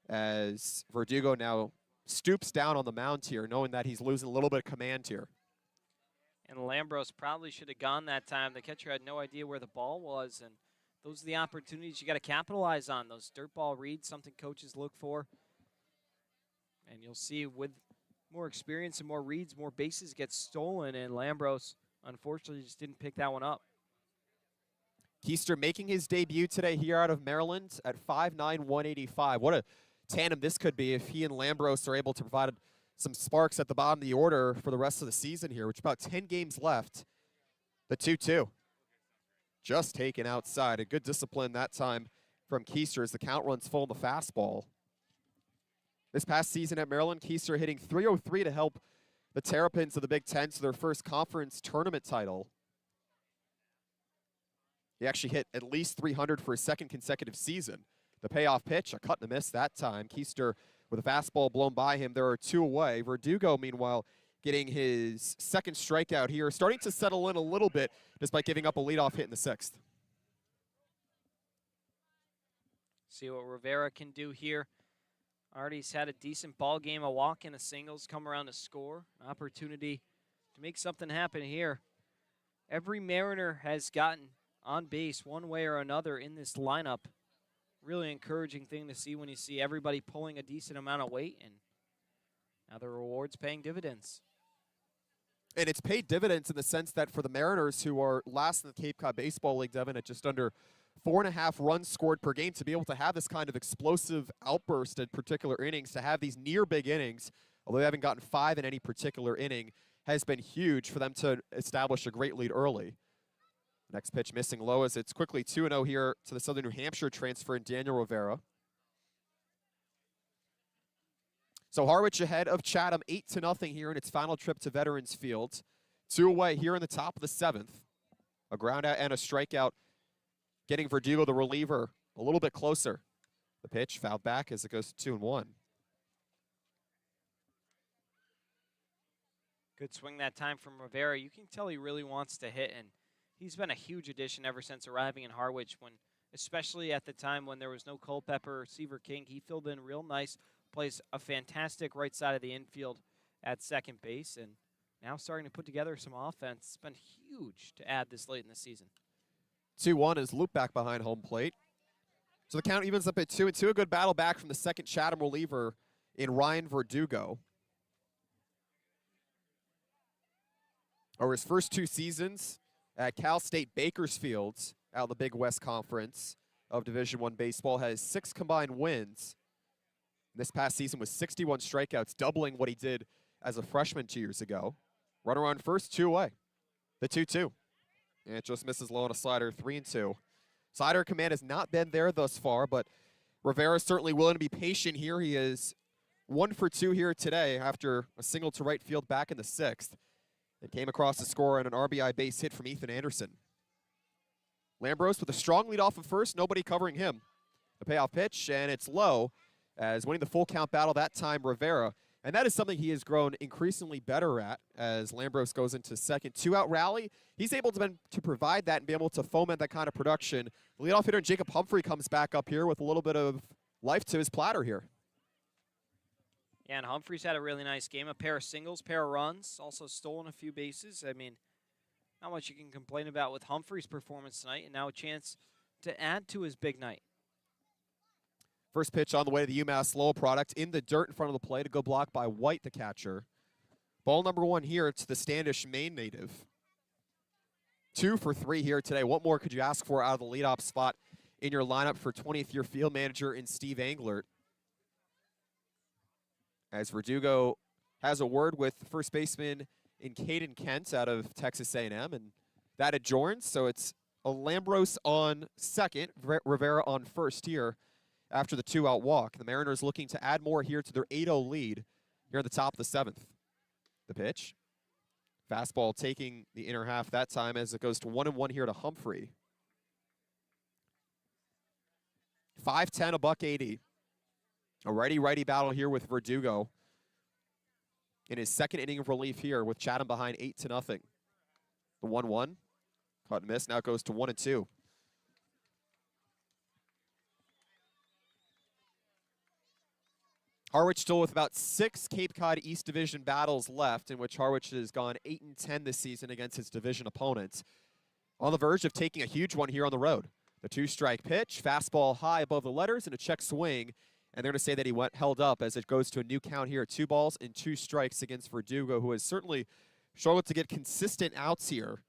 as Verdugo now stoops down on the mound here, knowing that he's losing a little bit of command here. And Lambros probably should have gone that time. The catcher had no idea where the ball was, and those are the opportunities you got to capitalize on. Those dirt ball reads, something coaches look for. And you'll see with more experience and more reads, more bases get stolen, and Lambros unfortunately just didn't pick that one up. Keister making his debut today here out of Maryland at 5'9", 185. What a tandem this could be if he and Lambros are able to provide some sparks at the bottom of the order for the rest of the season here, which about 10 games left. The 2-2. Just taken outside. A good discipline that time from Keister as the count runs full on the fastball. This past season at Maryland, Keister hitting .303 to help the Terrapins of the Big Ten to their first conference tournament title. He actually hit at least 300 for his 2nd consecutive season. The payoff pitch, a cut and a miss that time. Keister with a fastball blown by him. There are 2 away. Verdugo, meanwhile, getting his 2nd strikeout here, starting to settle in a little bit despite giving up a leadoff hit in the 6th. See what Rivera can do here. Already's had a decent ball game, a walk and a singles, come around to score. An opportunity to make something happen here. Every Mariner has gotten on base one way or another in this lineup. Really encouraging thing to see when you see everybody pulling a decent amount of weight, and now the reward's paying dividends. And it's paid dividends in the sense that for the Mariners, who are last in the Cape Cod Baseball League, Devin, at just under 4.5 runs scored per game, to be able to have this kind of explosive outburst in particular innings, to have these near big innings, although they haven't gotten 5 in any particular inning, has been huge for them to establish a great lead early. Next pitch missing low as it's quickly 2-0 here to the Southern New Hampshire transfer in Daniel Rivera. So Harwich ahead of Chatham 8-0 here in its final trip to Veterans Field. 2 away here in the top of the 7th. A ground out and a strikeout, getting Verdugo, the reliever, a little bit closer. The pitch fouled back as it goes to 2-1. Good swing that time from Rivera. You can tell he really wants to hit, and he's been a huge addition ever since arriving in Harwich, when, especially at the time when there was no Culpepper or Seaver King. He filled in real nice, plays a fantastic right side of the infield at second base, and now starting to put together some offense. It's been huge to add this late in the season. 2-1 is loop back behind home plate. So the count evens up at 2-2. A good battle back from the second Chatham reliever in Ryan Verdugo. Over his first 2 seasons at Cal State Bakersfield, out of the Big West Conference of Division I baseball, has 6 combined wins. This past season was 61 strikeouts, doubling what he did as a freshman 2 years ago. Runner on first, 2 away. The 2-2. And it just misses low on a slider, 3-2. Slider command has not been there thus far, but Rivera is certainly willing to be patient here. He is 1 for 2 here today after a single to right field back in the 6th. It came across the score on an RBI base hit from Ethan Anderson. Lambros with a strong lead off of first, nobody covering him. The payoff pitch, and it's low, as winning the full count battle that time, Rivera. And that is something he has grown increasingly better at as Lambros goes into second. 2-out rally. He's able to provide that and be able to foment that kind of production. The leadoff hitter, Jacob Humphrey, comes back up here with a little bit of life to his platter here. Yeah, and Humphrey's had a really nice game. A pair of singles, pair of runs, also stolen a few bases. I mean, not much you can complain about with Humphrey's performance tonight, and now a chance to add to his big night. First pitch on the way to the UMass Lowell product in the dirt in front of the plate, to go blocked by White, the catcher. Ball number 1 here to the Standish Maine native. 2 for 3 here today. What more could you ask for out of the leadoff spot in your lineup for 20th year field manager in Steve Englert? As Verdugo has a word with first baseman in Caden Kent out of Texas A&M, and that adjourns. So it's Lambros on second, Rivera on first here after the 2-out walk. The Mariners looking to add more here to their 8-0 lead here at the top of the 7th. The pitch. Fastball taking the inner half that time as it goes to 1-1 here to Humphrey. 5'10", $180. A righty-righty battle here with Verdugo in his second inning of relief here with Chatham behind 8-0. The 1-1. Caught and missed. Now it goes to 1-2. Harwich still with about 6 Cape Cod East Division battles left, in which Harwich has gone 8-10 this season against its division opponents. On the verge of taking a huge one here on the road. The 2-strike pitch, fastball high above the letters, and a check swing. And they're going to say that he held up as it goes to a new count here. 2 balls and 2 strikes against Verdugo, who has certainly struggled to get consistent outs here.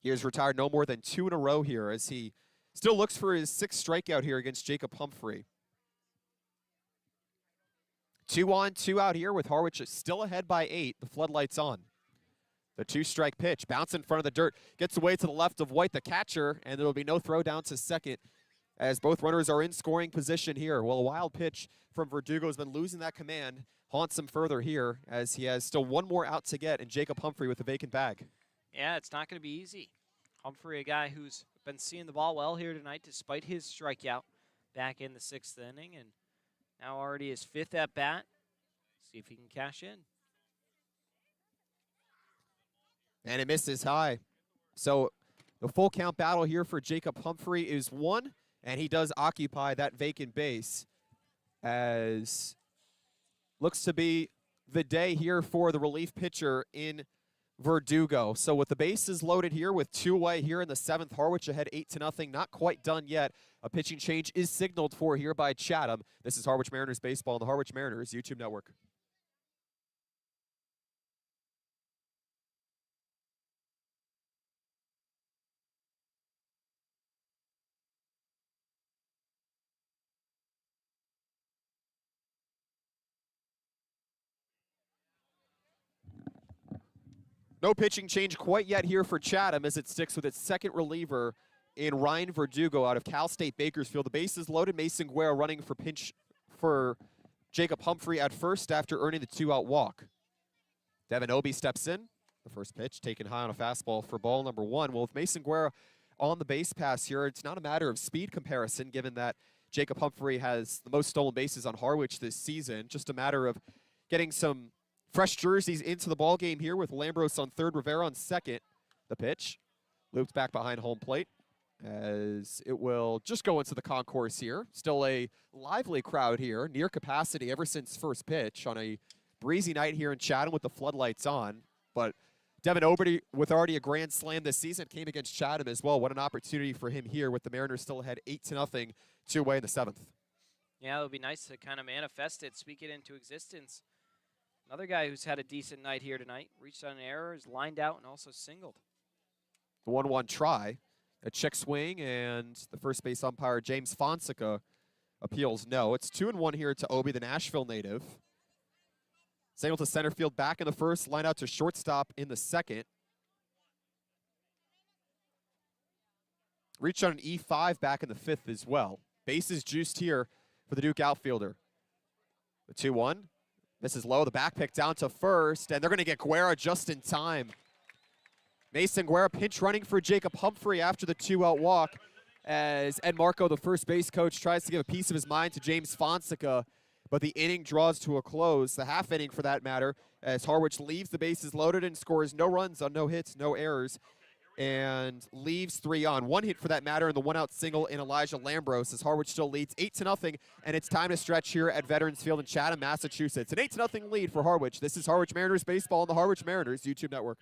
He has retired no more than 2 in a row here as he still looks for his 6th strikeout here against Jacob Humphrey. 2 on, 2 out here with Harwich still ahead by 8. The floodlights on. The 2-strike pitch, bounce in front of the dirt, gets away to the left of White, the catcher, and there will be no throw down to second as both runners are in scoring position here. Well, a wild pitch from Verdugo has been losing that command, haunts him further here as he has still 1 more out to get, and Jacob Humphrey with a vacant bag. Yeah, it's not going to be easy. Humphrey, a guy who's been seeing the ball well here tonight despite his strikeout back in the 6th inning, and now already his 5th at bat. See if he can cash in. And it misses high. So the full count battle here for Jacob Humphrey is 1, and he does occupy that vacant base as looks to be the day here for the relief pitcher in Verdugo. So with the bases loaded here with 2 away here in the 7th, Harwich ahead 8-0, not quite done yet. A pitching change is signaled for here by Chatham. This is Harwich Mariners baseball on the Harwich Mariners YouTube network. No pitching change quite yet here for Chatham as it sticks with its 2nd reliever in Ryan Verdugo out of Cal State Bakersfield. The bases loaded. Mason Guerra running for pinch for Jacob Humphrey at first after earning the 2-out walk. Devin Obie steps in. The first pitch taken high on a fastball for ball number 1. Well, with Mason Guerra on the base pass here, it's not a matter of speed comparison given that Jacob Humphrey has the most stolen bases on Harwich this season. Just a matter of getting some fresh jerseys into the ball game here with Lambros on 3rd, Rivera on 2nd. The pitch looped back behind home plate as it will just go into the concourse here. Still a lively crowd here, near capacity ever since first pitch on a breezy night here in Chatham with the floodlights on. But Devin Obie, with already a grand slam this season, came against Chatham as well. What an opportunity for him here with the Mariners still ahead 8-0, 2 away in the 7th. Yeah, it would be nice to kind of manifest it, speak it into existence. Another guy who's had a decent night here tonight, reached on an error, is lined out, and also singled. The 1-1 try, a check swing, and the first base umpire, James Fonseca, appeals no. It's 2-1 here to Obie, the Nashville native. Single to center field back in the 1st, line out to shortstop in the 2nd. Reached on an E5 back in the 5th as well. Bases juiced here for the Duke outfielder. The 2-1. Misses low, the back pick down to 1st, and they're going to get Guerra just in time. Mason Guerra pinch running for Jacob Humphrey after the 2-out walk as Ed Marco, the first base coach, tries to give a piece of his mind to James Fonseca, but the inning draws to a close, the half inning for that matter, as Harwich leaves the bases loaded and scores no runs on no hits, no errors, and leaves 3 on. 1 hit for that matter, and the 1-out single in Elijah Lambros as Harwich still leads 8-0, and it's time to stretch here at Veterans Field in Chatham, Massachusetts. An 8-0 lead for Harwich. This is Harwich Mariners baseball on the Harwich Mariners YouTube network.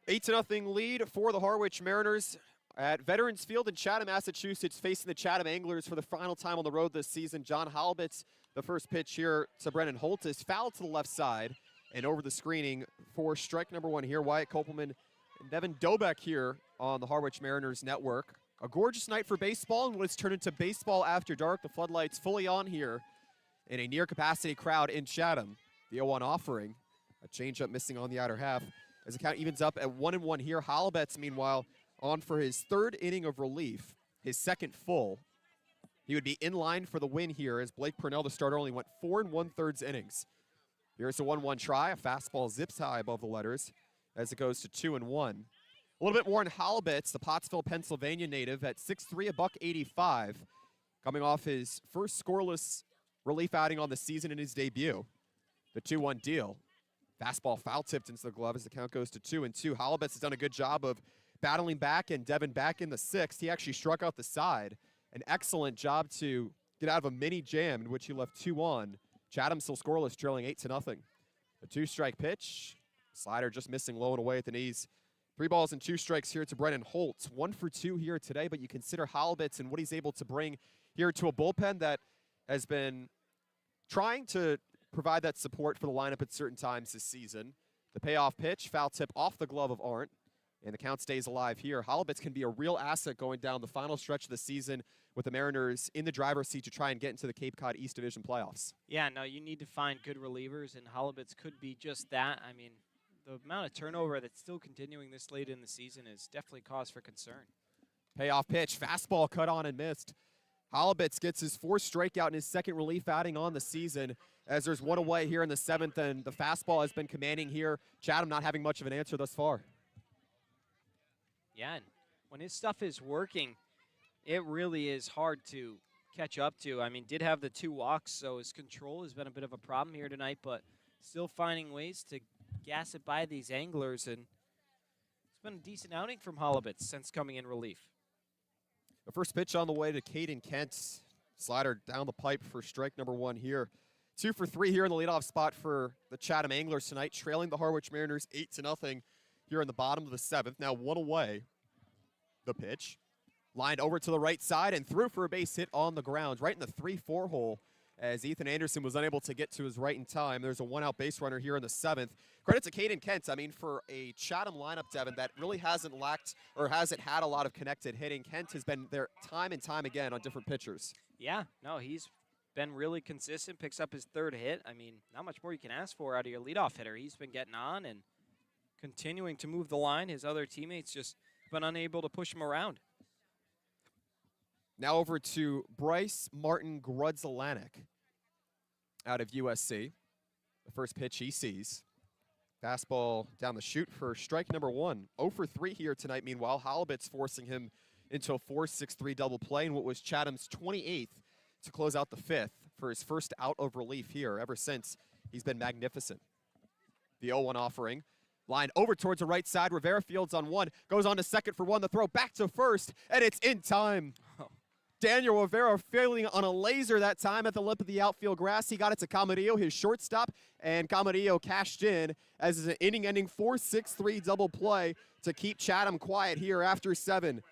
Eight to nothing lead for the Harwich Mariners at Veterans Field in Chatham, Massachusetts, facing the Chatham Anglers for the final time on the road this season. John Halibut's the first pitch here to Brennan Holt is fouled to the left side and over the screening for strike number 1 here. Wyatt Kopelman and Devin Dobeck here on the Harwich Mariners network. A gorgeous night for baseball and what has turned into baseball after dark. The floodlights fully on here in a near capacity crowd in Chatham. The 0-1 offering, a changeup missing on the outer half. As the count evens up at 1-1 here. Halibut's, meanwhile, on for his 3rd inning of relief, his 2nd full. He would be in line for the win here as Blake Purnell, the starter, only went 4 1/3 innings. Here's a 1-1 try. A fastball zips high above the letters as it goes to 2-1. A little bit more on Halibut's, the Pottsville, Pennsylvania native at 6'3", $185, coming off his first scoreless relief outing on the season in his debut. The 2-1 deal. Fastball foul tipped into the glove as the count goes to 2-2. Halibut's has done a good job of battling back, and Devin back in the 6th. He actually struck out the side. An excellent job to get out of a mini jam in which he left 2 on. Chatham still scoreless, trailing 8-0. A 2-strike pitch. Slider just missing low and away at the knees. 3 balls and 2 strikes here to Brennan Holt. 1 for 2 here today, but you consider Halibut's and what he's able to bring here to a bullpen that has been trying to provide that support for the lineup at certain times this season. The payoff pitch, foul tip off the glove of Arndt, and the count stays alive here. Halibut's can be a real asset going down the final stretch of the season with the Mariners in the driver's seat to try and get into the Cape Cod East Division playoffs. Yeah, no, you need to find good relievers, and Halibut's could be just that. I mean, the amount of turnover that's still continuing this late in the season is definitely cause for concern. Payoff pitch, fastball cut on and missed. Halibut's gets his 4th strikeout in his 2nd relief outing on the season as there's 1 away here in the 7th, and the fastball has been commanding here. Chatham not having much of an answer thus far. Yeah, and when his stuff is working, it really is hard to catch up to. I mean, did have the 2 walks, so his control has been a bit of a problem here tonight, but still finding ways to gas it by these Anglers, and it's been a decent outing from Halibut since coming in relief. The first pitch on the way to Caden Kent. Slider down the pipe for strike number 1 here. 2 for 3 here in the leadoff spot for the Chatham Anglers tonight, trailing the Harwich Mariners 8-0 here in the bottom of the 7th. Now 1 away. The pitch. Lined over to the right side and through for a base hit on the ground, right in the 3-4 hole as Ethan Anderson was unable to get to his right in time. There's a one-out base runner here in the 7th. Credit to Caden Kent. I mean, for a Chatham lineup, Devin, that really hasn't lacked or hasn't had a lot of connected hitting, Kent has been there time and time again on different pitchers. Yeah, no, he's been really consistent, picks up his 3rd hit. I mean, not much more you can ask for out of your leadoff hitter. He's been getting on and continuing to move the line. His other teammates just been unable to push him around. Now over to Bryce Martin Grudzelanek out of USC. The first pitch he sees. Fastball down the chute for strike number 1. 0 for 3 here tonight. Meanwhile, Halibut's forcing him into a 4-6-3 double play in what was Chatham's 28th to close out the 5th for his first out of relief here. Ever since, he's been magnificent. The 0-1 offering. Line over towards the right side. Rivera fields on 1. Goes on to second for 1. The throw back to first, and it's in time. Daniel Rivera failing on a laser that time at the lip of the outfield grass. He got it to Camarillo, his shortstop, and Camarillo cashed in as is an inning-ending 4-6-3 double play to keep Chatham quiet here after 7.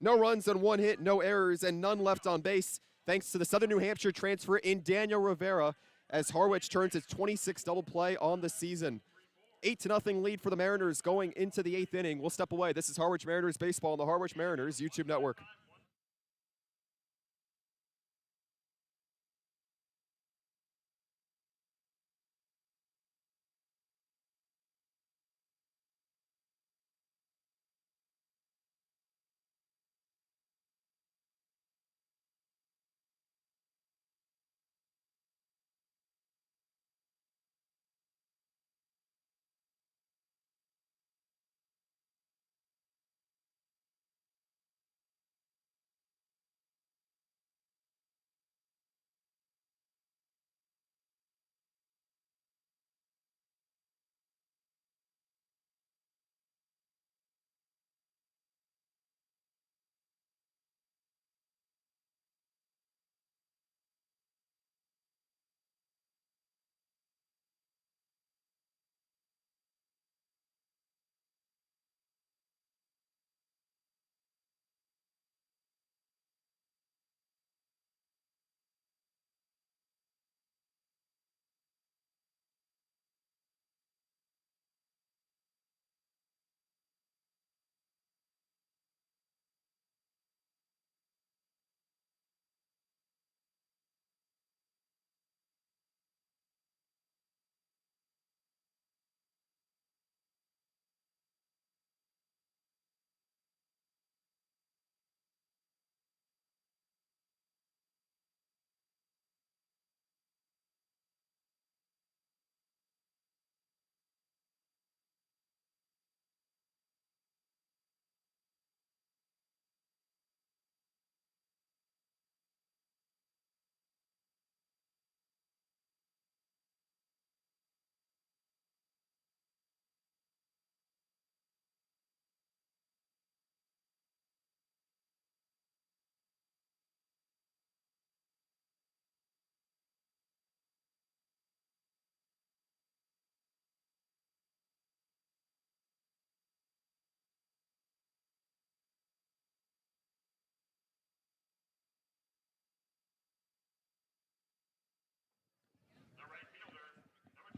No runs on 1 hit, no errors, and none left on base thanks to the Southern New Hampshire transfer in Daniel Rivera as Harwich turns its 26th double play on the season. 8-0 lead for the Mariners going into the 8th inning. We'll step away. This is Harwich Mariners baseball on the Harwich Mariners YouTube network.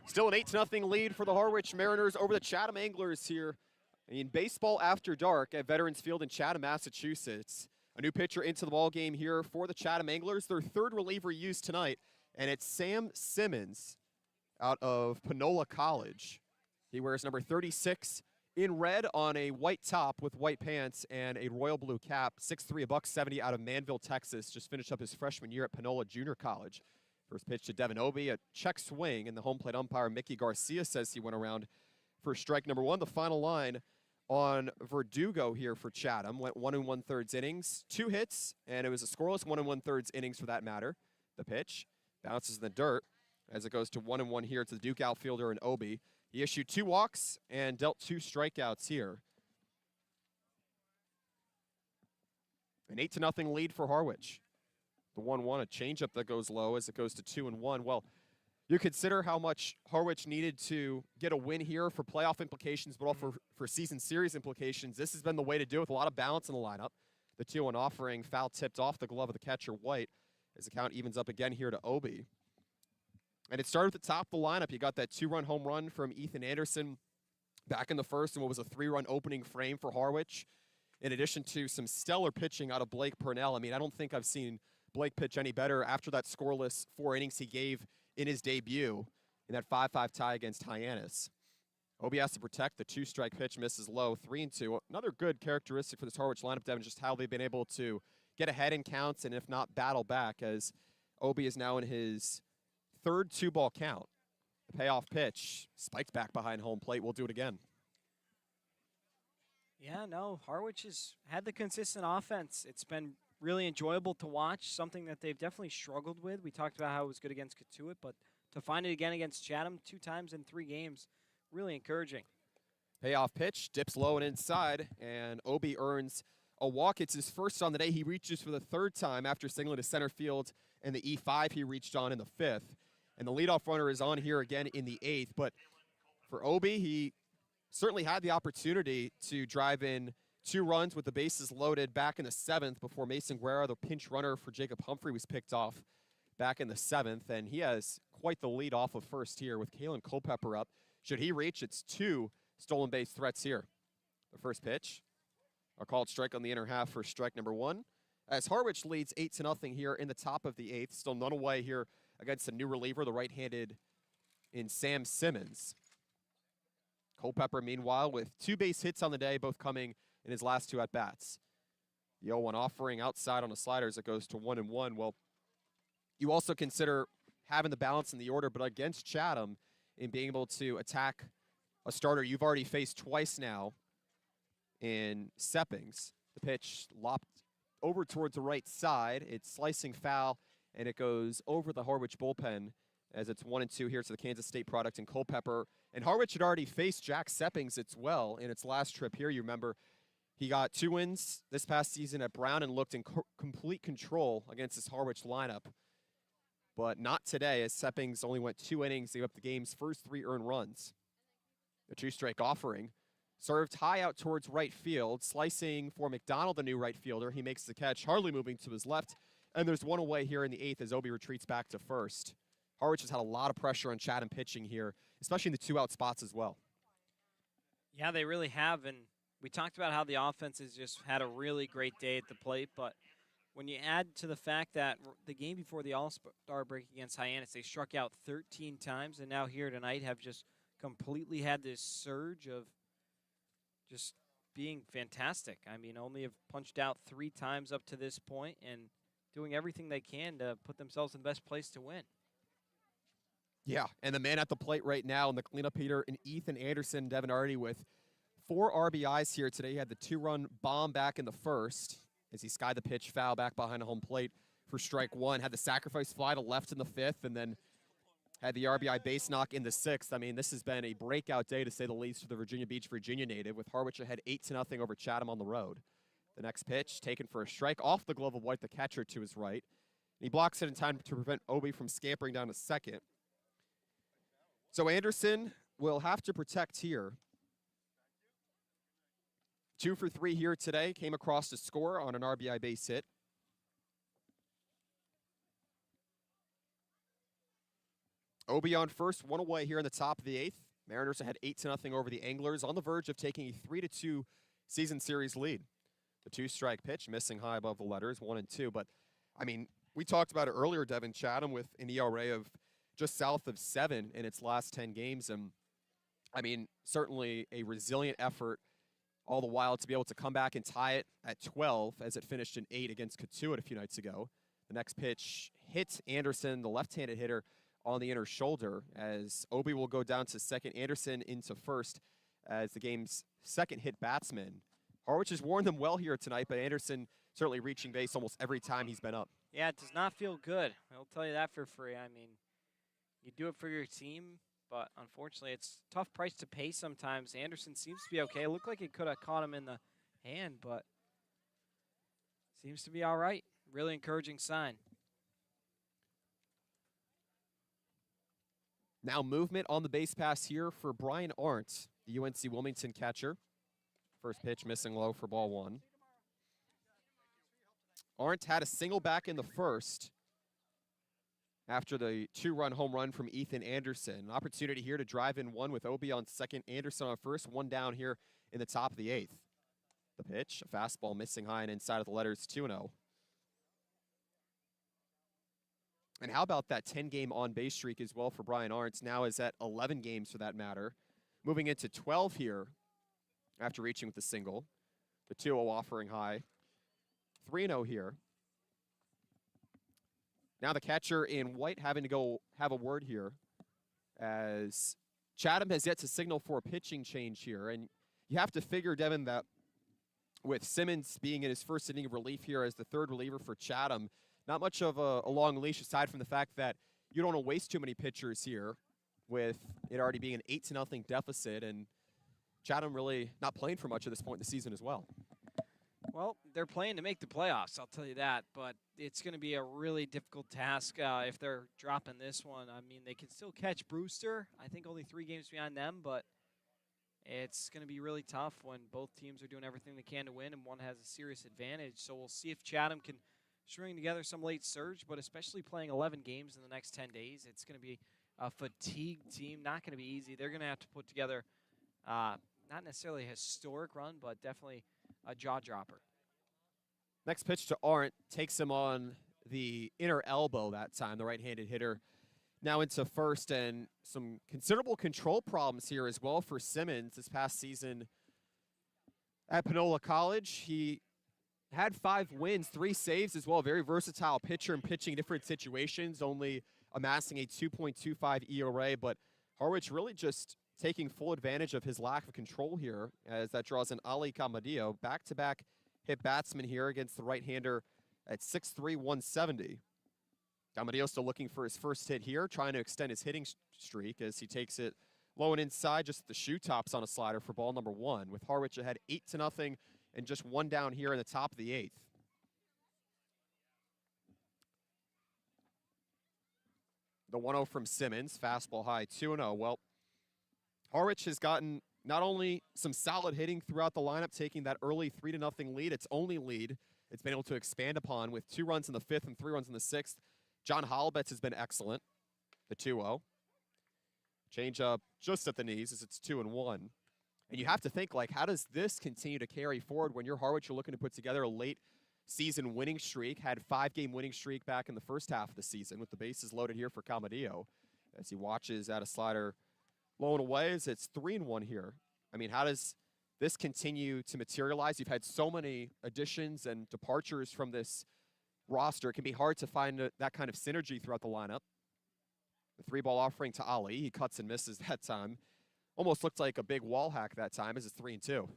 Still an 8-0 lead for the Harwich Mariners over the Chatham Anglers here in baseball after dark at Veterans Field in Chatham, Massachusetts. A new pitcher into the ball game here for the Chatham Anglers. Their 3rd reliever used tonight, and it's Sam Simmons out of Panola College. He wears number 36 in red on a white top with white pants and a royal blue cap. 6'3", $170 out of Manville, Texas. Just finished up his freshman year at Panola Junior College. First pitch to Devin Obie, a check swing, and the home plate umpire, Mickey Garcia, says he went around for strike number 1. The final line on Verdugo here for Chatham went 1 1/3 innings, 2 hits, and it was a scoreless 1 1/3 innings for that matter. The pitch bounces in the dirt as it goes to 1-1 here to the Duke outfielder and Obie. He issued 2 walks and dealt 2 strikeouts here. An 8-0 lead for Harwich. The 1-1, a changeup that goes low as it goes to 2-1. Well, you consider how much Harwich needed to get a win here for playoff implications, but also for season series implications. This has been the way to do it with a lot of balance in the lineup. The 2-1 offering, foul tipped off the glove of the catcher, White, as the count evens up again here to Obi. And it started at the top of the lineup. You got that 2-run home run from Ethan Anderson back in the first and what was a 3-run opening frame for Harwich, in addition to some stellar pitching out of Blake Purnell. I mean, I don't think I've seen Blake pitch any better after that scoreless 4 innings he gave in his debut in that 5-5 tie against Hyannis. Obi has to protect. The 2-strike pitch misses low, 3-2. Another good characteristic for this Harwich lineup, Devin, just how they've been able to get ahead in counts and if not battle back, as Obi is now in his 3rd 2-ball count. The payoff pitch spiked back behind home plate. We'll do it again. Yeah, no, Harwich has had the consistent offense. It's been really enjoyable to watch, something that they've definitely struggled with. We talked about how it was good against Katuitt, but to find it again against Chatham 2 times in 3 games, really encouraging. Payoff pitch, dips low and inside, and Obi earns a walk. It's his first on the day. He reaches for the 3rd time after signaling to center field and the E5 he reached on in the 5th. And the leadoff runner is on here again in the 8th. But for Obi, he certainly had the opportunity to drive in 2 runs with the bases loaded back in the 7th before Mason Guerra, the pinch runner for Jacob Humphrey, was picked off back in the 7th. And he has quite the lead off of first here with Kalen Culpepper up. Should he reach, it's 2 stolen base threats here. The first pitch, a called strike on the inner half for strike number 1. As Harwich leads 8-0 here in the top of the 8th. Still none away here against a new reliever, the right-handed in Sam Simmons. Culpepper, meanwhile, with 2 base hits on the day, both coming in his last 2 at-bats. The 0-1 offering outside on the sliders that goes to 1-1. Well, you also consider having the balance in the order, but against Chatham, in being able to attack a starter you've already faced twice now in Seppings. The pitch lopped over towards the right side. It's slicing foul, and it goes over the Harwich bullpen as it's 1-2 here to the Kansas State product and Culpepper. And Harwich had already faced Jack Seppings as well in its last trip here. You remember he got 2 wins this past season at Brown and looked in complete control against this Harwich lineup. But not today, as Seppings only went 2 innings, gave up the game's first 3 earned runs. The 2-strike offering served high out towards right field, slicing for McDonald, the new right fielder. He makes the catch, hardly moving to his left, and there's 1 away here in the 8th as Obi retreats back to first. Harwich has had a lot of pressure on Chatham pitching here, especially in the 2-out spots as well. Yeah, they really have, and we talked about how the offense has just had a really great day at the plate, but when you add to the fact that the game before the All-Star break against Hyannis, they struck out 13 times, and now here tonight have just completely had this surge of just being fantastic. I mean, only have punched out 3 times up to this point and doing everything they can to put themselves in the best place to win. Yeah, and the man at the plate right now in the cleanup hitter, and Ethan Anderson, Devin Artie with 4 RBIs here today. He had the 2-run bomb back in the first as he skied the pitch foul back behind the home plate for strike 1. Had the sacrifice fly to left in the 5th, and then had the RBI base knock in the 6th. I mean, this has been a breakout day, to say the least, for the Virginia Beach, Virginia native, with Harwich ahead 8-0 over Chatham on the road. The next pitch taken for a strike off the glove of White, the catcher, to his right. And he blocks it in time to prevent Obi from scampering down to second. So Anderson will have to protect here. 2 for 3 here today. Came across to score on an RBI base hit. Obi on first, 1 away here in the top of the 8th. Mariners ahead 8-0 over the Anglers, on the verge of taking a 3-2 season series lead. The 2-strike pitch, missing high above the letters, 1-2. But, I mean, we talked about it earlier, Devin. Chatham with an ERA of just south of 7 in its last 10 games. And, I mean, certainly a resilient effort all the while to be able to come back and tie it at 12 as it finished in 8 against Katuitt a few nights ago. The next pitch hits Anderson, the left-handed hitter, on the inner shoulder, as Obi will go down to second, Anderson into first as the game's second hit batsman. Harwich has worn them well here tonight, but Anderson certainly reaching base almost every time he's been up. Yeah, it does not feel good. I'll tell you that for free. I mean, you do it for your team, but unfortunately it's a tough price to pay sometimes. Anderson seems to be okay. It looked like it could have caught him in the hand, but seems to be all right. Really encouraging sign. Now movement on the base pass here for Brian Arndt, the UNC Wilmington catcher. First pitch missing low for ball 1. Arndt had a single back in the first after the 2-run home run from Ethan Anderson. An opportunity here to drive in one with Obi on second, Anderson on first, one down here in the top of the 8th. The pitch, a fastball missing high and inside of the letters, 2-0. And how about that 10-game on-base streak as well for Brian Arntz? Now is at 11 games for that matter. Moving into 12 here after reaching with the single. The 2-0 offering high. 3-0 here. Now the catcher in white having to go have a word here, as Chatham has yet to signal for a pitching change here. And you have to figure, Devin, that with Simmons being in his first inning of relief here as the third reliever for Chatham, not much of a long leash aside from the fact that you don't want to waste too many pitchers here with it already being an 8-0 deficit, and Chatham really not playing for much at this point in the season as well. Well, they're playing to make the playoffs, I'll tell you that, but it's going to be a really difficult task if they're dropping this one. I mean, they can still catch Brewster. I think only 3 games behind them, but it's going to be really tough when both teams are doing everything they can to win and one has a serious advantage. So we'll see if Chatham can string together some late surge, but especially playing 11 games in the next 10 days, it's going to be a fatigued team. Not going to be easy. They're going to have to put together not necessarily a historic run, but definitely a jaw dropper. Next pitch to Arndt takes him on the inner elbow that time, the right-handed hitter. Now into first, and some considerable control problems here as well for Simmons this past season at Panola College. He had 5 wins, 3 saves as well. Very versatile pitcher in pitching different situations, only amassing a 2.25 ERA. But Harwich really just taking full advantage of his lack of control here, as that draws in Ali Camadillo, back-to-back hit batsman here against the right-hander at 6'3", 170. Camadillo still looking for his first hit here, trying to extend his hitting streak as he takes it low and inside, just the shoe tops on a slider for ball number 1, with Harwich ahead 8-0 and just 1 down here in the top of the 8th. The 1-0 from Simmons, fastball high, 2-0. Well, Harwich has gotten not only some solid hitting throughout the lineup, taking that early 3-0 lead, its only lead it's been able to expand upon with 2 runs in the 5th and 3 runs in the 6th. John Holbetts has been excellent, the 2-0. Change up just at the knees as it's 2-1. And you have to think, like, how does this continue to carry forward when you're Harwich? You're looking to put together a late season winning streak, had 5-game winning streak back in the first half of the season with the bases loaded here for Camadillo as he watches at a slider low and away as it's 3-1 here. I mean, how does this continue to materialize? You've had so many additions and departures from this roster. It can be hard to find that kind of synergy throughout the lineup. The 3-ball offering to Ali. He cuts and misses that time. Almost looked like a big wall hack that time as it's 3-2.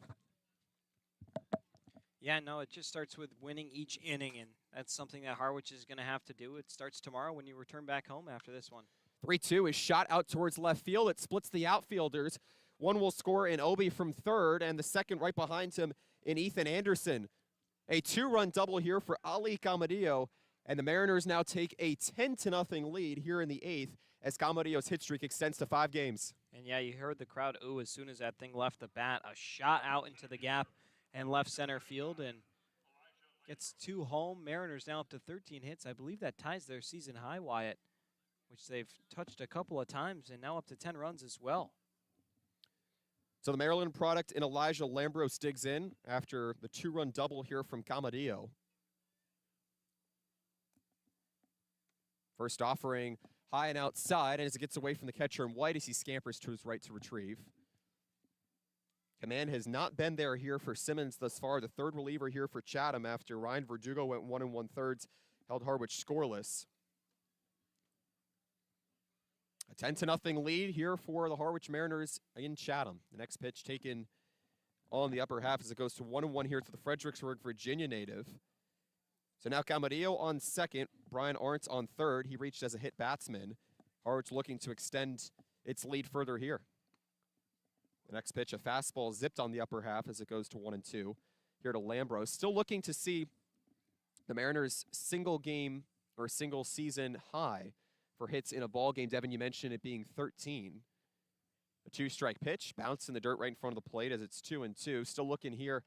Yeah, no, it just starts with winning each inning, and that's something that Harwich is going to have to do. It starts tomorrow when you return back home after this one. 3-2 is shot out towards left field. It splits the outfielders. One will score in Obi from third, and the second right behind him in Ethan Anderson. A 2-run double here for Ali Camadillo, and the Mariners now take a 10-0 lead here in the 8th as Camadillo's hit streak extends to 5 games. And yeah, you heard the crowd ooh as soon as that thing left the bat. A shot out into the gap and left center field, and gets 2 home. Mariners now up to 13 hits. I believe that ties their season high, Wyatt, which they've touched a couple of times, and now up to 10 runs as well. So the Maryland product in Elijah Lambros digs in after the 2-run double here from Camadillo. First offering high and outside, and as it gets away from the catcher in white as he scampers to his right to retrieve. Command has not been there here for Simmons thus far. The third reliever here for Chatham after Ryan Verdugo went 1 1/3, held Harwich scoreless. A 10-0 lead here for the Harwich Mariners in Chatham. The next pitch taken on the upper half as it goes to 1-1 here to the Fredericksburg, Virginia native. So now Camadillo on second, Brian Arntz on third. He reached as a hit batsman. Harwich looking to extend its lead further here. The next pitch, a fastball zipped on the upper half as it goes to 1-2. Here to Lambros. Still looking to see the Mariners' single game or single season high for hits in a ball game. Devin, you mentioned it being 13. A 2-strike pitch, bounced in the dirt right in front of the plate as it's 2-2. Still looking here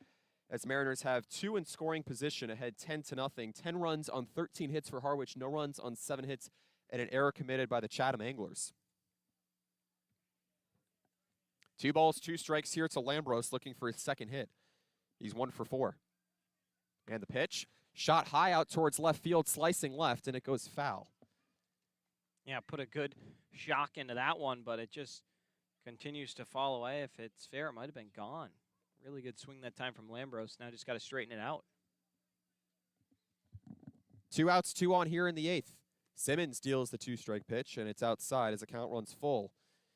as Mariners have 2 in scoring position ahead 10-0. 10 runs on 13 hits for Harwich, no runs on 7 hits and an error committed by the Chatham Anglers. 2 balls, 2 strikes here to Lambros looking for his second hit. He's 1 for 4. And the pitch, shot high out towards left field, slicing left, and it goes foul. Yeah, put a good shock into that one, but it just continues to fall away. If it's fair, it might have been gone. Really good swing that time from Lambros. Now just got to straighten it out. 2 outs, 2 on here in the 8th. Simmons deals the 2-strike pitch, and it's outside as the count runs full.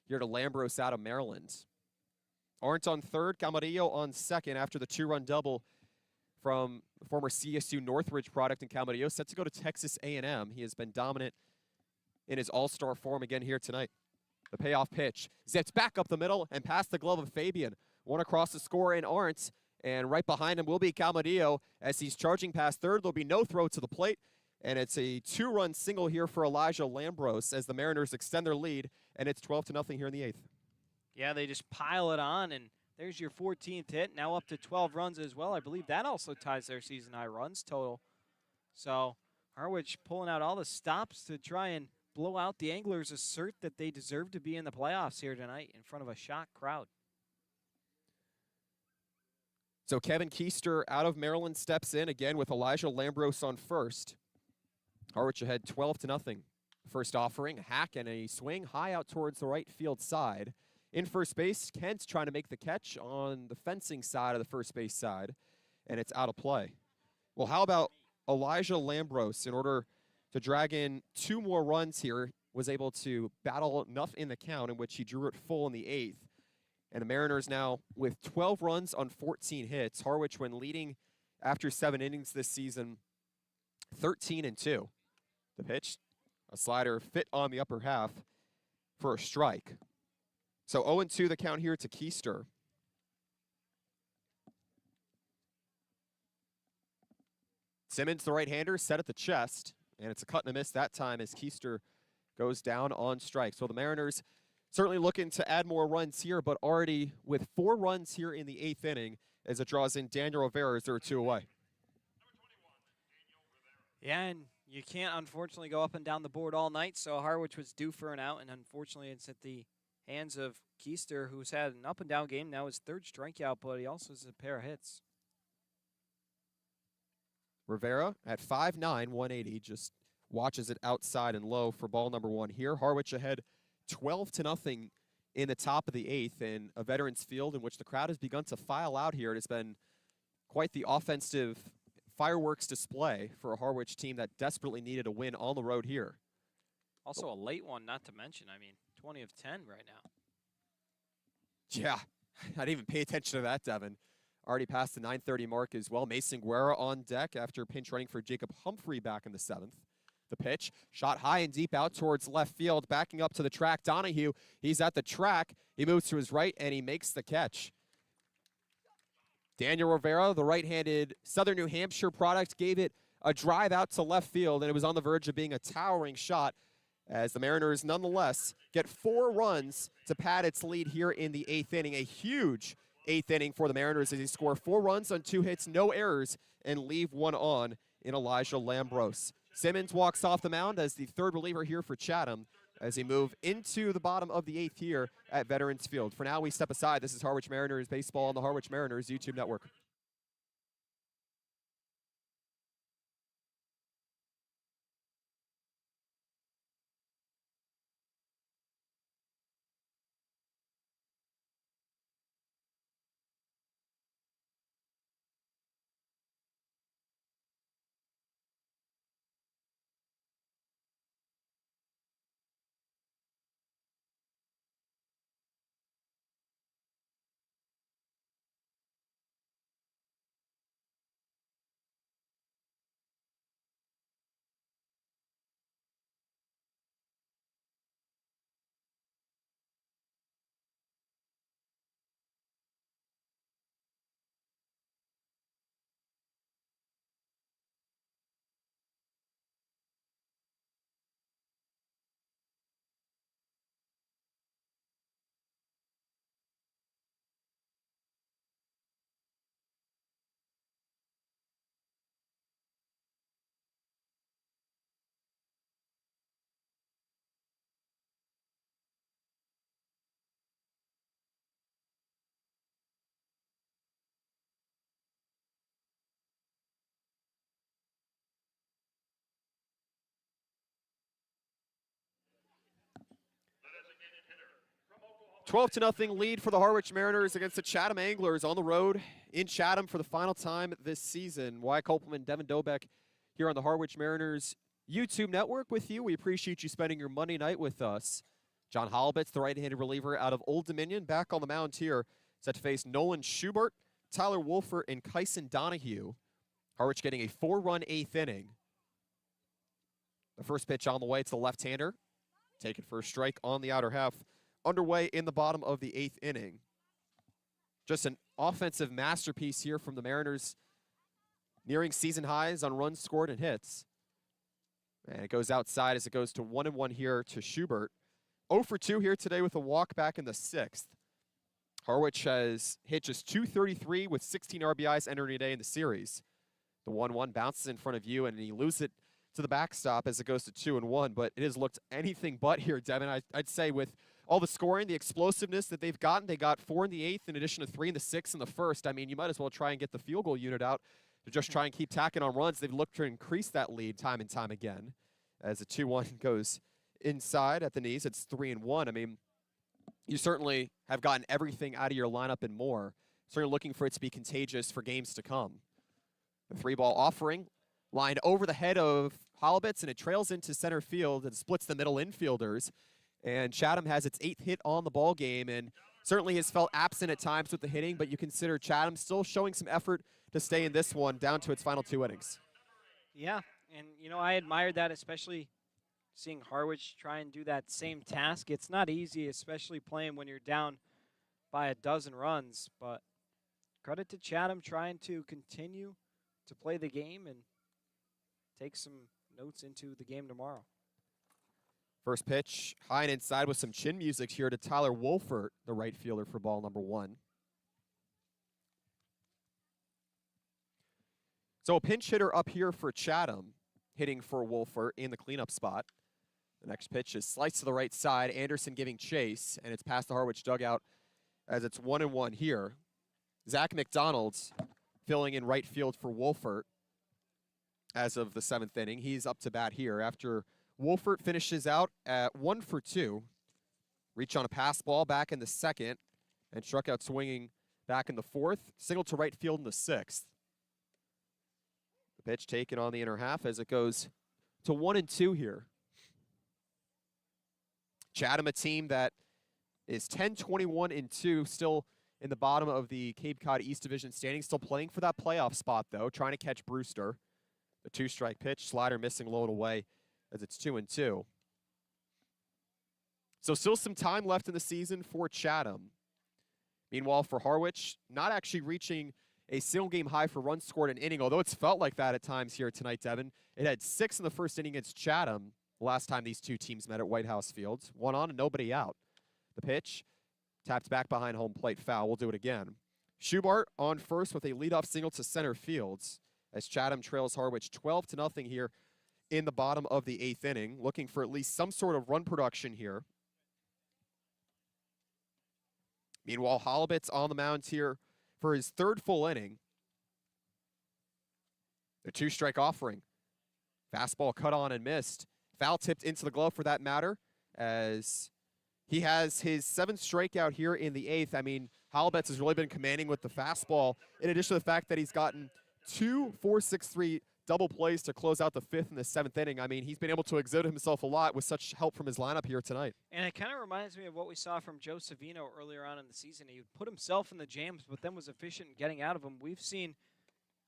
Here to Lambros out of Maryland. Arndt on third, Camarillo on second after the 2-run double from former CSU Northridge product in Camarillo, set to go to Texas A&M. He has been dominant in his all-star form again here tonight. The payoff pitch zips back up the middle and past the glove of Fabian. One across the score in Arndt, and right behind him will be Camarillo as he's charging past third. There'll be no throw to the plate, and it's a 2-run single here for Elijah Lambros as the Mariners extend their lead, and it's 12-0 here in the 8th. Yeah, they just pile it on, and there's your 14th hit, now up to 12 runs as well. I believe that also ties their season-high runs total. So Harwich pulling out all the stops to try and blow out the Anglers, assert that they deserve to be in the playoffs here tonight in front of a shocked crowd. So Kevin Keister out of Maryland steps in again with Elijah Lambros on first. Harwich ahead 12-0. First offering, a hack and a swing high out towards the right field side. In first base, Kent's trying to make the catch on the fencing side of the first base side, and it's out of play. Well, how about Elijah Lambros, in order to drag in 2 more runs here, was able to battle enough in the count in which he drew it full in the 8th. And the Mariners now with 12 runs on 14 hits. Harwich, when leading after 7 innings this season, 13-2. The pitch, a slider fit on the upper half for a strike. So 0-2 the count here to Keister. Simmons, the right-hander, set at the chest, and it's a cut and a miss that time as Keister goes down on strike. So the Mariners certainly looking to add more runs here, but already with 4 runs here in the 8th inning as it draws in Daniel Rivera as they're 2 away. Yeah, and you can't, unfortunately, go up and down the board all night, so Harwich was due for an out, and unfortunately it's at the hands of Keister, who's had an up-and-down game, now his 3rd strikeout, but he also has a pair of hits. Rivera at 5'9", 180, just watches it outside and low for ball number 1 here. Harwich ahead 12-0 in the top of the 8th in a Veterans Field in which the crowd has begun to file out here. It has been quite the offensive fireworks display for a Harwich team that desperately needed a win on the road here. Also a late one, not to mention. I mean, 20 of 10 right now. Yeah, I didn't even pay attention to that, Devin. Already past the 9:30 mark as well. Mason Guerra on deck after pinch running for Jacob Humphrey back in the 7th. The pitch, shot high and deep out towards left field, backing up to the track. Donahue, he's at the track. He moves to his right, and he makes the catch. Daniel Rivera, the right-handed Southern New Hampshire product, gave it a drive out to left field, and it was on the verge of being a towering shot as the Mariners nonetheless get 4 runs to pad its lead here in the 8th inning. A huge 8th inning for the Mariners as they score 4 runs on 2 hits, no errors, and leave 1 on in Elijah Lambros. Simmons walks off the mound as the 3rd reliever here for Chatham as they move into the bottom of the 8th here at Veterans Field. For now, we step aside. This is Harwich Mariners baseball on the Harwich Mariners YouTube network. 12-0 lead for the Harwich Mariners against the Chatham Anglers on the road in Chatham for the final time this season. Wyatt Kopelman, Devin Dobek here on the Harwich Mariners YouTube network with you. We appreciate you spending your Monday night with us. John Holibitz, the right-handed reliever out of Old Dominion, back on the mound here, set to face Nolan Schubert, Tyler Wolfert, and Kyson Donahue. Harwich getting a 4-run 8th inning. The first pitch on the way to the left-hander. Taken for a strike on the outer half. Underway in the bottom of the 8th inning. Just an offensive masterpiece here from the Mariners, nearing season highs on runs scored and hits. And it goes outside as it goes to 1-1 here to Schubert. 0 for 2 here today with a walk back in the 6th. Harwich has hit just .233 with 16 RBIs entering today in the series. The 1-1 bounces in front of you, and he loses it to the backstop as it goes to 2-1. But it has looked anything but here, Devin. I'd say with all the scoring, the explosiveness that they've gotten, they got 4 in the 8th in addition to 3 in the 6th in the 1st. I mean, you might as well try and get the field goal unit out to just try and keep tacking on runs. They've looked to increase that lead time and time again. As the 2-1 goes inside at the knees, it's 3-1. I mean, you certainly have gotten everything out of your lineup and more. Certainly looking for it to be contagious for games to come. The 3-ball offering lined over the head of Holibitz, and it trails into center field and splits the middle infielders. And Chatham has its 8th hit on the ball game, and certainly has felt absent at times with the hitting, but you consider Chatham still showing some effort to stay in this one down to its final 2 innings. Yeah, and, you know, I admired that, especially seeing Harwich try and do that same task. It's not easy, especially playing when you're down by a dozen runs, but credit to Chatham trying to continue to play the game and take some notes into the game tomorrow. First pitch, high and inside with some chin music here to Tyler Wolfert, the right fielder for ball number 1. So a pinch hitter up here for Chatham, hitting for Wolfert in the cleanup spot. The next pitch is sliced to the right side, Anderson giving chase, and it's past the Harwich dugout as it's 1-1 here. Zach McDonald's filling in right field for Wolfert as of the 7th inning. He's up to bat here after Wolfert finishes out at 1 for 2. Reach on a pass ball back in the 2nd and struck out swinging back in the 4th. Single to right field in the 6th. The pitch taken on the inner half as it goes to 1-2 here. Chatham, a team that is 10-21-2, still in the bottom of the Cape Cod East Division standings, still playing for that playoff spot, though, trying to catch Brewster. The 2-strike pitch, slider missing low and away as it's 2-2. So still some time left in the season for Chatham. Meanwhile, for Harwich, not actually reaching a single game high for runs scored an inning, although it's felt like that at times here tonight, Devin. It had 6 in the first inning against Chatham the last time these two teams met at White House Fields. 1 on and nobody out. The pitch, tapped back behind home plate, foul. We'll do it again. Schubert on first with a leadoff single to center fields as Chatham trails Harwich 12-0 here in the bottom of the 8th inning, looking for at least some sort of run production here. Meanwhile, Holibitz on the mound here for his 3rd full inning. The 2-strike offering. Fastball cut on and missed. Foul tipped into the glove for that matter, as he has his 7th strikeout here in the 8th. I mean, Holibitz has really been commanding with the fastball, in addition to the fact that he's gotten 2 4-6-3 double plays to close out the 5th and the 7th inning. I mean, he's been able to exert himself a lot with such help from his lineup here tonight. And it kind of reminds me of what we saw from Joe Savino earlier on in the season. He would put himself in the jams, but then was efficient in getting out of them. We've seen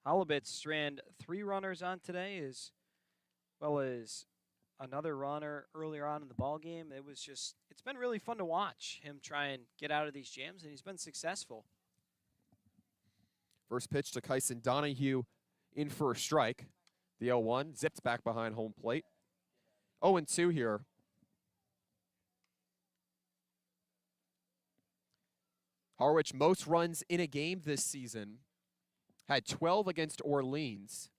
Holibitz strand 3 runners on today, as well as another runner earlier on in the ball game. It's been really fun to watch him try and get out of these jams, and he's been successful. First pitch to Kyson Donahue in for a strike. The 0-1 zipped back behind home plate. 0-2 here. Harwich most runs in a game this season. Had 12 against Orleans.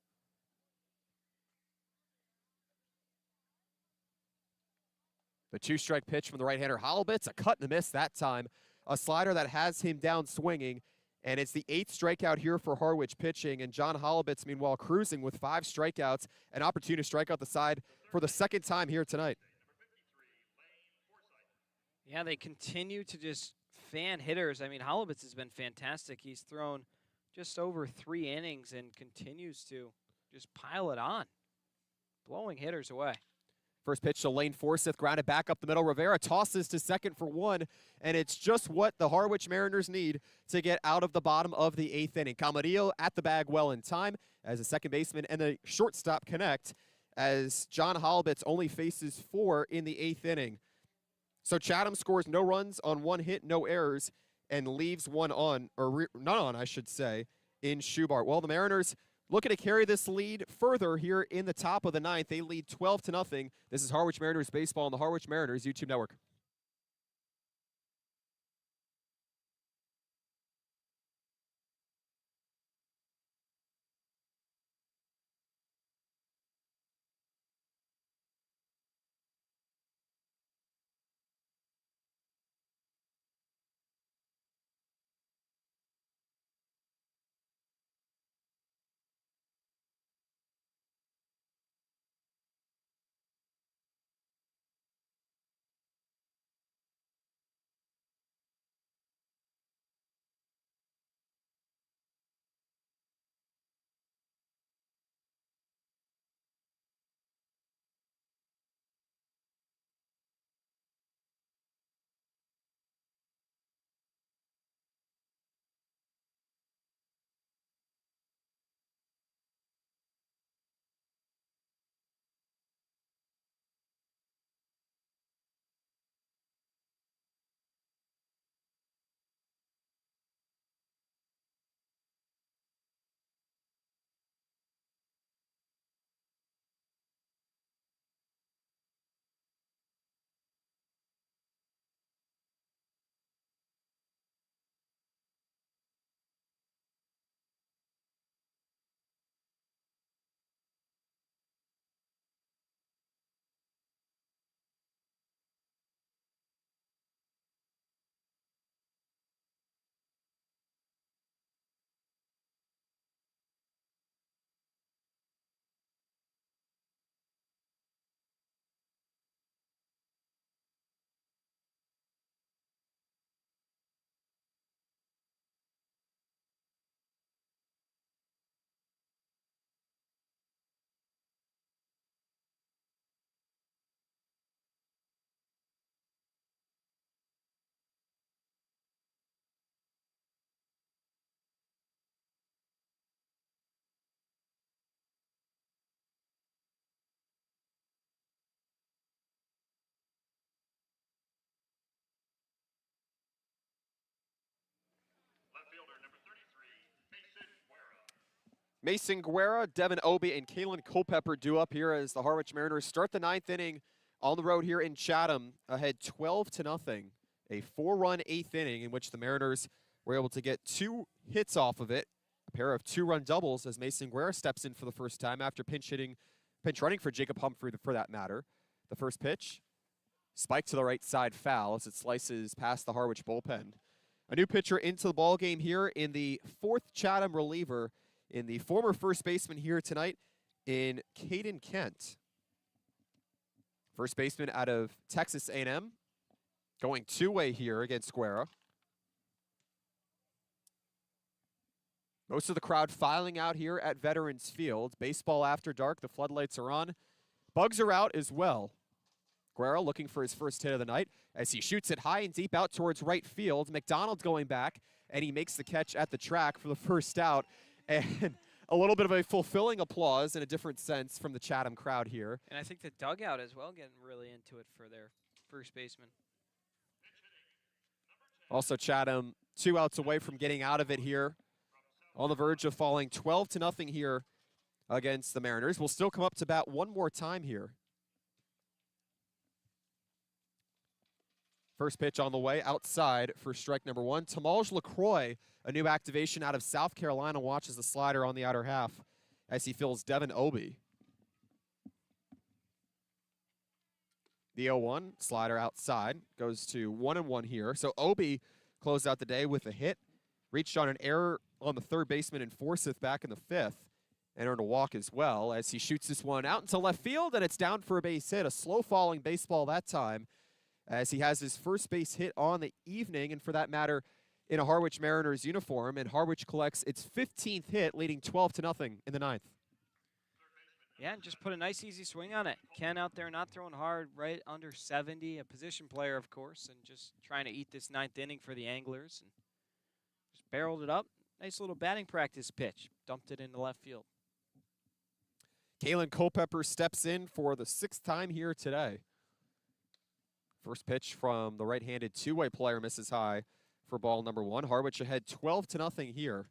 The 2-strike pitch from the right-hander Holibitz, a cut and a miss that time. A slider that has him down swinging, and it's the 8th strikeout here for Harwich pitching, and John Holibitz, meanwhile, cruising with 5 strikeouts, an opportunity to strike out the side for the 2nd time here tonight. Yeah, they continue to just fan hitters. I mean, Holubitz has been fantastic. He's thrown just over 3 innings and continues to just pile it on, blowing hitters away. First pitch to Lane Forsyth, grounded back up the middle. Rivera tosses to second for 1, and it's just what the Harwich Mariners need to get out of the bottom of the 8th inning. Camarillo at the bag well in time as the second baseman and the shortstop connect as John Holubitz only faces 4 in the 8th inning. So Chatham scores no runs on 1 hit, no errors, and leaves none on, I should say, in Schubart. Well, the Mariners looking to carry this lead further here in the top of the 9th. They lead 12-0. This is Harwich Mariners baseball on the Harwich Mariners YouTube network. Mason Guerra, Devin Obie, and Kalen Culpepper due up here as the Harwich Mariners start the 9th inning on the road here in Chatham, ahead 12-0. A 4-run 8th inning in which the Mariners were able to get 2 hits off of it, a pair of 2-run doubles as Mason Guerra steps in for the first time after pinch running for Jacob Humphrey for that matter. The first pitch, spike to the right side, foul as it slices past the Harwich bullpen. A new pitcher into the ballgame here in the 4th Chatham reliever in the former first baseman here tonight in Caden Kent. First baseman out of Texas A&M, going 2-way here against Guerra. Most of the crowd filing out here at Veterans Field. Baseball after dark, the floodlights are on. Bugs are out as well. Guerra looking for his first hit of the night as he shoots it high and deep out towards right field. McDonald going back, and he makes the catch at the track for the first out. And a little bit of a fulfilling applause in a different sense from the Chatham crowd here. And I think the dugout as well getting really into it for their first baseman. Also Chatham 2 outs away from getting out of it here. On the verge of falling 12-0 here against the Mariners. We'll still come up to bat one more time here. First pitch on the way outside for strike number 1. Tamalj LaCroix, a new activation out of South Carolina, watches the slider on the outer half as he fills Devin Obie. The 0-1 slider outside goes to 1-1 here. So Obie closed out the day with a hit, reached on an error on the third baseman and Forsyth back in the 5th, and earned a walk as well as he shoots this one out into left field, and it's down for a base hit. A slow falling baseball that time as he has his first base hit on the evening, and for that matter, in a Harwich Mariners uniform, and Harwich collects its 15th hit, leading 12-0 in the ninth. Yeah, and just put a nice easy swing on it. Ken out there not throwing hard, right under 70, a position player, of course, and just trying to eat this ninth inning for the Anglers. And just barreled it up. Nice little batting practice pitch. Dumped it into left field. Kalen Culpepper steps in for the 6th time here today. First pitch from the right-handed two-way player misses high for ball number 1. Harwich ahead 12-0 here.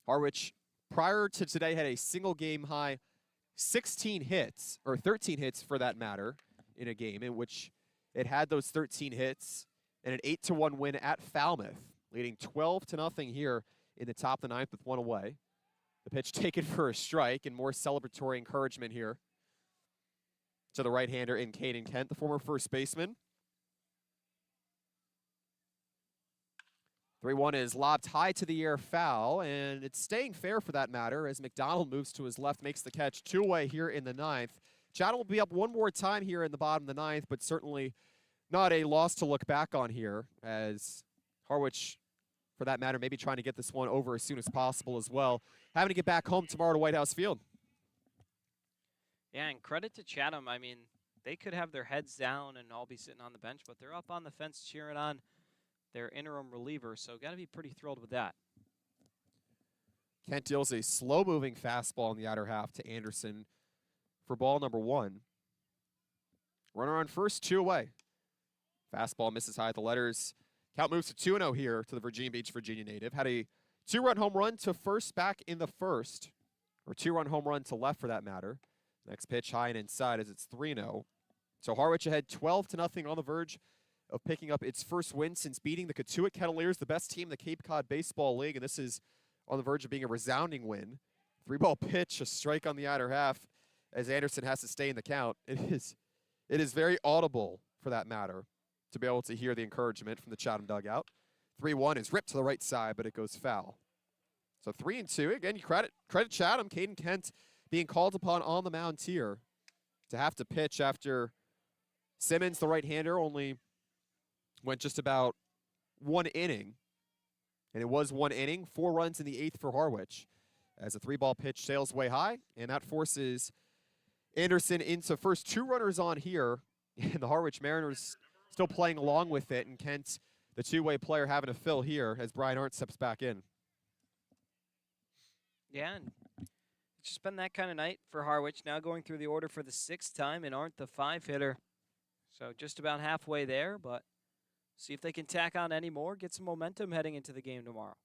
Harwich, prior to today, had a single game high 16 hits, or 13 hits for that matter, in a game in which it had those 13 hits and an 8-1 win at Falmouth, leading 12-0 here in the top of the ninth with one away. The pitch taken for a strike, and more celebratory encouragement here to the right-hander in Caden Kent, the former first baseman. 3-1 is lobbed high to the air, foul, and it's staying fair for that matter as McDonald moves to his left, makes the catch, 2-away here in the ninth. Chatham will be up one more time here in the bottom of the ninth, but certainly not a loss to look back on here, as Harwich, for that matter, maybe trying to get this one over as soon as possible as well, having to get back home tomorrow to White House Field. Yeah, and credit to Chatham. I mean, they could have their heads down and all be sitting on the bench, but they're up on the fence cheering on their interim reliever, so got to be pretty thrilled with that. Kent deals a slow-moving fastball in the outer half to Anderson for ball number 1. Runner on first, 2 away. Fastball misses high at the letters. Count moves to 2-0 here to the Virginia Beach, Virginia native. Had a 2-run home run to first back in the first, or 2-run home run to left for that matter. Next pitch high and inside as it's 3-0. So Harwich ahead 12-0 on the verge of picking up its first win since beating the Katuitt Kettleers, the best team in the Cape Cod Baseball League, and this is on the verge of being a resounding win. 3-ball pitch, a strike on the outer half as Anderson has to stay in the count. It is very audible, for that matter, to be able to hear the encouragement from the Chatham dugout. 3-1 is ripped to the right side, but it goes foul. So 3-2. Again, you credit Chatham. Caden Kent being called upon on the mound here to have to pitch after Simmons, the right-hander, only went just about 1 inning. And it was 1 inning, 4 runs in the 8th for Harwich as a 3-ball pitch sails way high, and that forces Anderson into first. 2 runners on here, and the Harwich Mariners still playing along with it, and Kent, the two-way player, having to fill here as Brian Arndt steps back in. Yeah, and it's just been that kind of night for Harwich. Now going through the order for the 6th time, and Arndt the 5-hitter. So just about halfway there, but see if they can tack on any more, get some momentum heading into the game tomorrow.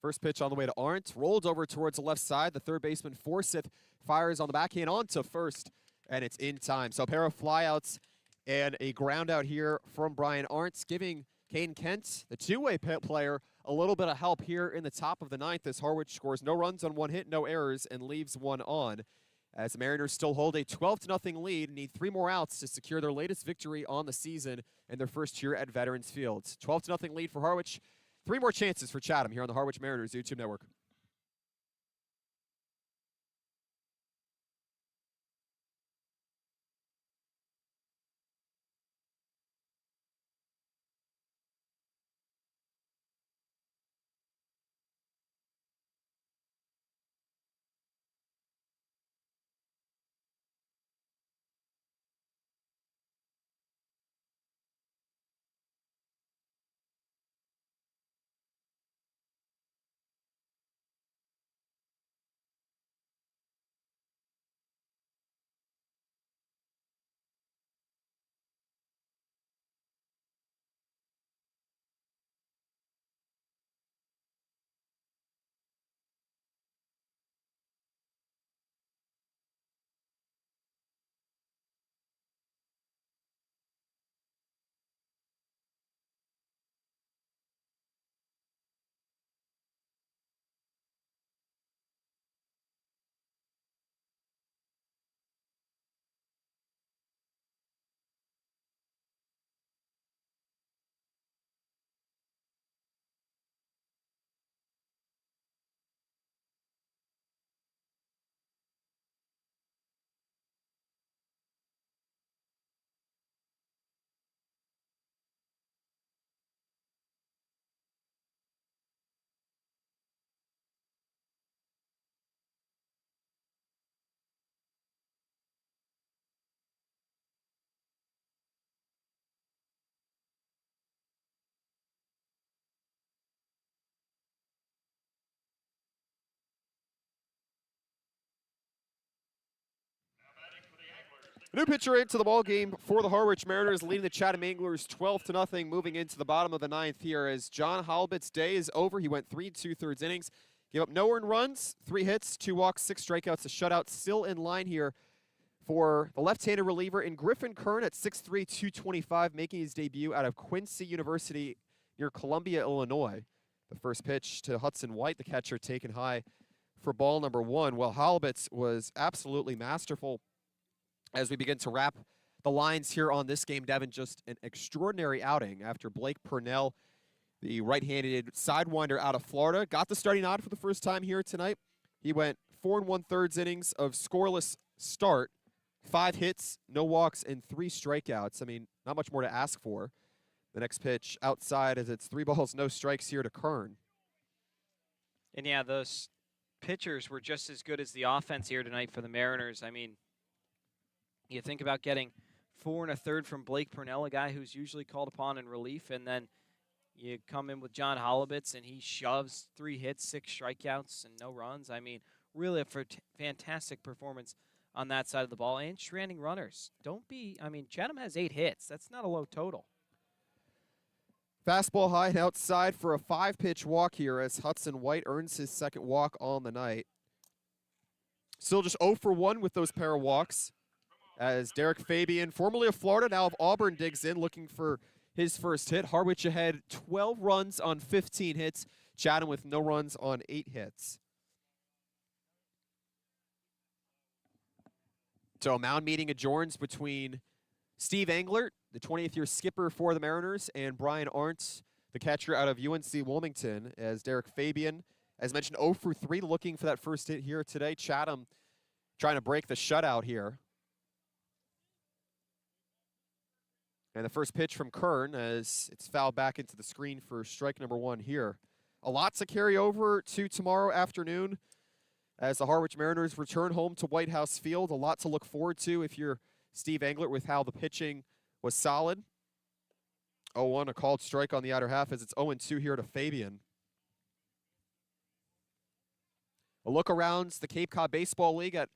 First pitch on the way to Arndt, rolled over towards the left side. The third baseman, Forsyth, fires on the backhand onto first, and it's in time. So a pair of flyouts and a ground out here from Brian Arndt, giving Caden Kent, the two-way player, a little bit of help here in the top of the ninth as Harwich scores no runs on 1 hit, no errors, and leaves 1 on. As the Mariners still hold a 12-0 lead and need 3 more outs to secure their latest victory on the season and their first year at Veterans Field. 12-0 lead for Harwich. 3 more chances for Chatham here on the Harwich Mariners YouTube network. A new pitcher into the ball game for the Harwich Mariners, leading the Chatham Anglers 12-0, moving into the bottom of the ninth here as John Halibut's day is over. He went 3 2/3 innings, gave up no earned runs, 3 hits, 2 walks, 6 strikeouts, a shutout. Still in line here for the left-handed reliever in Griffin Kern at 6'3", 225, making his debut out of Quincy University near Columbia, Illinois. The first pitch to Hudson White, the catcher, taken high for ball number 1. Well, Halibut was absolutely masterful. As we begin to wrap the lines here on this game, Devin, just an extraordinary outing after Blake Purnell, the right-handed sidewinder out of Florida, got the starting nod for the first time here tonight. He went 4 1/3 innings of scoreless start, 5 hits, no walks, and 3 strikeouts. I mean, not much more to ask for. The next pitch outside as it's 3 balls, no strikes here to Kern. And yeah, those pitchers were just as good as the offense here tonight for the Mariners. I mean, you think about getting 4 1/3 from Blake Purnell, a guy who's usually called upon in relief, and then you come in with John Halibut, and he shoves 3 hits, 6 strikeouts, and no runs. I mean, really a fantastic performance on that side of the ball. And stranding runners. Chatham has 8 hits. That's not a low total. Fastball high and outside for a 5-pitch walk here as Hudson White earns his second walk on the night. Still just 0 for 1 with those pair of walks, as Derek Fabian, formerly of Florida, now of Auburn, digs in looking for his first hit. Harwich ahead 12 runs on 15 hits. Chatham with no runs on 8 hits. So a mound meeting adjourns between Steve Englert, the 20th-year skipper for the Mariners, and Brian Arndt, the catcher out of UNC Wilmington, as Derek Fabian, as mentioned, 0 for 3 looking for that first hit here today. Chatham trying to break the shutout here. And the first pitch from Kern as it's fouled back into the screen for strike number 1 here. A lot to carry over to tomorrow afternoon as the Harwich Mariners return home to White House Field. A lot to look forward to if you're Steve Englert with how the pitching was solid. 0-1, a called strike on the outer half as it's 0-2 here to Fabian. A look around the Cape Cod Baseball League at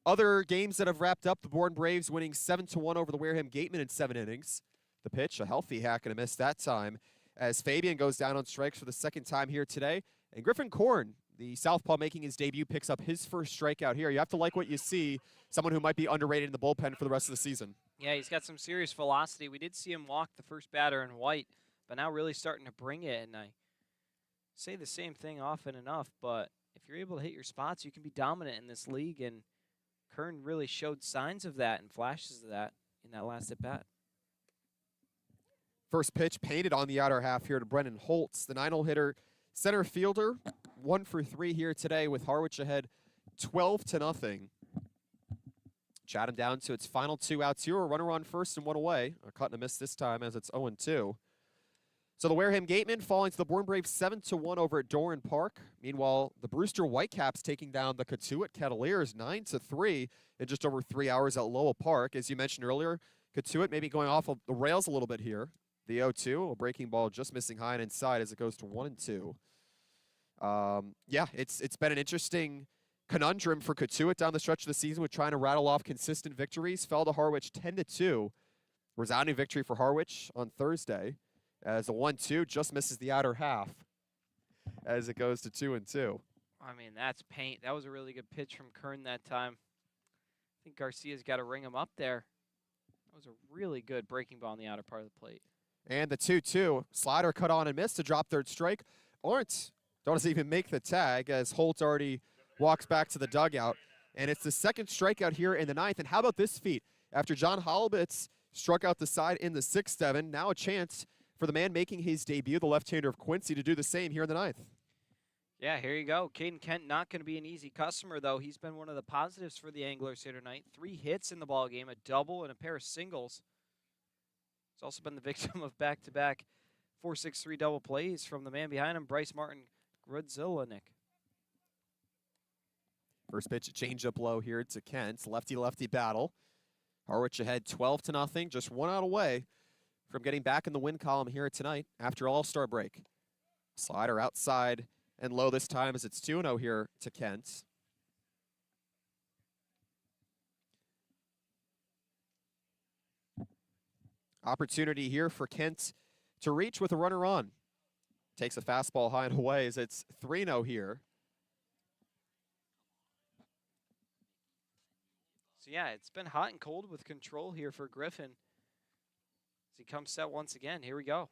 other games that have wrapped up. The Bourne Braves winning 7-1 over the Wareham Gatemen in 7 innings. The pitch, a healthy hack and a miss that time, as Fabian goes down on strikes for the second time here today. And Griffin Korn, the southpaw making his debut, picks up his first strikeout here. You have to like what you see, someone who might be underrated in the bullpen for the rest of the season. Yeah, he's got some serious velocity. We did see him walk the first batter in White, but now really starting to bring it. And I say the same thing often enough, but if you're able to hit your spots, you can be dominant in this league, and Kern really showed signs of that and flashes of that in that last at-bat. First pitch painted on the outer half here to Brennan Holtz, the 9-hole hitter, center fielder, 1 for 3 here today with Harwich ahead 12-0. Chatham down to its final 2 outs here. A runner on first and 1 away. A cut and a miss this time as it's 0-2. So the Wareham Gatemen falling to the Bourne Braves 7-1 over at Doran Park. Meanwhile, the Brewster Whitecaps taking down the Cotuit Cavaliers 9-3 in just over 3 hours at Lowell Park. As you mentioned earlier, Cotuit maybe going off of the rails a little bit here. The 0-2, a breaking ball just missing high and inside as it goes to 1-2. Yeah, it's been an interesting conundrum for Cotuit down the stretch of the season with trying to rattle off consistent victories. Fell to Harwich 10-2. Resounding victory for Harwich on Thursday, as the 1-2 just misses the outer half as it goes to 2-2. I mean, that's paint. That was a really good pitch from Kern that time. I think Garcia's got to ring him up there. That was a really good breaking ball on the outer part of the plate. And the 2-2, slider cut on and missed to drop third strike. Arndt don't even make the tag as Holt already walks back to the dugout. And it's the second strikeout here in the 9th. And how about this feat? After John Halibut struck out the side in the 6th, Devin, now a chance for the man making his debut, the left-hander of Quincy, to do the same here in the 9th. Yeah, here you go. Caden Kent not going to be an easy customer, though. He's been one of the positives for the Anglers here tonight. 3 hits in the ballgame, a double and a pair of singles. He's also been the victim of back-to-back 4-6-3 double plays from the man behind him, Bryce Martin Grudzillanik. First pitch, a changeup low here to Kent. Lefty-lefty battle. Harwich ahead 12-0, just 1 out away from getting back in the win column here tonight after All-Star break. Slider outside and low this time as it's 2-0 here to Kent. Opportunity here for Kent to reach with a runner on. Takes a fastball high and away as it's 3-0 here. So yeah, it's been hot and cold with control here for Griffin. As he comes set once again, here we go.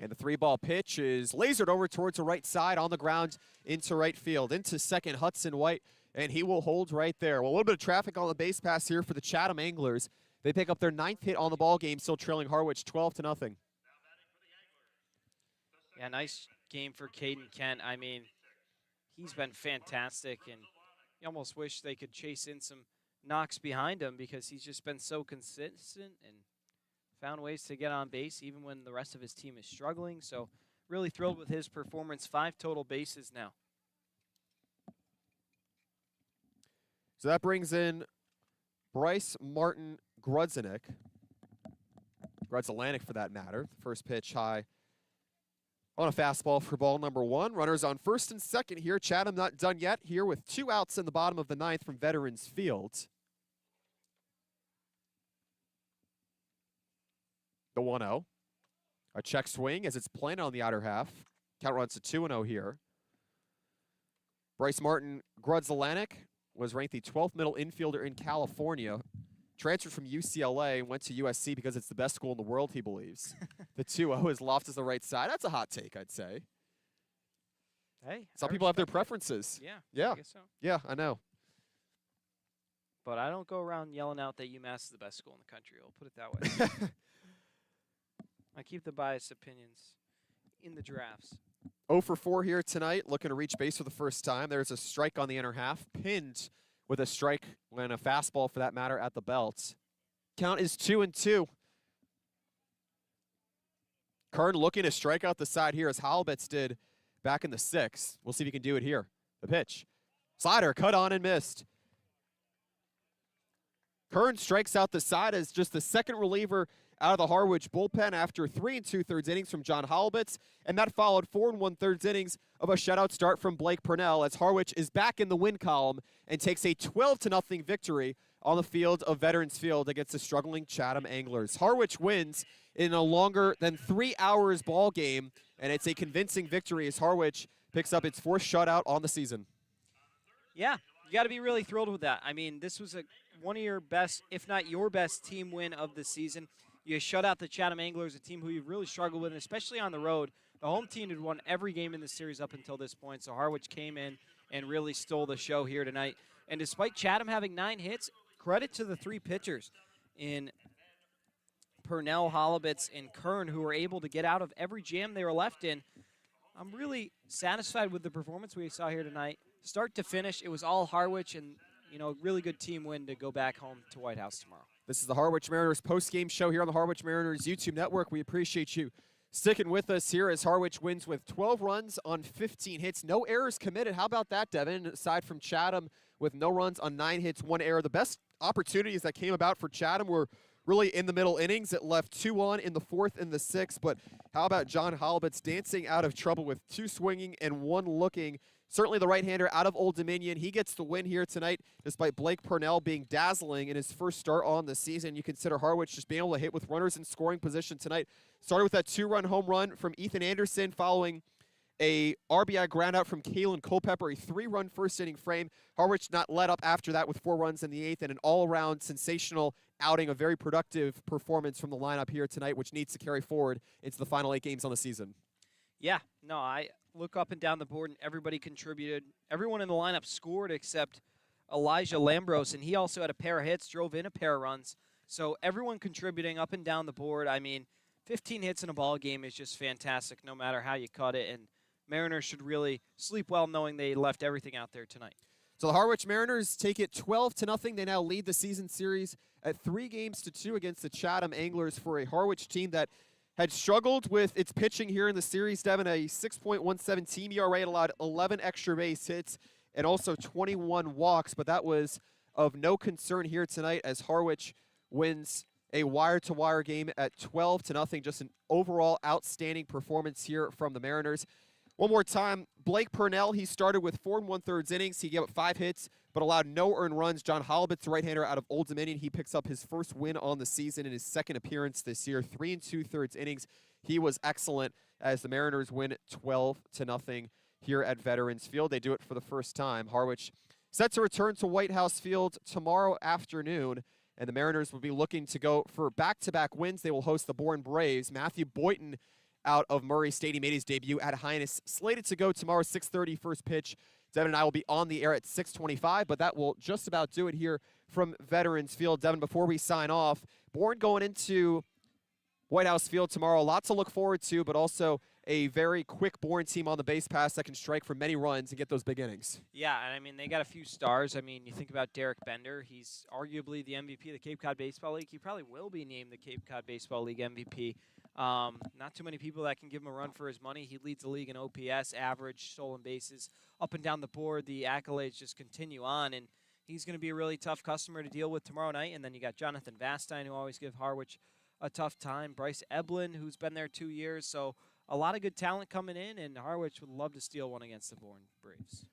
And the 3-ball pitch is lasered over towards the right side on the ground into right field. Into second, Hudson White, and he will hold right there. Well, a little bit of traffic on the base pass here for the Chatham Anglers. They pick up their 9th hit on the ball game, still trailing Harwich 12-0. Yeah, nice game for Caden Kent. I mean, he's been fantastic, and you almost wish they could chase in some knocks behind him because he's just been so consistent and found ways to get on base even when the rest of his team is struggling. So really thrilled with his performance. 5 total bases now. So that brings in Bryce Martin Grudzelanek for that matter. The first pitch high on a fastball for ball number 1. Runners on first and second here. Chatham not done yet here with 2 outs in the bottom of the 9th from Veterans Field. The 1-0. A check swing as it's playing on the outer half. Count runs to 2-0 here. Bryce Martin Grudzelanek was ranked the 12th middle infielder in California. Transferred from UCLA and went to USC because it's the best school in the world, he believes. The 2-0 is lofted to the right side. That's a hot take, I'd say. Hey, some people have their preferences. Yeah. I guess so. Yeah, I know. But I don't go around yelling out that UMass is the best school in the country. I'll put it that way. I keep the biased opinions in the drafts. 0 for 4 here tonight, looking to reach base for the first time. There's a strike on the inner half, pinned with a strike and a fastball for that matter at the belt. Count is 2-2. Kern looking to strike out the side here as Halbitz did back in the 6th. We'll see if he can do it here. The pitch. Slider cut on and missed. Kern strikes out the side as just the second reliever out of the Harwich bullpen after 3 2/3 innings from John Halbitz, and that followed 4 1/3 innings of a shutout start from Blake Purnell as Harwich is back in the win column and takes a 12-0 victory on the field of Veterans Field against the struggling Chatham Anglers. Harwich wins in a longer than 3 hours ball game, and it's a convincing victory as Harwich picks up its 4th shutout on the season. Yeah, you got to be really thrilled with that. I mean, this was one of your best, if not your best, team win of the season. You shut out the Chatham Anglers, a team who you've really struggled with, and especially on the road. The home team had won every game in the series up until this point, so Harwich came in and really stole the show here tonight. And despite Chatham having 9 hits, credit to the 3 pitchers in Purnell, Halbitz, and Kern, who were able to get out of every jam they were left in. I'm really satisfied with the performance we saw here tonight. Start to finish, it was all Harwich, and really good team win to go back home to White House tomorrow. This is the Harwich Mariners post-game show here on the Harwich Mariners YouTube network. We appreciate you sticking with us here as Harwich wins with 12 runs on 15 hits. No errors committed. How about that, Devin? Aside from Chatham with no runs on 9 hits, 1 error. The best opportunities that came about for Chatham were really in the middle innings. It left 2 on in the 4th and the 6th. But how about John Halbitz dancing out of trouble with 2 swinging and 1 looking? Certainly the right-hander out of Old Dominion. He gets the win here tonight, despite Blake Purnell being dazzling in his first start on the season. You consider Harwich just being able to hit with runners in scoring position tonight. Started with that 2-run home run from Ethan Anderson following a RBI groundout from Kalen Culpepper, a 3-run first-inning frame. Harwich not let up after that with 4 runs in the 8th, and an all-around sensational outing, a very productive performance from the lineup here tonight, which needs to carry forward into the final 8 games on the season. Yeah, no, I look up and down the board, and everybody contributed. Everyone in the lineup scored except Elijah Lambros, and he also had a pair of hits, drove in a pair of runs. So everyone contributing up and down the board. I mean, 15 hits in a ball game is just fantastic no matter how you cut it, and Mariners should really sleep well knowing they left everything out there tonight. So the Harwich Mariners take it 12-0. They now lead the season series at 3-2 against the Chatham Anglers for a Harwich team that had struggled with its pitching here in the series. Devin, a 6.17 team ERA, allowed 11 extra base hits and also 21 walks, but that was of no concern here tonight as Harwich wins a wire-to-wire game at 12-0. Just an overall outstanding performance here from the Mariners. One more time, Blake Purnell, he started with 4 1/3 innings. He gave up 5 hits, but allowed no earned runs. John Holibitz, the right-hander out of Old Dominion, he picks up his first win on the season in his second appearance this year. 3 2/3 innings. He was excellent as the Mariners win 12-0 here at Veterans Field. They do it for the first time. Harwich set to return to White House Field tomorrow afternoon, and the Mariners will be looking to go for back-to-back wins. They will host the Bourne Braves. Matthew Boynton out of Murray Stadium made his debut at Highness. Slated to go tomorrow, 6:30 first pitch. Devin and I will be on the air at 6:25, but that will just about do it here from Veterans Field. Devin, before we sign off, Bourne going into White House Field tomorrow. A lot to look forward to, but also a very quick Bourne team on the base pass that can strike for many runs and get those big innings. Yeah, and I mean, they got a few stars. I mean, you think about Derek Bender. He's arguably the MVP of the Cape Cod Baseball League. He probably will be named the Cape Cod Baseball League MVP. Not too many people that can give him a run for his money. He leads the league in OPS, average, stolen bases, up and down the board. The accolades just continue on, and he's going to be a really tough customer to deal with tomorrow night. And then you got Jonathan Vastine, who always give Harwich a tough time. Bryce Eblin, who's been there 2 years. So a lot of good talent coming in, and Harwich would love to steal one against the Bourne Braves.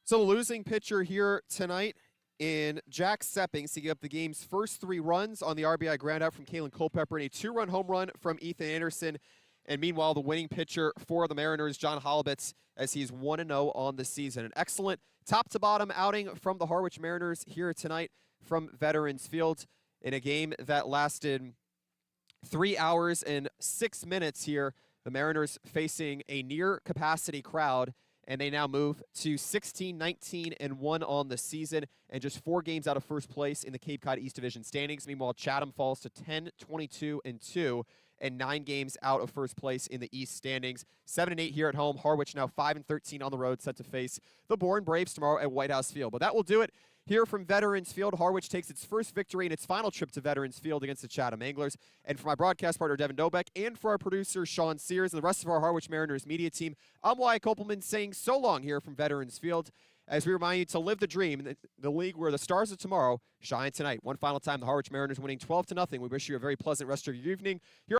So the losing pitcher here tonight in Jack Seppings, he gave up the game's first 3 runs on the RBI groundout from Kalen Culpepper and a 2-run home run from Ethan Anderson. And meanwhile, the winning pitcher for the Mariners, John Holibitz, as he's 1-0 on the season. An excellent top-to-bottom outing from the Harwich Mariners here tonight from Veterans Field in a game that lasted 3 hours and 6 minutes here. The Mariners facing a near-capacity crowd, and they now move to 16-19-1 on the season and just 4 games out of first place in the Cape Cod East Division standings. Meanwhile, Chatham falls to 10-22-2 and 9 games out of first place in the East standings. 7-8 here at home. Harwich now 5-13 on the road, set to face the Bourne Braves tomorrow at White House Field. But that will do it here from Veterans Field. Harwich takes its first victory in its final trip to Veterans Field against the Chatham Anglers. And for my broadcast partner, Devin Dobeck, and for our producer, Sean Sears, and the rest of our Harwich Mariners media team, I'm Wyatt Kopelman saying so long here from Veterans Field as we remind you to live the dream in the league where the stars of tomorrow shine tonight. One final time, the Harwich Mariners winning 12-0. We wish you a very pleasant rest of your evening. Here